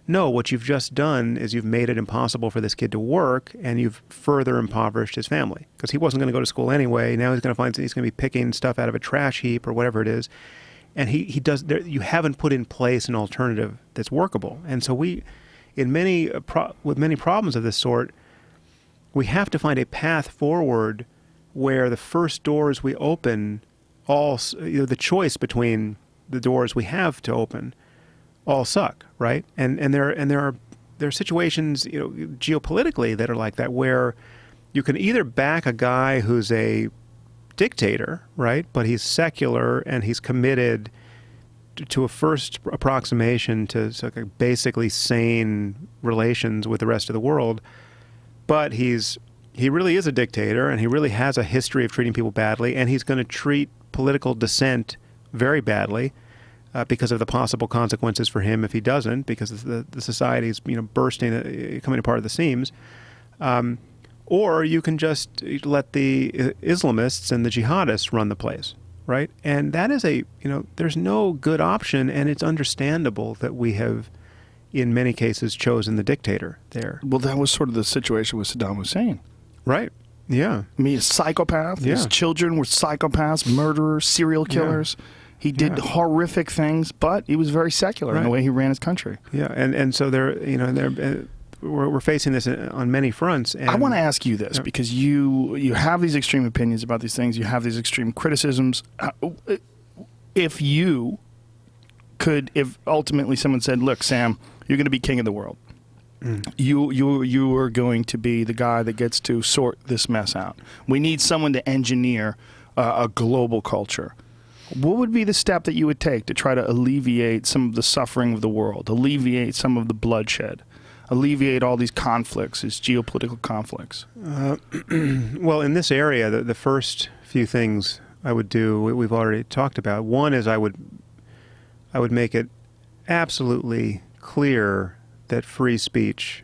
no, what you've just done is you've made it impossible for this kid to work, and you've further impoverished his family because he wasn't going to go to school anyway. Now he's going to be picking stuff out of a trash heap or whatever it is. and he does. You haven't put in place an alternative that's workable, and so with many problems of this sort, we have to find a path forward where the first doors we open, the choice between the doors we have to open, all suck, right? And there are situations, geopolitically that are like that, where you can either back a guy who's a dictator, right? But he's secular and he's committed to a first approximation to basically sane relations with the rest of the world. But he really is a dictator, and he really has a history of treating people badly, and he's going to treat political dissent very badly because of the possible consequences for him if he doesn't, because the society's bursting, coming apart at the seams. Or you can just let the Islamists and the jihadists run the place, right? And that is there's no good option, and it's understandable that we have, in many cases, chosen the dictator there. Well, that was sort of the situation with Saddam Hussein. Right. Yeah. I mean, a psychopath. Yeah. His children were psychopaths, murderers, serial killers. Yeah. He did horrific things, but he was very secular in the way he ran his country. Yeah, and so we're facing this on many fronts. And I want to ask you this, because you have these extreme opinions about these things, you have these extreme criticisms. If ultimately someone said, "Look, Sam, you're going to be king of the world. You are going to be the guy that gets to sort this mess out. We need someone to engineer a global culture." What would be the step that you would take to try to alleviate some of the suffering of the world, alleviate some of the bloodshed, alleviate all these conflicts, these geopolitical conflicts? Well, in this area, the first few things I would do, we've already talked about. One is I would make it absolutely clear that free speech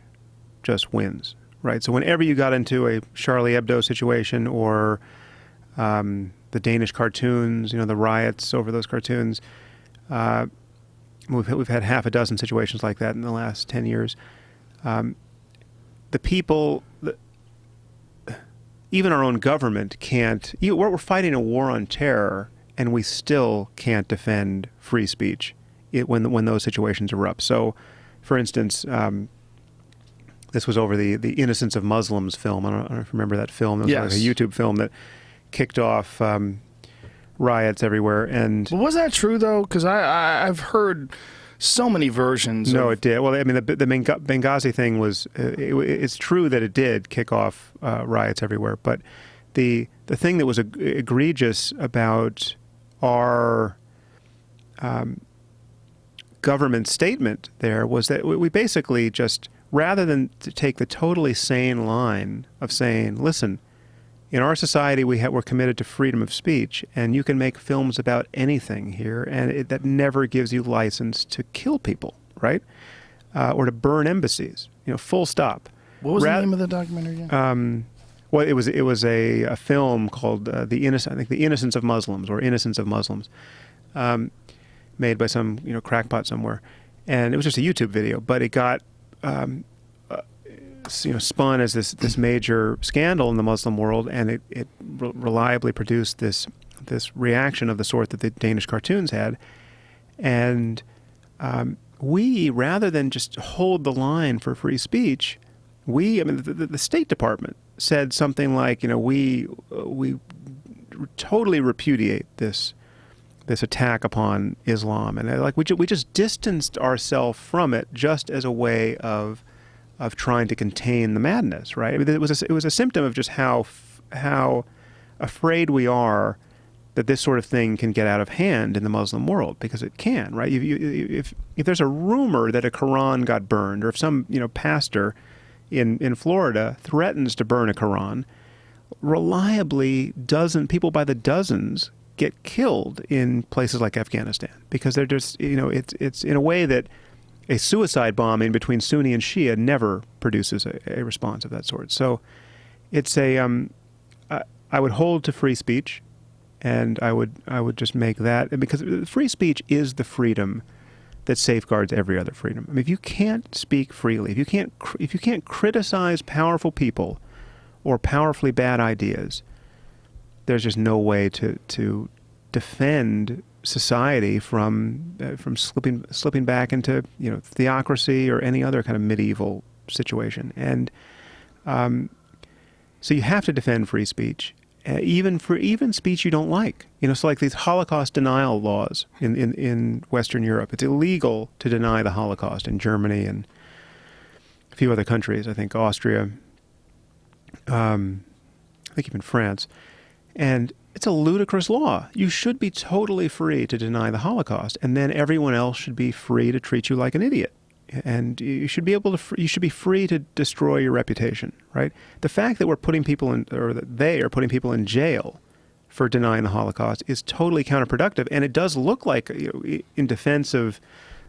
just wins, right? So whenever you got into a Charlie Hebdo situation or the Danish cartoons, the riots over those cartoons, we've had half a dozen situations like that in the last 10 years. The people, even our own government can't. We're fighting a war on terror, and we still can't defend free speech when those situations erupt. So, for instance, this was over the Innocence of Muslims film. I don't know if you remember that film. It was like a YouTube film that kicked off riots everywhere. And was that true, though? Because I've heard so many versions. No, it did. Well, I mean, the Benghazi thing was. It's true that it did kick off riots everywhere, but the thing that was egregious about our government statement there was that we basically just, rather than to take the totally sane line of saying, listen, in our society we're committed to freedom of speech, and you can make films about anything here, and that never gives you license to kill people, right? Or to burn embassies, full stop. What was the name of the documentary again? Well, it was a film called The Innocence of Muslims, or Innocence of Muslims, made by some crackpot somewhere, and it was just a YouTube video, but it got spun as this major scandal in the Muslim world, and it reliably produced this reaction of the sort that the Danish cartoons had, and we, rather than just hold the line for free speech, the State Department said something like, we totally repudiate this attack upon Islam, and we just distanced ourselves from it just as a way of trying to contain the madness, right? I mean, it was a symptom of just how afraid we are that this sort of thing can get out of hand in the Muslim world, because it can, right? If there's a rumor that a Quran got burned, or if some pastor in Florida threatens to burn a Quran, reliably people by the dozens get killed in places like Afghanistan, because they're just it's in a way that a suicide bombing between Sunni and Shia never produces a response of that sort. So it's I would hold to free speech, and I would just make that, because free speech is the freedom that safeguards every other freedom. I mean, if you can't speak freely, if you can't criticize powerful people or powerfully bad ideas, there's just no way to defend society from slipping back into theocracy or any other kind of medieval situation. And so you have to defend free speech, even speech you don't like. So like these Holocaust denial laws in Western Europe, it's illegal to deny the Holocaust in Germany and a few other countries. I think Austria. I think even France. And it's a ludicrous law. You should be totally free to deny the Holocaust, and then everyone else should be free to treat you like an idiot. And you should be free to destroy your reputation, right? The fact that we're putting people in, or that they are putting people in jail for denying the Holocaust is totally counterproductive. And it does look like, in defense of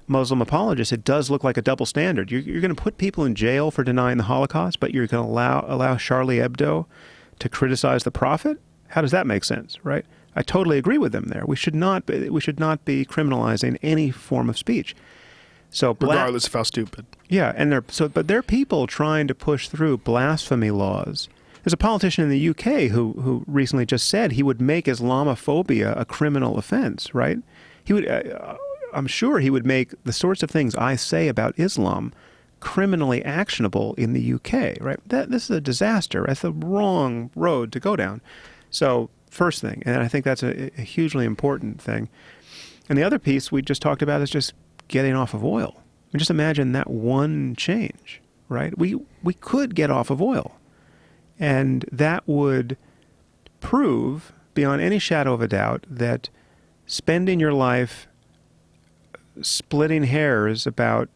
Muslim apologists, it does look like a double standard. You're going to put people in jail for denying the Holocaust, but you're going to allow Charlie Hebdo to criticize the Prophet? How does that make sense, right? I totally agree with them there. We should not be criminalizing any form of speech. So regardless of how stupid. Yeah, and but there are people trying to push through blasphemy laws. There's a politician in the UK who recently just said he would make Islamophobia a criminal offense, right? He would. I'm sure he would make the sorts of things I say about Islam criminally actionable in the UK, right? This is a disaster. That's the wrong road to go down. So first thing, and I think that's a hugely important thing. And the other piece we just talked about is just getting off of oil. And just imagine that one change, right? We could get off of oil. And that would prove beyond any shadow of a doubt that spending your life splitting hairs about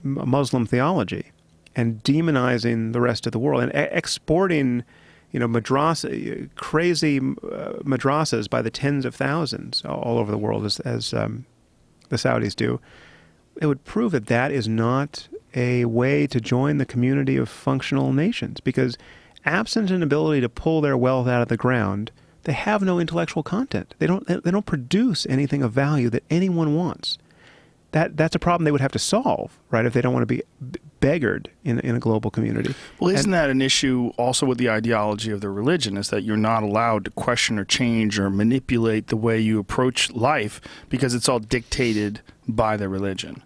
Muslim theology and demonizing the rest of the world and exporting, crazy madrasas by the tens of thousands all over the world as the Saudis do, it would prove that that is not a way to join the community of functional nations, because absent an ability to pull their wealth out of the ground, they have no intellectual content. They don't produce anything of value that anyone wants. That's a problem they would have to solve, right, if they don't want to be beggared in a global community. Well, isn't that an issue also with the ideology of the religion, is that you're not allowed to question or change or manipulate the way you approach life because it's all dictated by the religion,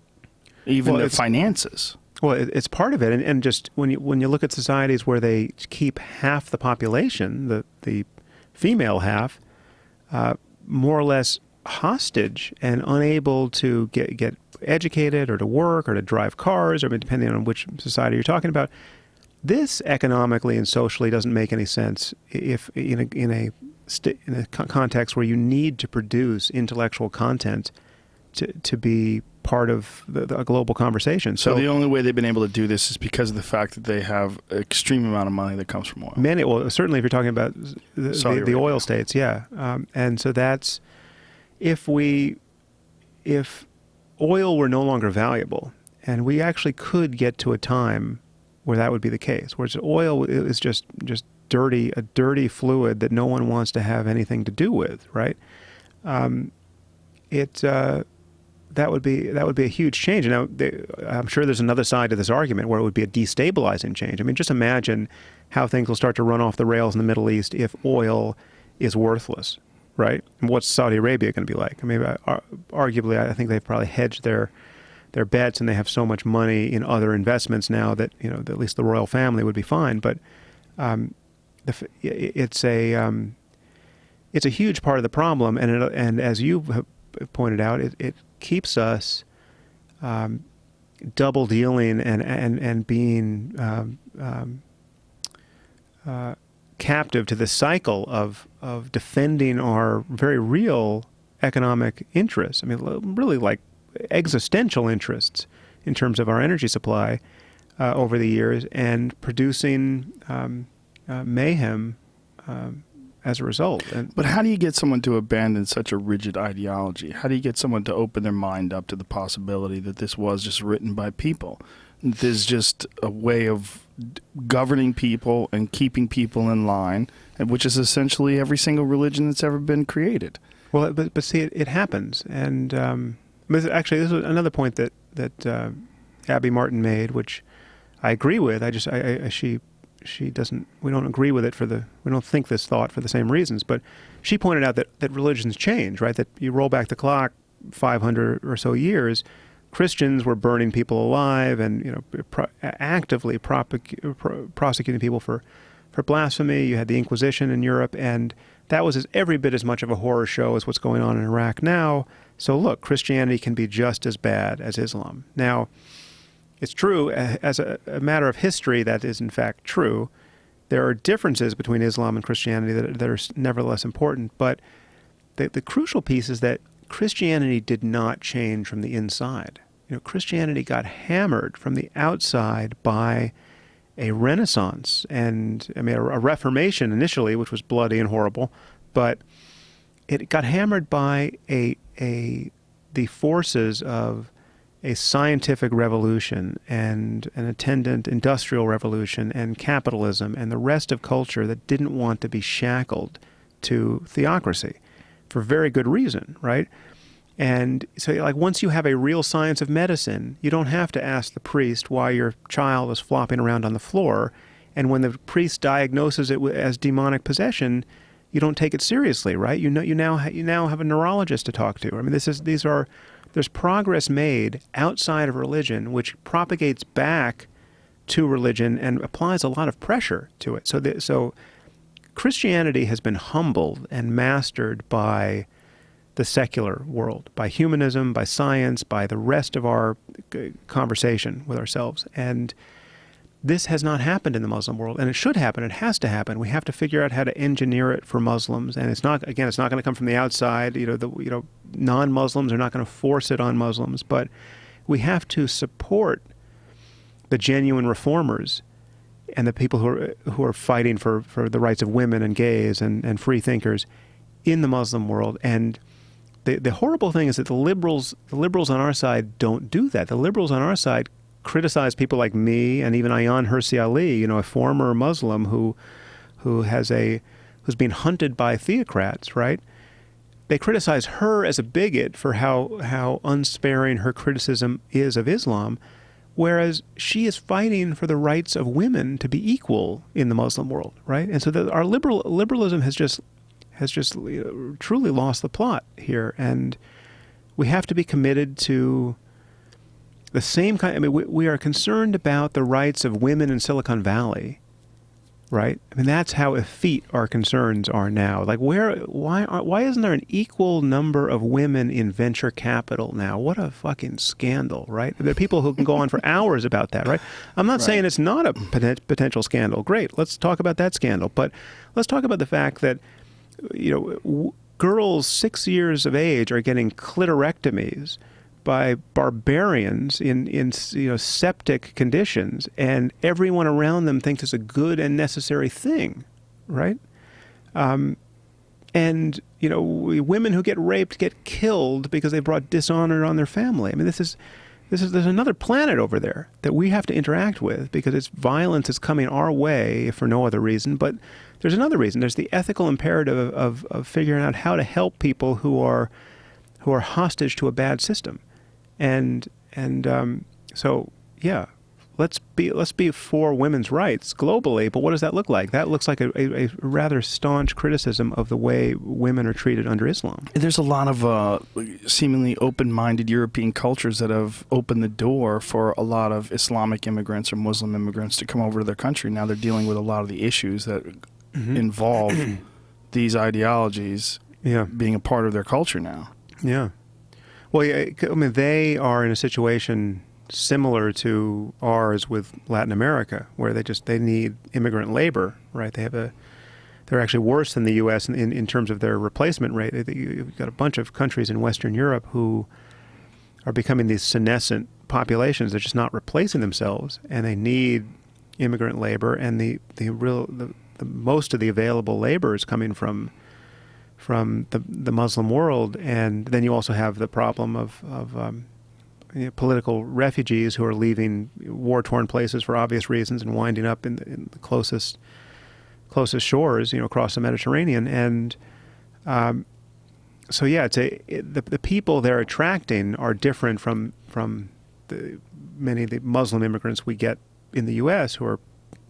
even their finances? Well, it's part of it, and just when you look at societies where they keep half the population, the female half, more or less hostage and unable to get educated or to work or to drive cars, or depending on which society you're talking about, this economically and socially doesn't make any sense if in a context where you need to produce intellectual content to be part of the global conversation. So the only way they've been able to do this is because of the fact that they have an extreme amount of money that comes from oil. Well, certainly if you're talking about the oil states, yeah. And so that's, if oil were no longer valuable, and we actually could get to a time where that would be the case, where oil is just a dirty fluid that no one wants to have anything to do with, right? That would be a huge change. Now, I'm sure there's another side to this argument where it would be a destabilizing change. I mean, just imagine how things will start to run off the rails in the Middle East if oil is worthless, right? And what's Saudi Arabia going to be like? I mean, arguably, I think they've probably hedged their bets, and they have so much money in other investments now that at least the royal family would be fine. But it's a huge part of the problem, and as you have pointed out, it keeps us double dealing and being captive to the cycle of defending our very real economic interests. I mean, really like existential interests in terms of our energy supply over the years, and producing mayhem as a result. But how do you get someone to abandon such a rigid ideology? How do you get someone to open their mind up to the possibility that this was just written by people? There's just a way of governing people and keeping people in line, which is essentially every single religion that's ever been created. Well, but see, it happens. And actually, this is another point that Abby Martin made, which I agree with. She doesn't, we don't agree with it we don't think this thought for the same reasons. But she pointed out that religions change, right? That you roll back the clock 500 or so years, Christians were burning people alive and actively prosecuting people for blasphemy. You had the Inquisition in Europe, and that was every bit as much of a horror show as what's going on in Iraq now. So look, Christianity can be just as bad as Islam. Now, it's true, as a matter of history, that is in fact true. There are differences between Islam and Christianity that are nevertheless important, but the crucial piece is that Christianity did not change from the inside. Christianity got hammered from the outside by a renaissance and, a reformation initially, which was bloody and horrible, but it got hammered by the forces of a scientific revolution and an attendant industrial revolution and capitalism and the rest of culture that didn't want to be shackled to theocracy for very good reason, right? And so, like, once you have a real science of medicine, you don't have to ask the priest why your child is flopping around on the floor. And when the priest diagnoses it as demonic possession, you don't take it seriously, right? You now have a neurologist to talk to. I mean, there's progress made outside of religion, which propagates back to religion and applies a lot of pressure to it. So Christianity has been humbled and mastered by the secular world, by humanism, by science, by the rest of our conversation with ourselves. And this has not happened in the Muslim world, and it should happen. It has to happen. We have to figure out how to engineer it for Muslims, and it's not going to come from the outside. Non-Muslims are not going to force it on Muslims, but we have to support the genuine reformers and the people who are fighting for the rights of women and gays and free thinkers in the Muslim world. And the horrible thing is that the liberals on our side don't do that. The liberals on our side criticize people like me and even Ayaan Hirsi Ali, a former Muslim who's been hunted by theocrats, right? They criticize her as a bigot for how unsparing her criticism is of Islam, whereas she is fighting for the rights of women to be equal in the Muslim world, right? And so our liberalism has just truly lost the plot here, and we have to be committed to the same kind. We are concerned about the rights of women in Silicon Valley, right? That's how effete our concerns are now. Like, why isn't there an equal number of women in venture capital now? What a fucking scandal, right? There are people who can go on for hours about that, right? I'm not saying it's not a potential scandal. Great, let's talk about that scandal, but let's talk about the fact that girls 6 years of age are getting clitorectomies by barbarians in septic conditions, and everyone around them thinks it's a good and necessary thing, right? And women who get raped get killed because they brought dishonor on their family. There's another planet over there that we have to interact with because its violence is coming our way for no other reason. But there's another reason. There's the ethical imperative of figuring out how to help people who are hostage to a bad system. So yeah, let's be for women's rights globally. But what does that look like? That looks like a rather staunch criticism of the way women are treated under Islam. There's a lot of seemingly open-minded European cultures that have opened the door for a lot of Islamic immigrants or Muslim immigrants to come over to their country. Now they're dealing with a lot of the issues that involve these ideologies being a part of their culture now. Yeah. Well, they are in a situation similar to ours with Latin America, where they need immigrant labor, right? They're actually worse than the U.S. in terms of their replacement rate. You've got a bunch of countries in Western Europe who are becoming these senescent populations. They're just not replacing themselves, and they need immigrant labor. And the most of the available labor is coming from the Muslim world. And then you also have the problem of political refugees who are leaving war-torn places for obvious reasons and winding up in the closest shores, across the Mediterranean. And so yeah, the people they're attracting are different from many of the Muslim immigrants we get in the U.S. who are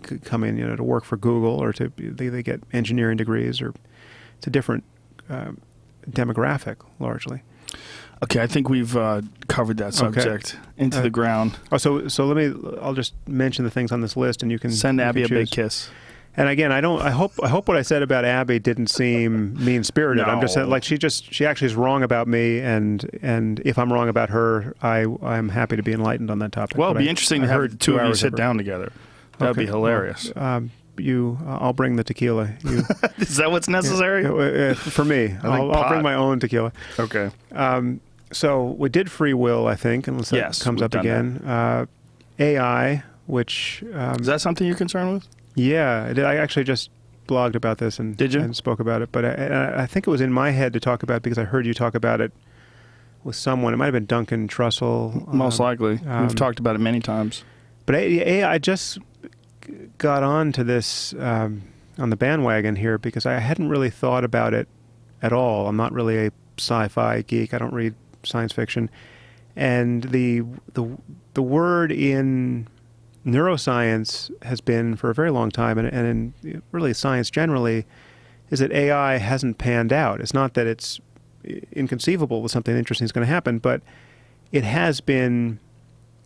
come in, to work for Google, or they get engineering degrees, or it's a different demographic largely. Okay, I think we've covered that subject into the ground. Oh, so I'll just mention the things on this list, and you can send Abby a choose. big kiss. And again, I hope what I said about Abby didn't seem mean-spirited. No. I'm just saying, like, she actually is wrong about me, and if I'm wrong about her, I'm happy to be enlightened on that topic. Well, it'd be interesting to have the two of you sit down together. That'd be hilarious. Well, I'll bring the tequila. Is that what's necessary? For me, I'll bring my own tequila. Okay. So we did free will, I think, unless that comes up again. AI, which is that something you're concerned with? Yeah, I actually just blogged about this and spoke about it. But I think it was in my head to talk about it because I heard you talk about it with someone. It might have been Duncan Trussell. Most likely. We've talked about it many times. But AI, I just got on to this on the bandwagon here because I hadn't really thought about it at all. I'm not really a sci-fi geek. I don't read science fiction. And the word in neuroscience has been for a very long time, and in really science generally, is that AI hasn't panned out. It's not that it's inconceivable that something interesting is going to happen, but it has been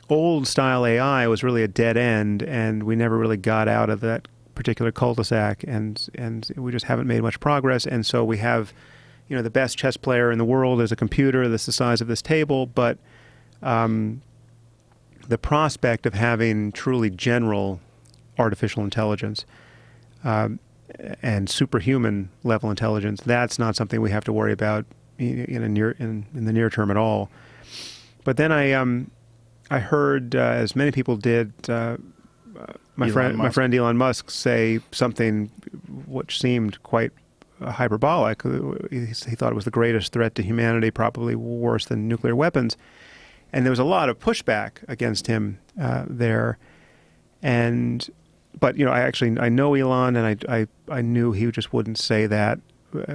old-style AI was really a dead end, and we never really got out of that particular cul-de-sac, and we just haven't made much progress. And so we have, the best chess player in the world is a computer that's the size of this table, but the prospect of having truly general artificial intelligence and superhuman level intelligence, that's not something we have to worry about in the near term at all. But then I heard, as many people did, my friend Elon Musk say something which seemed quite hyperbolic. He thought it was the greatest threat to humanity, probably worse than nuclear weapons. And there was a lot of pushback against him there. But I know Elon, and I knew he just wouldn't say that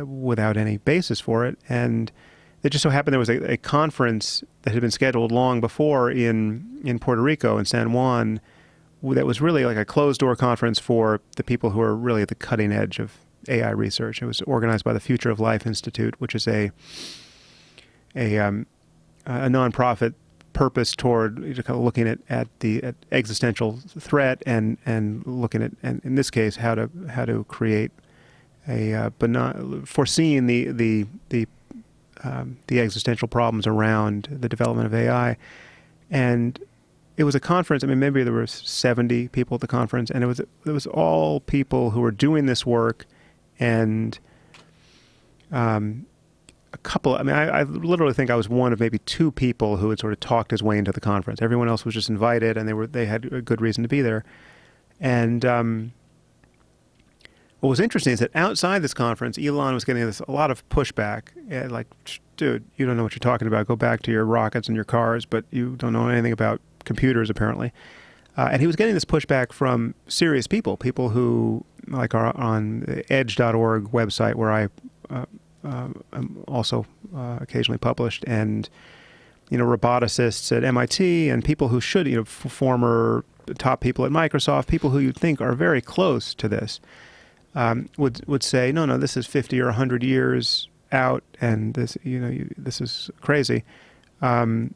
without any basis for it. And it just so happened there was a conference that had been scheduled long before in Puerto Rico, in San Juan, that was really like a closed-door conference for the people who are really at the cutting edge of AI research. It was organized by the Future of Life Institute, which is a nonprofit purpose toward kind of looking at the existential threat and looking at, and in this case, how to create foreseeing the existential problems around the development of AI. And it was a conference. I mean, maybe there were 70 people at the conference, and it was all people who were doing this work, and a couple. I mean, I literally think I was one of maybe two people who had sort of talked his way into the conference. Everyone else was just invited, and they had a good reason to be there. And what was interesting is that outside this conference, Elon was getting a lot of pushback. Like, dude, you don't know what you're talking about. Go back to your rockets and your cars, but you don't know anything about computers, apparently. And he was getting this pushback from serious people who like are on the edge.org website, where I am also occasionally published, and roboticists at MIT, and people who should, former top people at Microsoft, people who you'd think are very close to this, would say, no, this is 50 or 100 years out, and this, this is crazy. And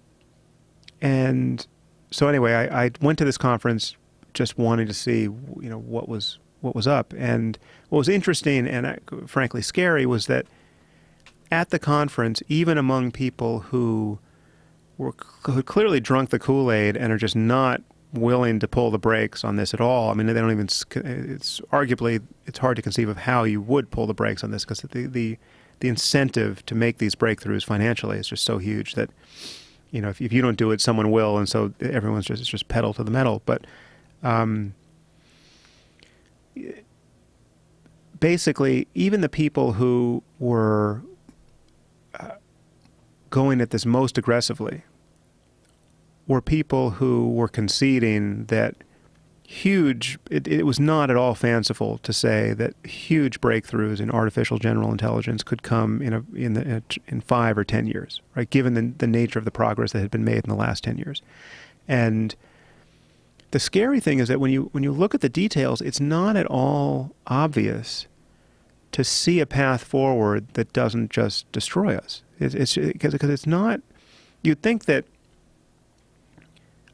so anyway, I went to this conference just wanting to see, what was up. And what was interesting and frankly scary was that at the conference, even among people who had clearly drunk the Kool-Aid and are just not willing to pull the brakes on this at all. I mean, they don't even. It's hard to conceive of how you would pull the brakes on this, because the incentive to make these breakthroughs financially is just so huge that, if you don't do it, someone will, and so everyone's just pedal to the metal. But basically, even the people who were going at this most aggressively were people who were conceding that it was not at all fanciful to say that huge breakthroughs in artificial general intelligence could come in 5 or 10 years, right? Given the nature of the progress that had been made in the last 10 years. And the scary thing is that when you look at the details, it's not at all obvious to see a path forward that doesn't just destroy us. It's because it's not. You'd think that.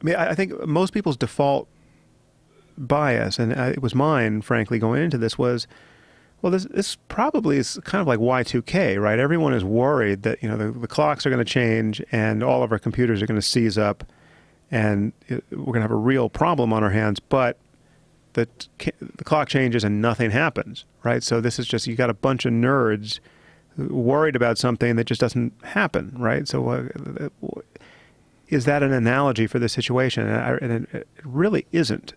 I mean, I think most people's default bias, and it was mine, frankly, going into this, was, well, this probably is kind of like Y2K, right? Everyone is worried that the clocks are going to change and all of our computers are going to seize up, and we're going to have a real problem on our hands. But the clock changes and nothing happens, right? So this is just, you got a bunch of nerds worried about something that just doesn't happen, right? So is that an analogy for the situation? And it really isn't.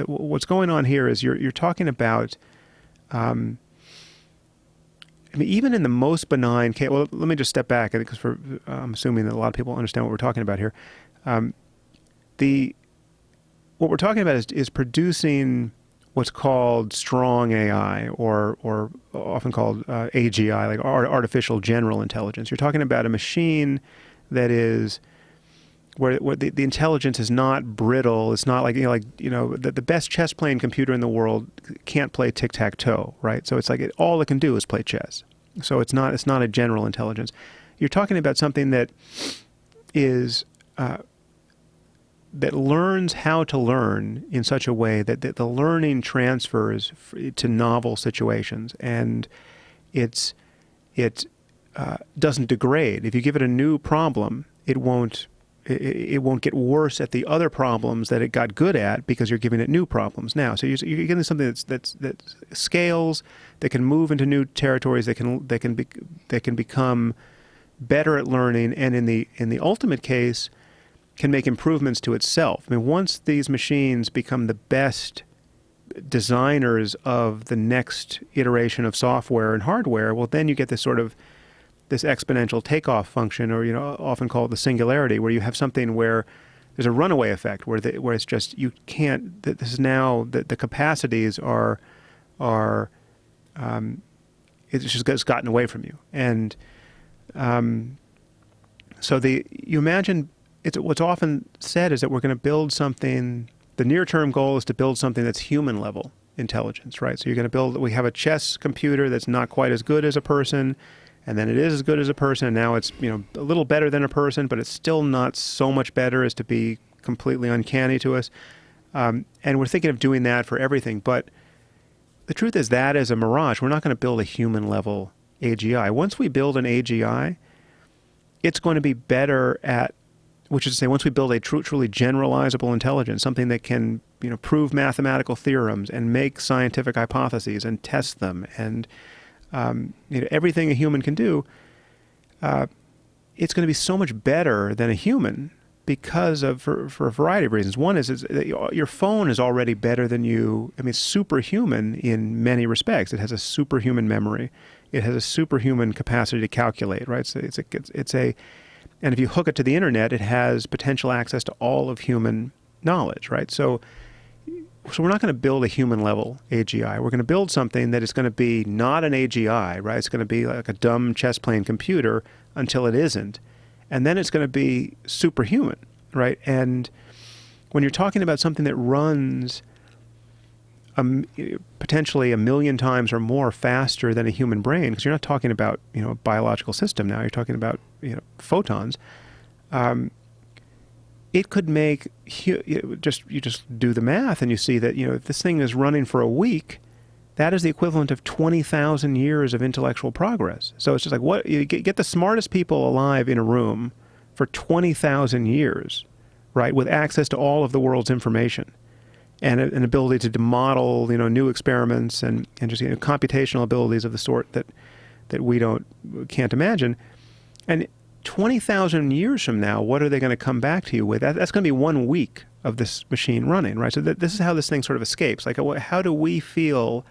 What's going on here is you're talking about, I mean, even in the most benign case, well, let me just step back, because I'm assuming that a lot of people understand what we're talking about here. What we're talking about is producing what's called strong AI, or often called AGI, like artificial general intelligence. You're talking about a machine that is where the intelligence is not brittle. It's not like the best chess playing computer in the world can't play tic-tac-toe, right? So it's like all it can do is play chess. So it's not a general intelligence. You're talking about something that is that learns how to learn in such a way that the learning transfers to novel situations, and it doesn't degrade. If you give it a new problem, it won't get worse at the other problems that it got good at because you're giving it new problems now. So you're getting something that scales, that can move into new territories, that can become better at learning, and in the ultimate case, can make improvements to itself. I mean, once these machines become the best designers of the next iteration of software and hardware, well, then you get this exponential takeoff function, or often called the singularity, where you have something where there's a runaway effect, where it's just, you can't. This is now the capacities are it's gotten away from you, and so you imagine. What's often said is that we're going to build something. The near-term goal is to build something that's human-level intelligence, right? So you're going to build. We have a chess computer that's not quite as good as a person, and then it is as good as a person, and now it's a little better than a person, but it's still not so much better as to be completely uncanny to us. And we're thinking of doing that for everything, but the truth is that is a mirage. We're not going to build a human-level AGI. Once we build an AGI, it's going to be better at, which is to say, once we build a truly generalizable intelligence, something that can prove mathematical theorems and make scientific hypotheses and test them, and everything a human can do, it's going to be so much better than a human because of for a variety of reasons. One is that your phone is already better than you. I mean, it's superhuman in many respects. It has a superhuman memory. It has a superhuman capacity to calculate, right? So and if you hook it to the internet, it has potential access to all of human knowledge, right? So we're not going to build a human-level AGI. We're going to build something that is going to be not an AGI, right? It's going to be like a dumb chess-playing computer until it isn't. And then it's going to be superhuman, right? And when you're talking about something that runs potentially 1,000,000 times or more faster than a human brain, because you're not talking about a biological system now, you're talking about photons. It could make you just do the math, and you see that if this thing is running for a week, that is the equivalent of 20,000 years of intellectual progress. So it's just like, what, you get the smartest people alive in a room for 20,000 years, right, with access to all of the world's information, and an ability to model new experiments, and just computational abilities of the sort that we can't imagine. And 20,000 years from now, what are they going to come back to you with? That's going to be 1 week of this machine running, right? So this is how this thing sort of escapes. Like, how do we feel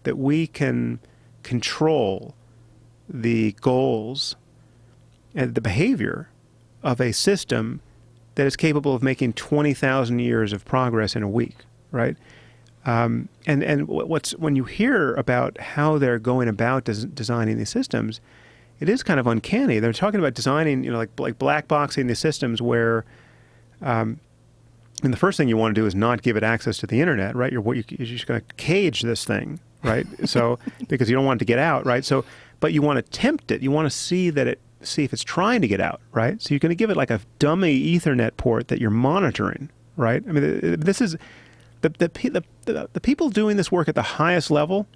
that we can control the goals and the behavior of a system that is capable of making 20,000 years of progress in a week, right? And when you hear about how they're going about designing these systems, it is kind of uncanny. They're talking about designing, like black boxing these systems where And the first thing you want to do is not give it access to the internet, right? You're just going to cage this thing, right? So because you don't want it to get out, right? So, but you want to tempt it. You want to see if it's trying to get out, right? So you're going to give it like a dummy Ethernet port that you're monitoring, right? I mean, this is the people doing this work at the highest level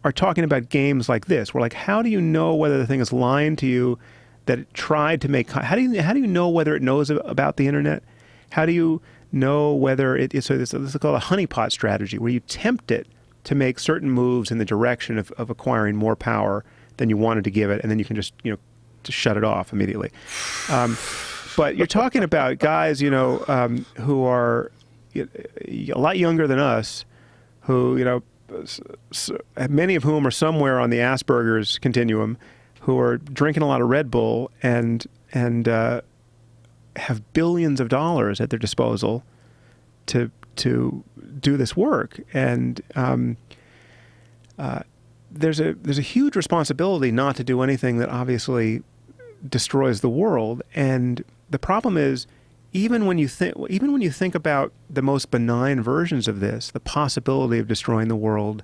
are talking about games like this. Where like, how do you know whether the thing is lying to you, that it tried to make? How do you know whether it knows about the internet? How do you know whether it is? So this is called a honeypot strategy, where you tempt it to make certain moves in the direction of acquiring more power than you wanted to give it, and then you can just to shut it off immediately. But you're talking about guys, who are a lot younger than us, who many of whom are somewhere on the Asperger's continuum, who are drinking a lot of Red Bull and have billions of dollars at their disposal to do this work. And there's a huge responsibility not to do anything that obviously destroys the world. And the problem is, even when you think about the most benign versions of this, the possibility of destroying the world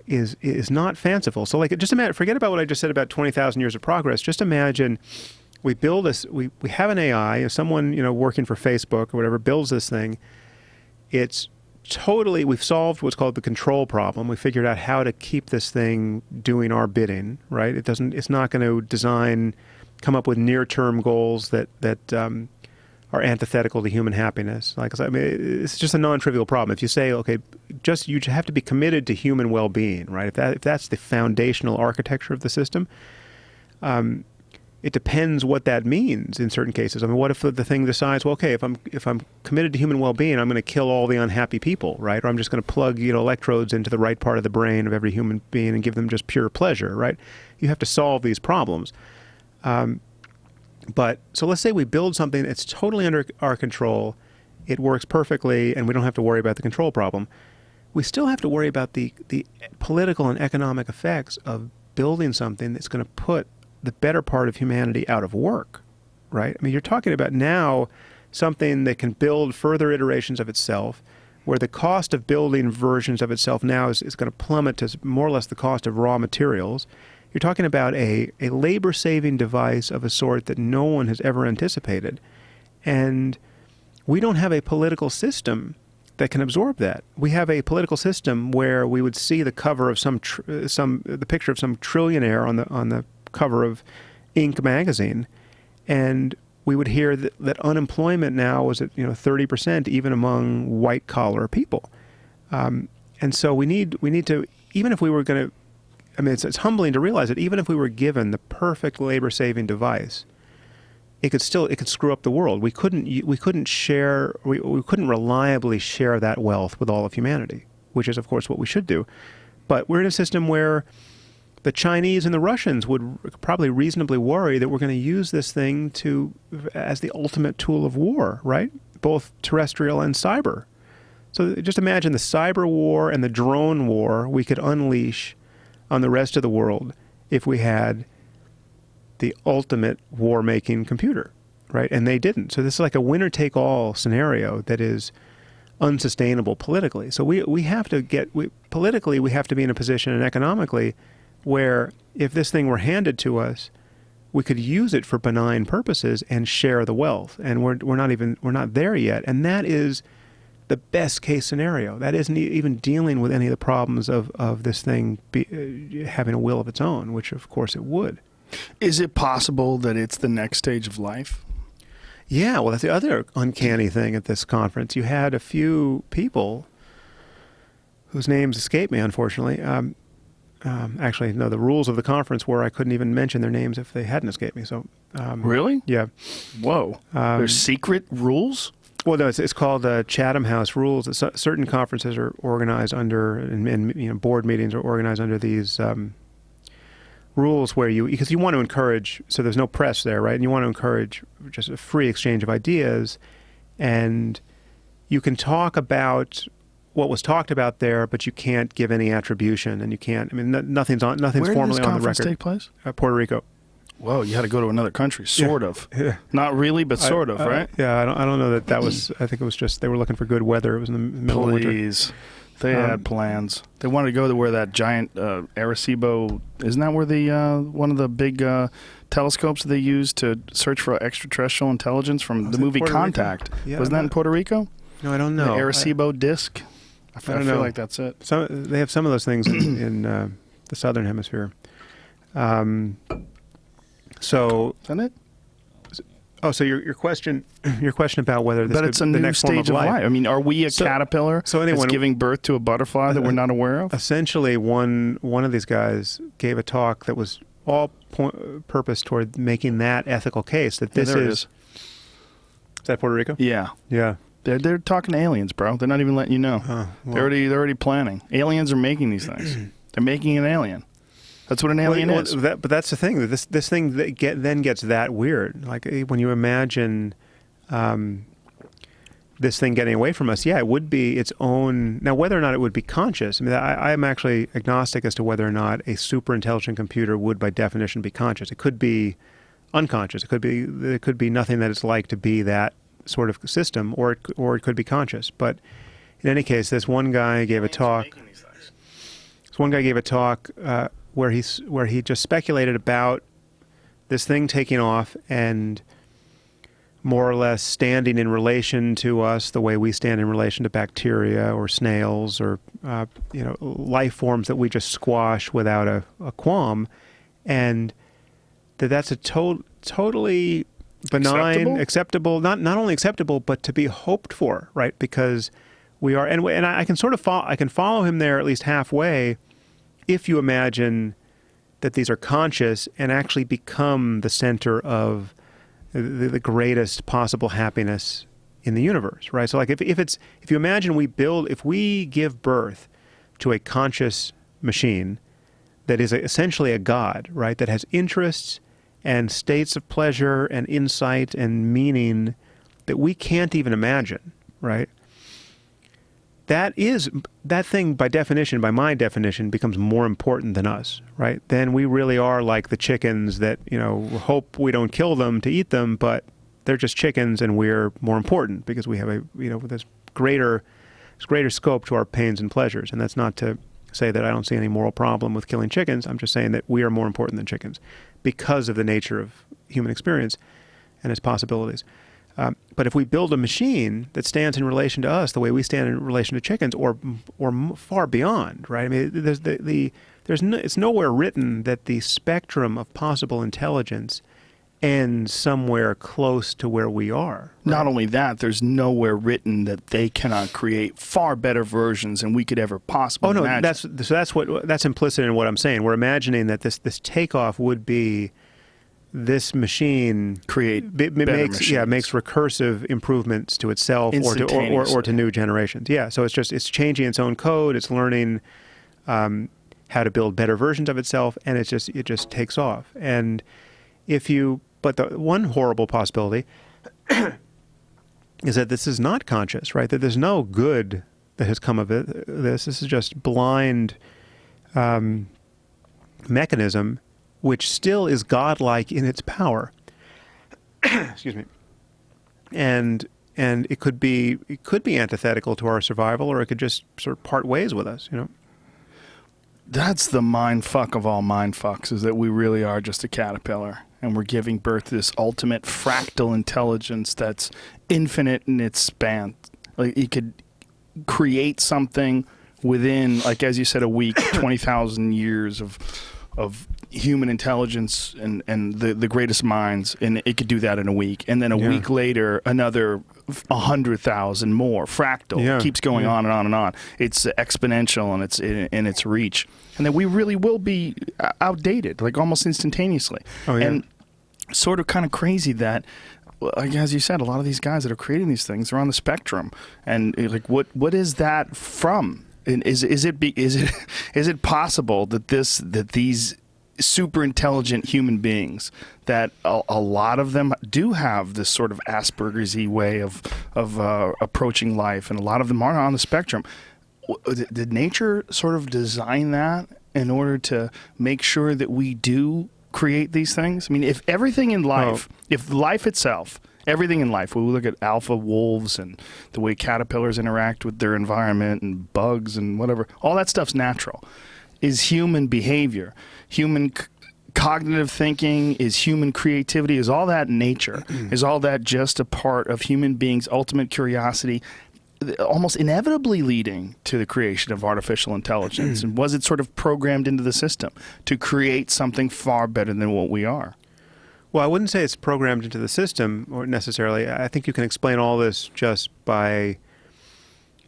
is not fanciful. So like, just imagine, forget about what I just said about 20,000 years of progress. Just imagine we build this, we have an AI, someone, working for Facebook or whatever, builds this thing. We've solved what's called the control problem. We figured out how to keep this thing doing our bidding, right? It's not going to come up with near-term goals that are antithetical to human happiness. Like, I mean, it's just a non-trivial problem. If you say, okay, you have to be committed to human well-being, right? If that's the foundational architecture of the system, it depends what that means in certain cases. I mean, what if the thing decides, well, okay, if I'm committed to human well-being, I'm going to kill all the unhappy people, right? Or I'm just going to plug electrodes into the right part of the brain of every human being and give them just pure pleasure, right? You have to solve these problems. But so let's say we build something that's totally under our control, it works perfectly, and we don't have to worry about the control problem. We still have to worry about the political and economic effects of building something that's going to put the better part of humanity out of work, right? I mean, you're talking about now something that can build further iterations of itself, where the cost of building versions of itself now is going to plummet to more or less the cost of raw materials. You're talking about a labor-saving device of a sort that no one has ever anticipated. And we don't have a political system that can absorb that. We have a political system where we would see the cover of the picture of some trillionaire on the cover of Inc. magazine, and we would hear that unemployment now is at 30% even among white-collar people. And so we need to, even if we were going to, I mean, it's humbling to realize that even if we were given the perfect labor-saving device, it could screw up the world. We couldn't reliably share that wealth with all of humanity, which is, of course, what we should do. But we're in a system where the Chinese and the Russians would probably reasonably worry that we're going to use this thing as the ultimate tool of war, right? Both terrestrial and cyber. So just imagine the cyber war and the drone war we could unleash on the rest of the world if we had the ultimate war-making computer, right? And they didn't. So this is like a winner-take-all scenario that is unsustainable politically. So we have to politically we have to be in a position, and economically, where if this thing were handed to us, we could use it for benign purposes and share the wealth. And we're not there yet. And that is the best case scenario. That isn't even dealing with any of the problems of this thing having a will of its own, which of course it would. Is it possible that it's the next stage of life? Yeah, well, that's the other uncanny thing at this conference. You had a few people whose names escape me, unfortunately. Actually, no, the rules of the conference were I couldn't even mention their names if they hadn't escaped me. So, really? Yeah. Whoa. There's secret rules? Well, no, it's called Chatham House rules. Certain conferences are organized under, and board meetings are organized under these rules where because you want to encourage, so there's no press there, right? And you want to encourage just a free exchange of ideas, and you can talk about what was talked about there, but you can't give any attribution, and you can't. I mean, nothing's formally on the record. Where did this conference take place? Puerto Rico. Whoa, you had to go to another country, sort of. Yeah. Not really, but sort of, right? Yeah, I don't know that was. I think it was just they were looking for good weather. It was in the middle of winter. Please. They had plans. They wanted to go to where that giant Arecibo, isn't that where the one of the big telescopes they use to search for extraterrestrial intelligence from the movie Contact? Yeah, Wasn't that in Puerto Rico? No, I don't know. The Arecibo disc? I don't feel know. like that's it. They have some of those things in the southern hemisphere. So Isn't it? so your question about whether this But could, it's a the new next form stage of life. I mean, are we a caterpillar that's giving birth to a butterfly that we're not aware of? Essentially, one of these guys gave a talk that was all purpose toward making that ethical case that this is. Is that Puerto Rico? Yeah. Yeah. They're talking to aliens, bro. They're not even letting you know. Well. They're already planning. Aliens are making these things. They're making an alien. That's what an alien is. But that's the thing. This thing that then gets that weird. Like when you imagine this thing getting away from us, yeah, it would be its own. Now, whether or not it would be conscious, I mean, I'm actually agnostic as to whether or not a super intelligent computer would, by definition, be conscious. It could be unconscious. It could be nothing that it's like to be that sort of system, or it could be conscious. But in any case, this one guy gave a talk. Where he just speculated about this thing taking off and more or less standing in relation to us the way we stand in relation to bacteria or snails or life forms that we just squash without a qualm, and that's a totally benign, acceptable, not only acceptable but to be hoped for, right? Because we are, and I can follow him there at least halfway. If you imagine that these are conscious and actually become the center of the greatest possible happiness in the universe, right? So, like, if you imagine if we give birth to a conscious machine that is essentially a god, right? That has interests and states of pleasure and insight and meaning that we can't even imagine, right? That thing, by definition, by my definition, becomes more important than us, right? Then we really are like the chickens that, hope we don't kill them to eat them, but they're just chickens and we're more important because we have this greater scope to our pains and pleasures. And that's not to say that I don't see any moral problem with killing chickens. I'm just saying that we are more important than chickens because of the nature of human experience and its possibilities. But if we build a machine that stands in relation to us the way we stand in relation to chickens, or far beyond, right? I mean, it's nowhere written that the spectrum of possible intelligence ends somewhere close to where we are. Right? Not only that, there's nowhere written that they cannot create far better versions than we could ever possibly imagine. That's implicit in what I'm saying. We're imagining that this takeoff would be. This machine makes recursive improvements to itself or to new generations. Yeah, so it's changing its own code. It's learning how to build better versions of itself, and it just takes off. And but the one horrible possibility is that this is not conscious, right? That there's no good that has come of it. This is just blind mechanism, which still is godlike in its power. Excuse me. And it could be antithetical to our survival, or it could just sort of part ways with us, That's the mind fuck of all mind fucks, is that we really are just a caterpillar, and we're giving birth to this ultimate fractal intelligence that's infinite in its span. Like, it could create something within, like, as you said, a week, 20,000 years of human intelligence and the greatest minds, and it could do that in a week. And then a week later, another 100,000 more. Fractal. Keeps going on and on and on. It's exponential in its reach. And then we really will be outdated, like almost instantaneously. Oh, yeah. And sort of kind of crazy that, as you said, a lot of these guys that are creating these things are on the spectrum. And like, what is that from? And is it possible that these super intelligent human beings, that a lot of them do have this sort of Asperger's-y way of approaching life, and a lot of them are on the spectrum? Did nature sort of design that in order to make sure that we do create these things? I mean, if everything in life, if life itself, everything in life, we look at alpha wolves and the way caterpillars interact with their environment and bugs and whatever, all that stuff's natural. Is human behavior, human cognitive thinking, is human creativity, is all that nature? Is all that just a part of human beings' ultimate curiosity, almost inevitably leading to the creation of artificial intelligence? And was it sort of programmed into the system to create something far better than what we are? Well, I wouldn't say it's programmed into the system or necessarily. I think you can explain all this just by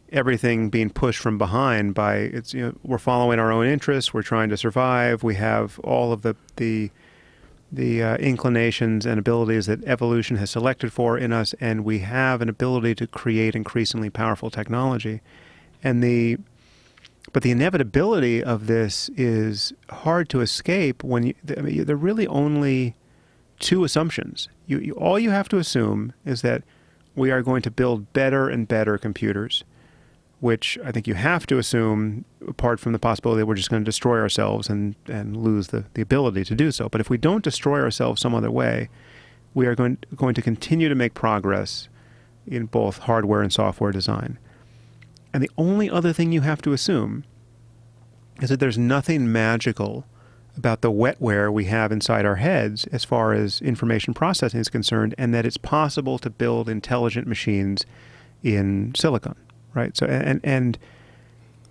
everything being pushed from behind by it's, you know, we're following our own interests, we're trying to survive, we have all of the inclinations and abilities that evolution has selected for in us, and we have an ability to create increasingly powerful technology. But the inevitability of this is hard to escape when there are really only two assumptions. All you have to assume is that we are going to build better and better computers, which I think you have to assume, apart from the possibility that we're just going to destroy ourselves and lose the ability to do so. But if we don't destroy ourselves some other way, we are going to continue to make progress in both hardware and software design. And the only other thing you have to assume is that there's nothing magical about the wetware we have inside our heads as far as information processing is concerned, and that it's possible to build intelligent machines in silicon. Right. So and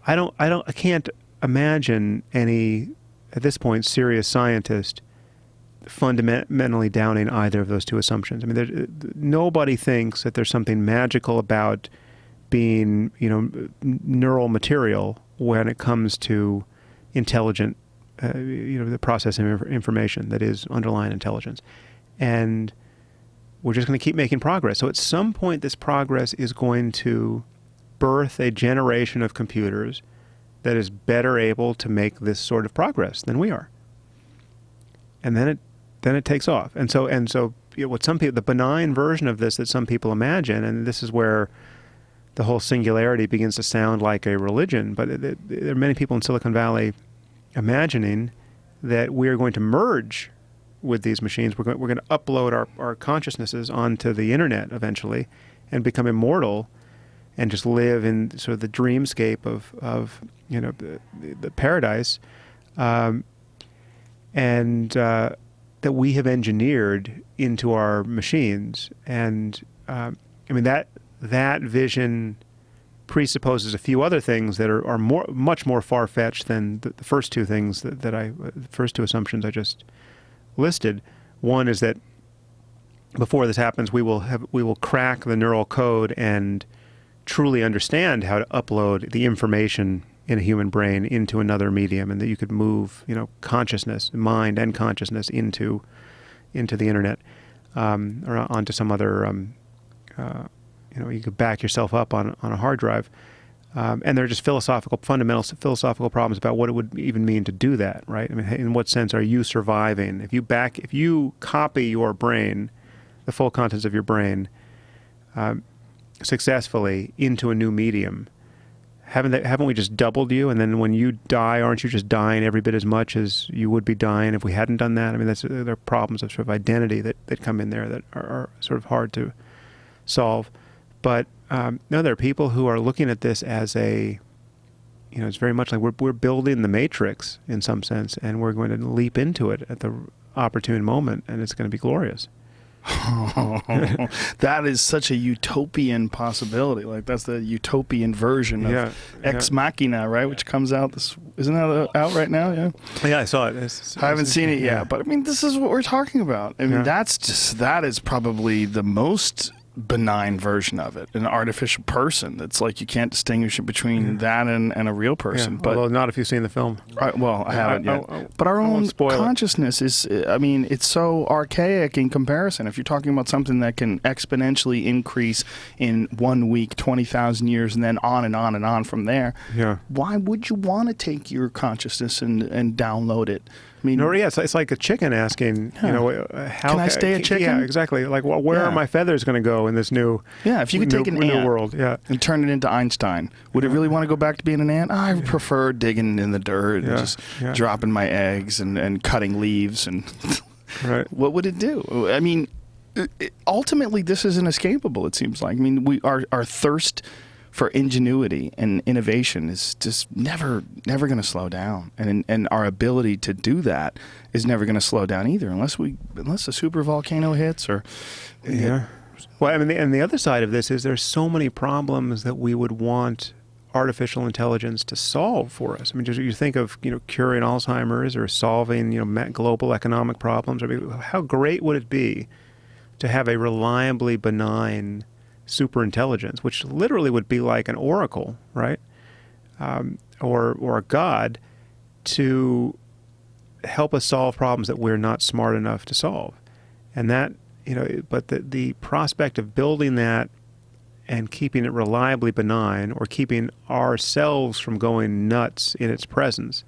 I can't imagine any at this point serious scientist fundamentally downing either of those two assumptions. I mean, nobody thinks that there's something magical about being, you know, neural material when it comes to intelligent, you know, the processing of information that is underlying intelligence, and we're just going to keep making progress. So at some point, this progress is going to birth a generation of computers that is better able to make this sort of progress than we are, and then it takes off. And so you know, what some people, the benign version of this that some people imagine, and this is where the whole singularity begins to sound like a religion. But there are many people in Silicon Valley imagining that we are going to merge with these machines. We're going to upload our consciousnesses onto the internet eventually, and become immortal, and just live in sort of the dreamscape of you know, the paradise, and that we have engineered into our machines. And I mean, that vision presupposes a few other things that are much more far-fetched than the first two things the first two assumptions I just listed. One is that before this happens, we will crack the neural code and truly understand how to upload the information in a human brain into another medium, and that you could move, you know, consciousness, mind and consciousness into the internet, or onto some other, you know, you could back yourself up on a hard drive. And there are just fundamental philosophical problems about what it would even mean to do that, right? I mean, in what sense are you surviving? If you copy your brain, the full contents of your brain, successfully into a new medium, haven't we just doubled you? And then when you die, aren't you just dying every bit as much as you would be dying if we hadn't done that? I mean, there are problems of sort of identity that come in there that are sort of hard to solve. But no, there are people who are looking at this as you know, it's very much like we're building the Matrix in some sense, and we're going to leap into it at the opportune moment, and it's going to be glorious. That is such a utopian possibility. Like, that's the utopian version of Ex Machina, right? Which comes out isn't that out right now? Yeah. Yeah, I saw it. I haven't seen it yet, but I mean, this is what we're talking about. I mean, that is probably the most benign version of it, an artificial person that's like you can't distinguish it between that and a real person. But although not if you've seen the film. Well, I haven't yet. But our own consciousness is, I mean, it's so archaic in comparison. If you're talking about something that can exponentially increase in 1 week, 20,000 years, and then on and on and on from there, why would you want to take your consciousness and download it? I mean, it's like a chicken asking, how can I stay a chicken? Yeah, exactly. Like, well, where are my feathers going to go in this new? Yeah, if you could take an ant world, and turn it into Einstein, would it really want to go back to being an ant? I prefer digging in the dirt and just dropping my eggs and cutting leaves and. Right. What would it do? I mean, ultimately, this is inescapable. It seems like. I mean, our thirst for ingenuity and innovation is just never going to slow down, and our ability to do that is never going to slow down either, unless a super volcano hits or. Well, I mean, and the other side of this is there's so many problems that we would want artificial intelligence to solve for us. I mean, just you think of curing Alzheimer's or solving global economic problems. I mean, how great would it be to have a reliably benign superintelligence, which literally would be like an oracle, right, or a god, to help us solve problems that we're not smart enough to solve, and that but the prospect of building that and keeping it reliably benign, or keeping ourselves from going nuts in its presence,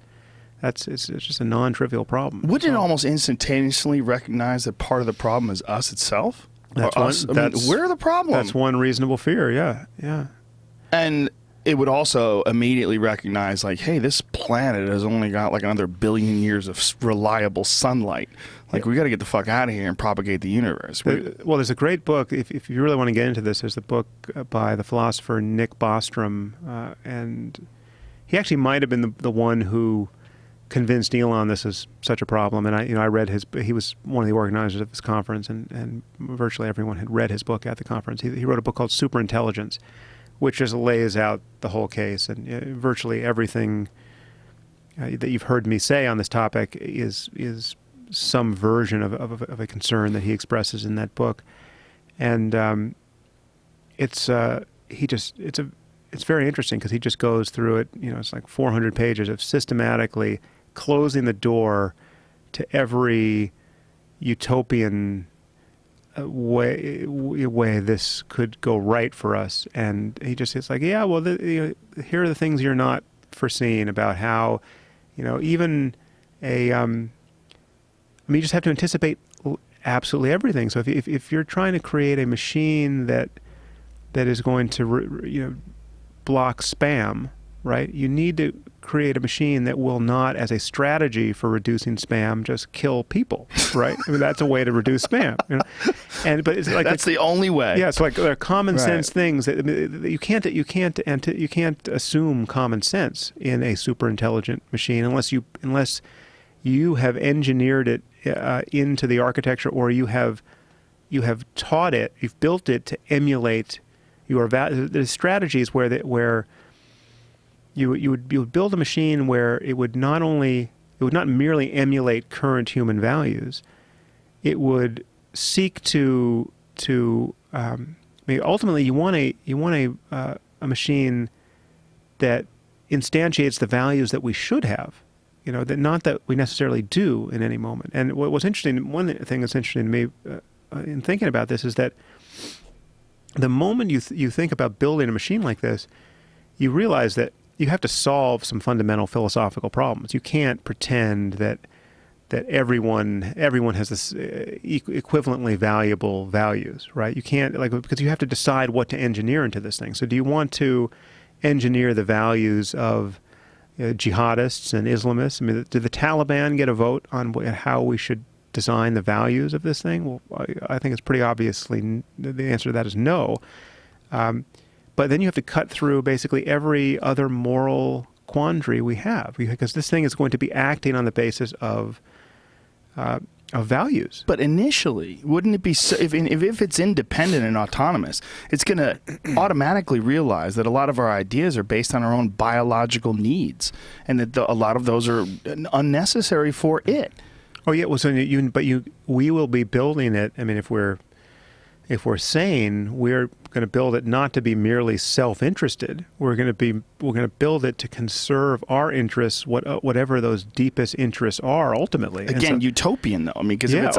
it's just a non-trivial problem. Wouldn't it almost instantaneously recognize that part of the problem is us itself? We're the problem. That's one reasonable fear, yeah. And it would also immediately recognize, like, hey, this planet has only got like another billion years of reliable sunlight. Like, we got to get the fuck out of here and propagate the universe. Well, there's a great book, if you really want to get into this, there's a book by the philosopher Nick Bostrom, and he actually might have been the one who convinced Elon this is such a problem. And I read he was one of the organizers of this conference, and virtually everyone had read his book at the conference. He wrote a book called Superintelligence, which just lays out the whole case, and virtually everything that you've heard me say on this topic is some version of a concern that he expresses in that book. And it's very interesting because he just goes through it. It's like 400 pages of systematically closing the door to every utopian way this could go right for us. And it's like, yeah, well, here are the things you're not foreseeing about how, even you just have to anticipate absolutely everything. So if you're trying to create a machine that is going to block spam, right? You need to create a machine that will not, as a strategy for reducing spam, just kill people, right? I mean, that's a way to reduce spam. But it's like that's the only way. Yeah, it's like there are common sense things that you can't assume common sense in a super intelligent machine unless you have engineered it into the architecture, or you have taught it, you've built it to emulate your there's strategies where you would build a machine where it would not merely emulate current human values, it would seek to ultimately you want a machine that instantiates the values that we should have. That not that we necessarily do in any moment. And what's interesting, one thing that's interesting to me in thinking about this is that the moment you think about building a machine like this, you realize that you have to solve some fundamental philosophical problems. You can't pretend that everyone has this equivalently valuable values, right? You can't, because you have to decide what to engineer into this thing. So do you want to engineer the values of jihadists and Islamists? I mean, did the Taliban get a vote on how we should design the values of this thing? Well, I think it's pretty obviously the answer to that is no. But then you have to cut through basically every other moral quandary we have, because this thing is going to be acting on the basis of values. But initially, wouldn't it be if it's independent and autonomous, it's going to automatically realize that a lot of our ideas are based on our own biological needs, and that a lot of those are unnecessary for it. Oh yeah, well, so we will be building it. I mean, if we're sane, we're going to build it not to be merely self-interested. We're going to build it to conserve our interests, whatever those deepest interests are ultimately. Again, utopian though. I mean, because if it's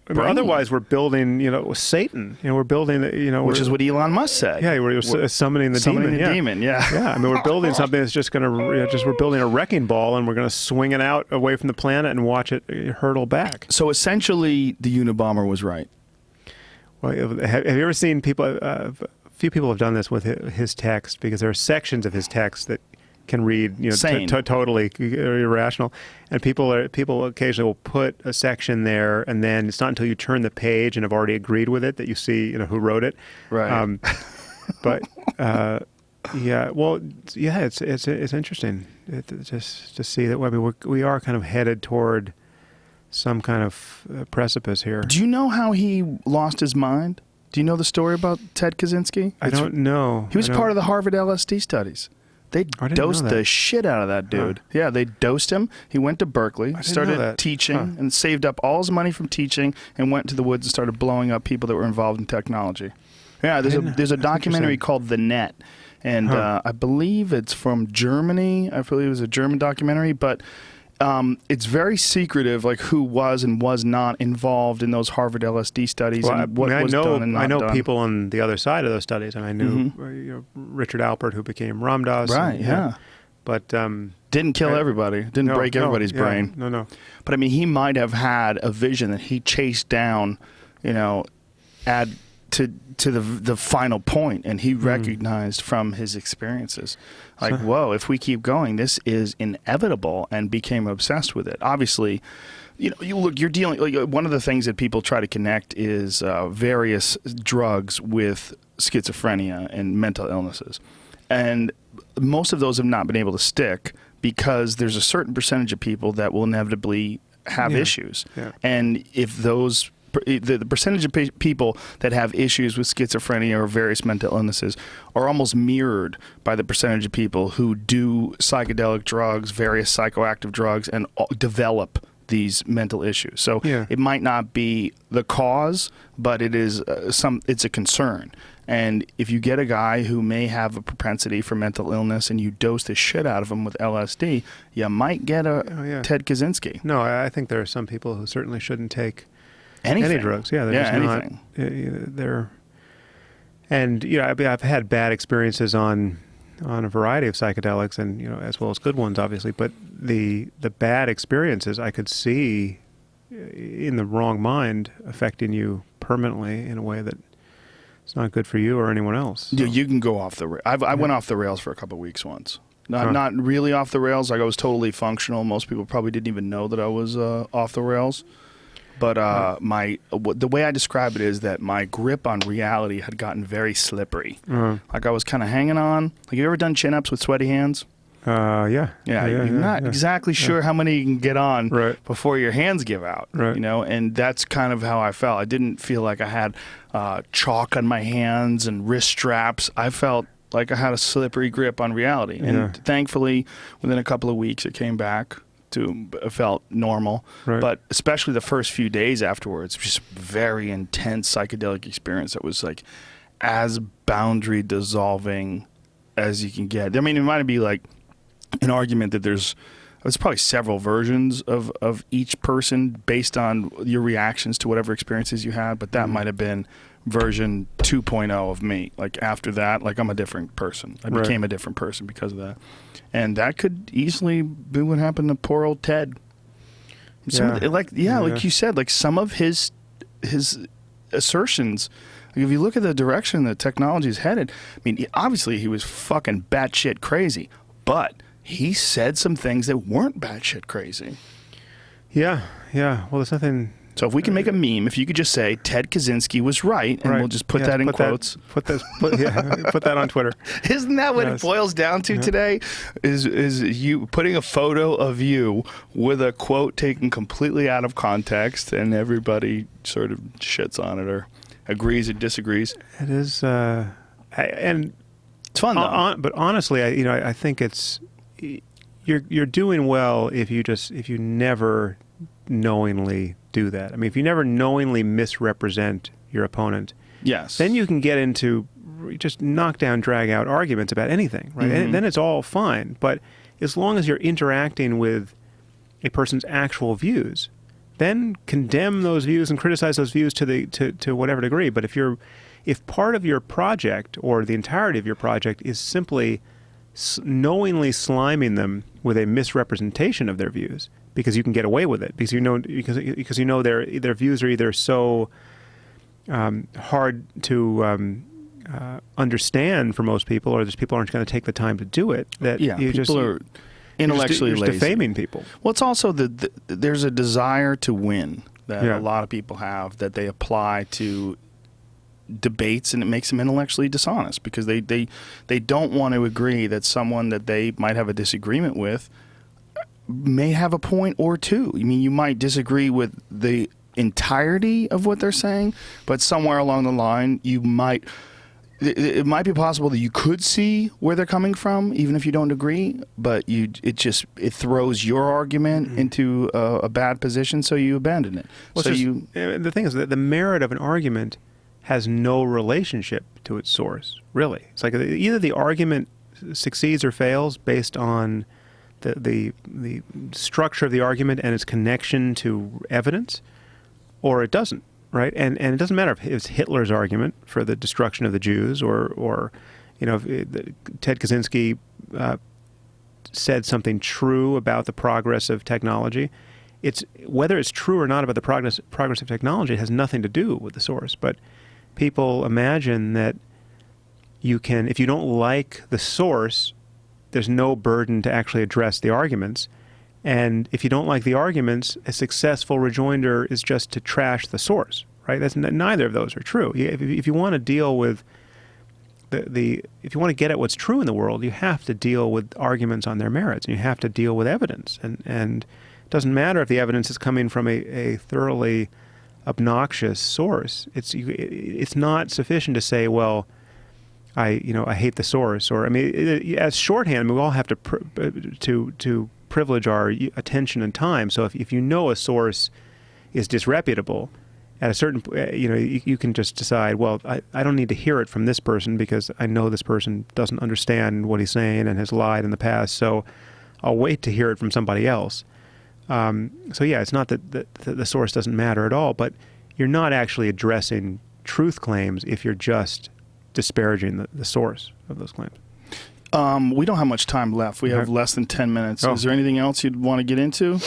Otherwise, we're building, Satan. We're building, which is what Elon Musk said. Yeah, we're summoning the demon. Yeah. Yeah, I mean, we're building something that's just going to, we're building a wrecking ball, and we're going to swing it out away from the planet and watch it hurtle back. So essentially, the Unabomber was right. Well, have you ever seen people? A few people have done this with his text, because there are sections of his text that can read, totally irrational, and people occasionally will put a section there, and then it's not until you turn the page and have already agreed with it that you see, who wrote it. Right. But it's interesting just to see that. I mean, we are kind of headed toward some kind of precipice here. Do you know how he lost his mind? Do you know the story about Ted Kaczynski? I don't know. He was part of the Harvard LSD studies. They dosed the shit out of that dude. Huh. Yeah, they dosed him. He went to Berkeley, started teaching, and saved up all his money from teaching, and went to the woods and started blowing up people that were involved in technology. Yeah, there's a documentary called The Net, and I believe it's from Germany. I believe it was a German documentary, but it's very secretive, like who was and was not involved in those Harvard LSD studies, and what was done and not done. I know people on the other side of those studies, and I knew Richard Alpert, who became Ram Dass. Right, yeah. But didn't kill everybody. Didn't break everybody's brain. No. But I mean, he might have had a vision that he chased down, to the final point, and he recognized from his experiences, like, whoa, if we keep going, this is inevitable, and became obsessed with it. Obviously, you're dealing, like, one of the things that people try to connect is various drugs with schizophrenia and mental illnesses. And most of those have not been able to stick, because there's a certain percentage of people that will inevitably have issues. Yeah. And if the percentage of people that have issues with schizophrenia or various mental illnesses are almost mirrored by the percentage of people who do psychedelic drugs, various psychoactive drugs, and develop these mental issues. So it might not be the cause, but it is it's a concern. And if you get a guy who may have a propensity for mental illness and you dose the shit out of him with LSD, you might get a Ted Kaczynski. No, I think there are some people who certainly shouldn't take any drugs. Yeah, they're just anything. I've had bad experiences on a variety of psychedelics, and as well as good ones, obviously. But the bad experiences I could see in the wrong mind affecting you permanently in a way that it's not good for you or anyone else. So. You can go off the rails. I went off the rails for a couple of weeks once. Not really off the rails. Like, I was totally functional. Most people probably didn't even know that I was off the rails. But the way I describe it is that my grip on reality had gotten very slippery. Like, I was kind of hanging on. Like, you ever done chin-ups with sweaty hands? Yeah. You're not exactly sure how many you can get on before your hands give out. Right. And that's kind of how I felt. I didn't feel like I had chalk on my hands and wrist straps. I felt like I had a slippery grip on reality. And thankfully, within a couple of weeks, it came back. It felt normal, but especially the first few days afterwards, just very intense psychedelic experience that was like as boundary dissolving as you can get. I mean, it might be like an argument that there's probably several versions of each person based on your reactions to whatever experiences you had, but that might have been version 2.0 of me. Like, after that, like, I'm a different person. I became a different person because of that. And that could easily be what happened to poor old Ted. Like you said, like, some of his assertions, like, if you look at the direction the technology is headed, I mean, obviously he was fucking batshit crazy, but he said some things that weren't batshit crazy. Yeah. Well, there's nothing. So if we can make a meme, if you could just say Ted Kaczynski was right, and we'll just put that in quotes. Put that on Twitter. Isn't that what it boils down to today? Is you putting a photo of you with a quote taken completely out of context, and everybody sort of shits on it or agrees or disagrees. It is, and it's fun though. But honestly, I think it's you're doing well if you never knowingly do that. I mean, if you never knowingly misrepresent your opponent, then you can get into just knock down, drag out arguments about anything, right? And then it's all fine. But as long as you're interacting with a person's actual views, then condemn those views and criticize those views to whatever degree. But if part of your project or the entirety of your project is simply knowingly sliming them with a misrepresentation of their views, because you can get away with it, because you know their views are either so hard to understand for most people, or these people aren't going to take the time to do it. That people are intellectually you're lazy. defaming people. Well, it's also there's a desire to win that a lot of people have, that they apply to debates, and it makes them intellectually dishonest because they don't want to agree that someone that they might have a disagreement with may have a point or two. I mean, you might disagree with the entirety of what they're saying, but somewhere along the line it might be possible that you could see where they're coming from, even if you don't agree, but it throws your argument into a bad position, so you abandon it. Well, the thing is that the merit of an argument has no relationship to its source, really. It's like either the argument succeeds or fails based on the structure of the argument and its connection to evidence, or it doesn't, right? And it doesn't matter if it's Hitler's argument for the destruction of the Jews, or Ted Kaczynski said something true about the progress of technology. It's whether it's true or not about the progress of technology, it has nothing to do with the source. But people imagine that you can, if you don't like the source, there's no burden to actually address the arguments. And if you don't like the arguments, a successful rejoinder is just to trash the source, right? Neither of those are true. If you want to deal with if you want to get at what's true in the world, you have to deal with arguments on their merits, and you have to deal with evidence. And it doesn't matter if the evidence is coming from a thoroughly obnoxious source. It's not sufficient to say, well, I hate the source, or as shorthand, we all have to privilege our attention and time. So if you know a source is disreputable, at a certain you can just decide, well, I don't need to hear it from this person because I know this person doesn't understand what he's saying and has lied in the past. So I'll wait to hear it from somebody else. It's not that the source doesn't matter at all, but you're not actually addressing truth claims if you're just disparaging the source of those claims. We don't have much time left. We have less than 10 minutes. Is there anything else you'd want to get into?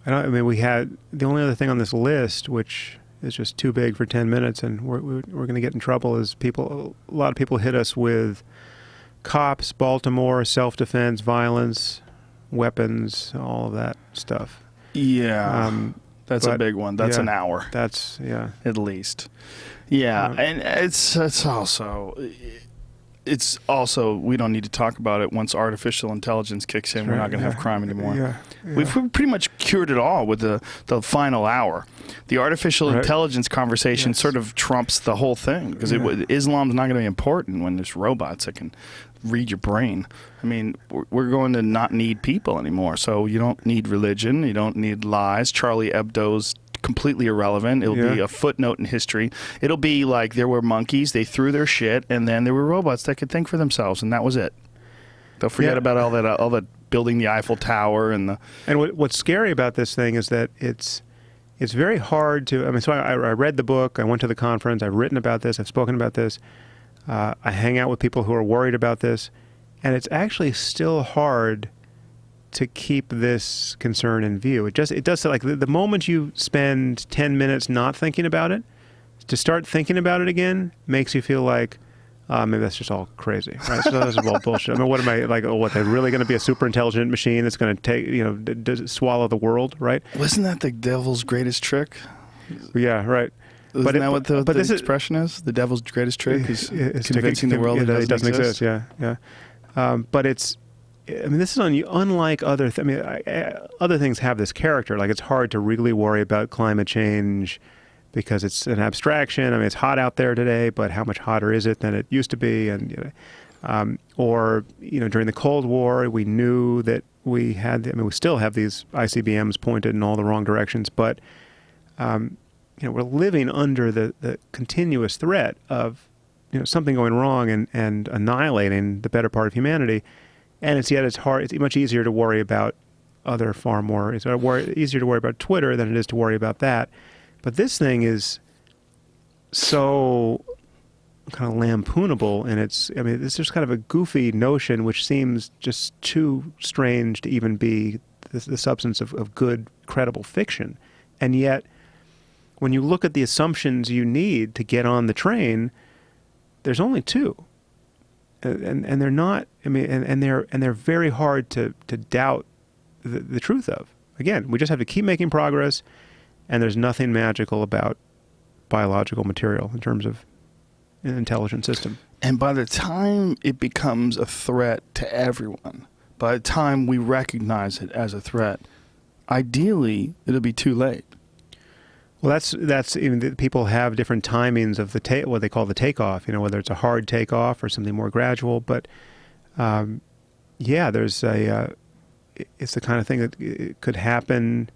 We had the only other thing on this list, which is just too big for 10 minutes, and we're going to get in trouble, is a lot of people hit us with cops, Baltimore, self-defense, violence, weapons, all of that stuff. Yeah, that's a big one. That's an hour. That's, at least. Yeah, and it's also we don't need to talk about it. Once artificial intelligence kicks in, we're not going to have crime anymore. Yeah. We've pretty much cured it all with the final hour. The artificial intelligence conversation sort of trumps the whole thing, because Islam's not going to be important when there's robots that can read your brain. I mean, we're going to not need people anymore. So you don't need religion. You don't need lies. Charlie Hebdo's completely irrelevant. It'll be a footnote in history. It'll be like there were monkeys, they threw their shit, and then there were robots that could think for themselves, and that was it. They'll forget about all that building the Eiffel Tower and the. And what's scary about this thing is that it's very hard to. So I read the book. I went to the conference. I've written about this. I've spoken about this. I hang out with people who are worried about this, and it's actually still hard to keep this concern in view. It does, like the moment you spend 10 minutes not thinking about it, to start thinking about it again makes you feel like, maybe that's just all crazy, right? So that's all bullshit. I mean, what am I, like, they're really going to be a super intelligent machine that's going to take, swallow the world, right? Wasn't that the devil's greatest trick? Yeah, right. Isn't that what the expression is? The devil's greatest trick is convincing the world that it doesn't exist. Yeah. But this is unlike other. Other things have this character. Like, it's hard to really worry about climate change because it's an abstraction. it's hot out there today, but how much hotter is it than it used to be? And during the Cold War, we knew that we had. we still have these ICBMs pointed in all the wrong directions, but we're living under the continuous threat of something going wrong and annihilating the better part of humanity. And it's hard. It's much easier to worry about other far more. It's easier to worry about Twitter than it is to worry about that. But this thing is so kind of lampoonable, and it's just kind of a goofy notion which seems just too strange to even be the substance of good, credible fiction. And yet, when you look at the assumptions you need to get on the train, there's only two. And they're not, and they're very hard to doubt the truth of. Again, we just have to keep making progress, and there's nothing magical about biological material in terms of an intelligent system. And by the time it becomes a threat to everyone, by the time we recognize it as a threat, ideally it'll be too late. Well, that's even people have different timings of what they call the takeoff. Whether it's a hard takeoff or something more gradual. But there's it's the kind of thing that it could happen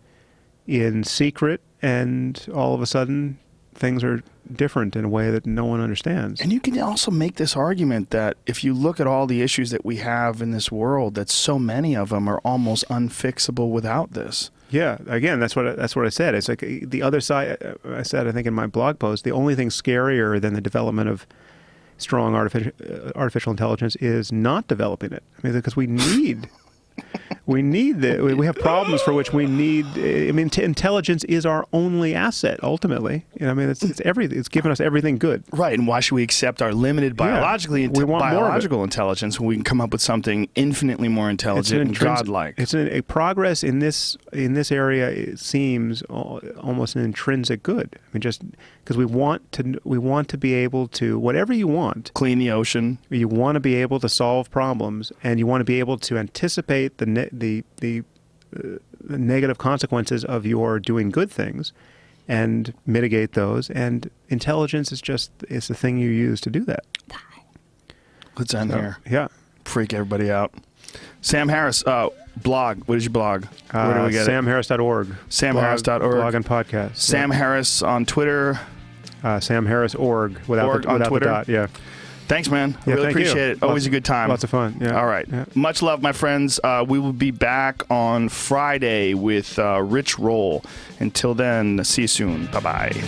in secret, and all of a sudden things are different in a way that no one understands. And you can also make this argument that if you look at all the issues that we have in this world, that so many of them are almost unfixable without this. Yeah, again, that's what I said. It's like the other side. I said, I think in my blog post, the only thing scarier than the development of strong artificial intelligence is not developing it. Because we need we have problems for which we need. Intelligence is our only asset ultimately. It's everything. It's given us everything good. Right, and why should we accept our limited biological intelligence when we can come up with something infinitely more intelligent and godlike? It's a progress in this area. It seems almost an intrinsic good. Just because we want to be able to, whatever you want, clean the ocean. You want to be able to solve problems, and you want to be able to anticipate the negative consequences of your doing good things and mitigate those. And intelligence is the thing you use to do that. Wow. Let's end here. Yeah. Freak everybody out. Sam Harris, blog. What is your blog? Where do we get samharris.org. Samharris.org. Blog and podcast. Sam Harris on Twitter. Sam Harris org without on the Twitter. Dot. Yeah. Thanks, man. I really appreciate it. Always a good time. Lots of fun. Yeah. All right. Yeah. Much love, my friends. We will be back on Friday with Rich Roll. Until then, see you soon. Bye-bye.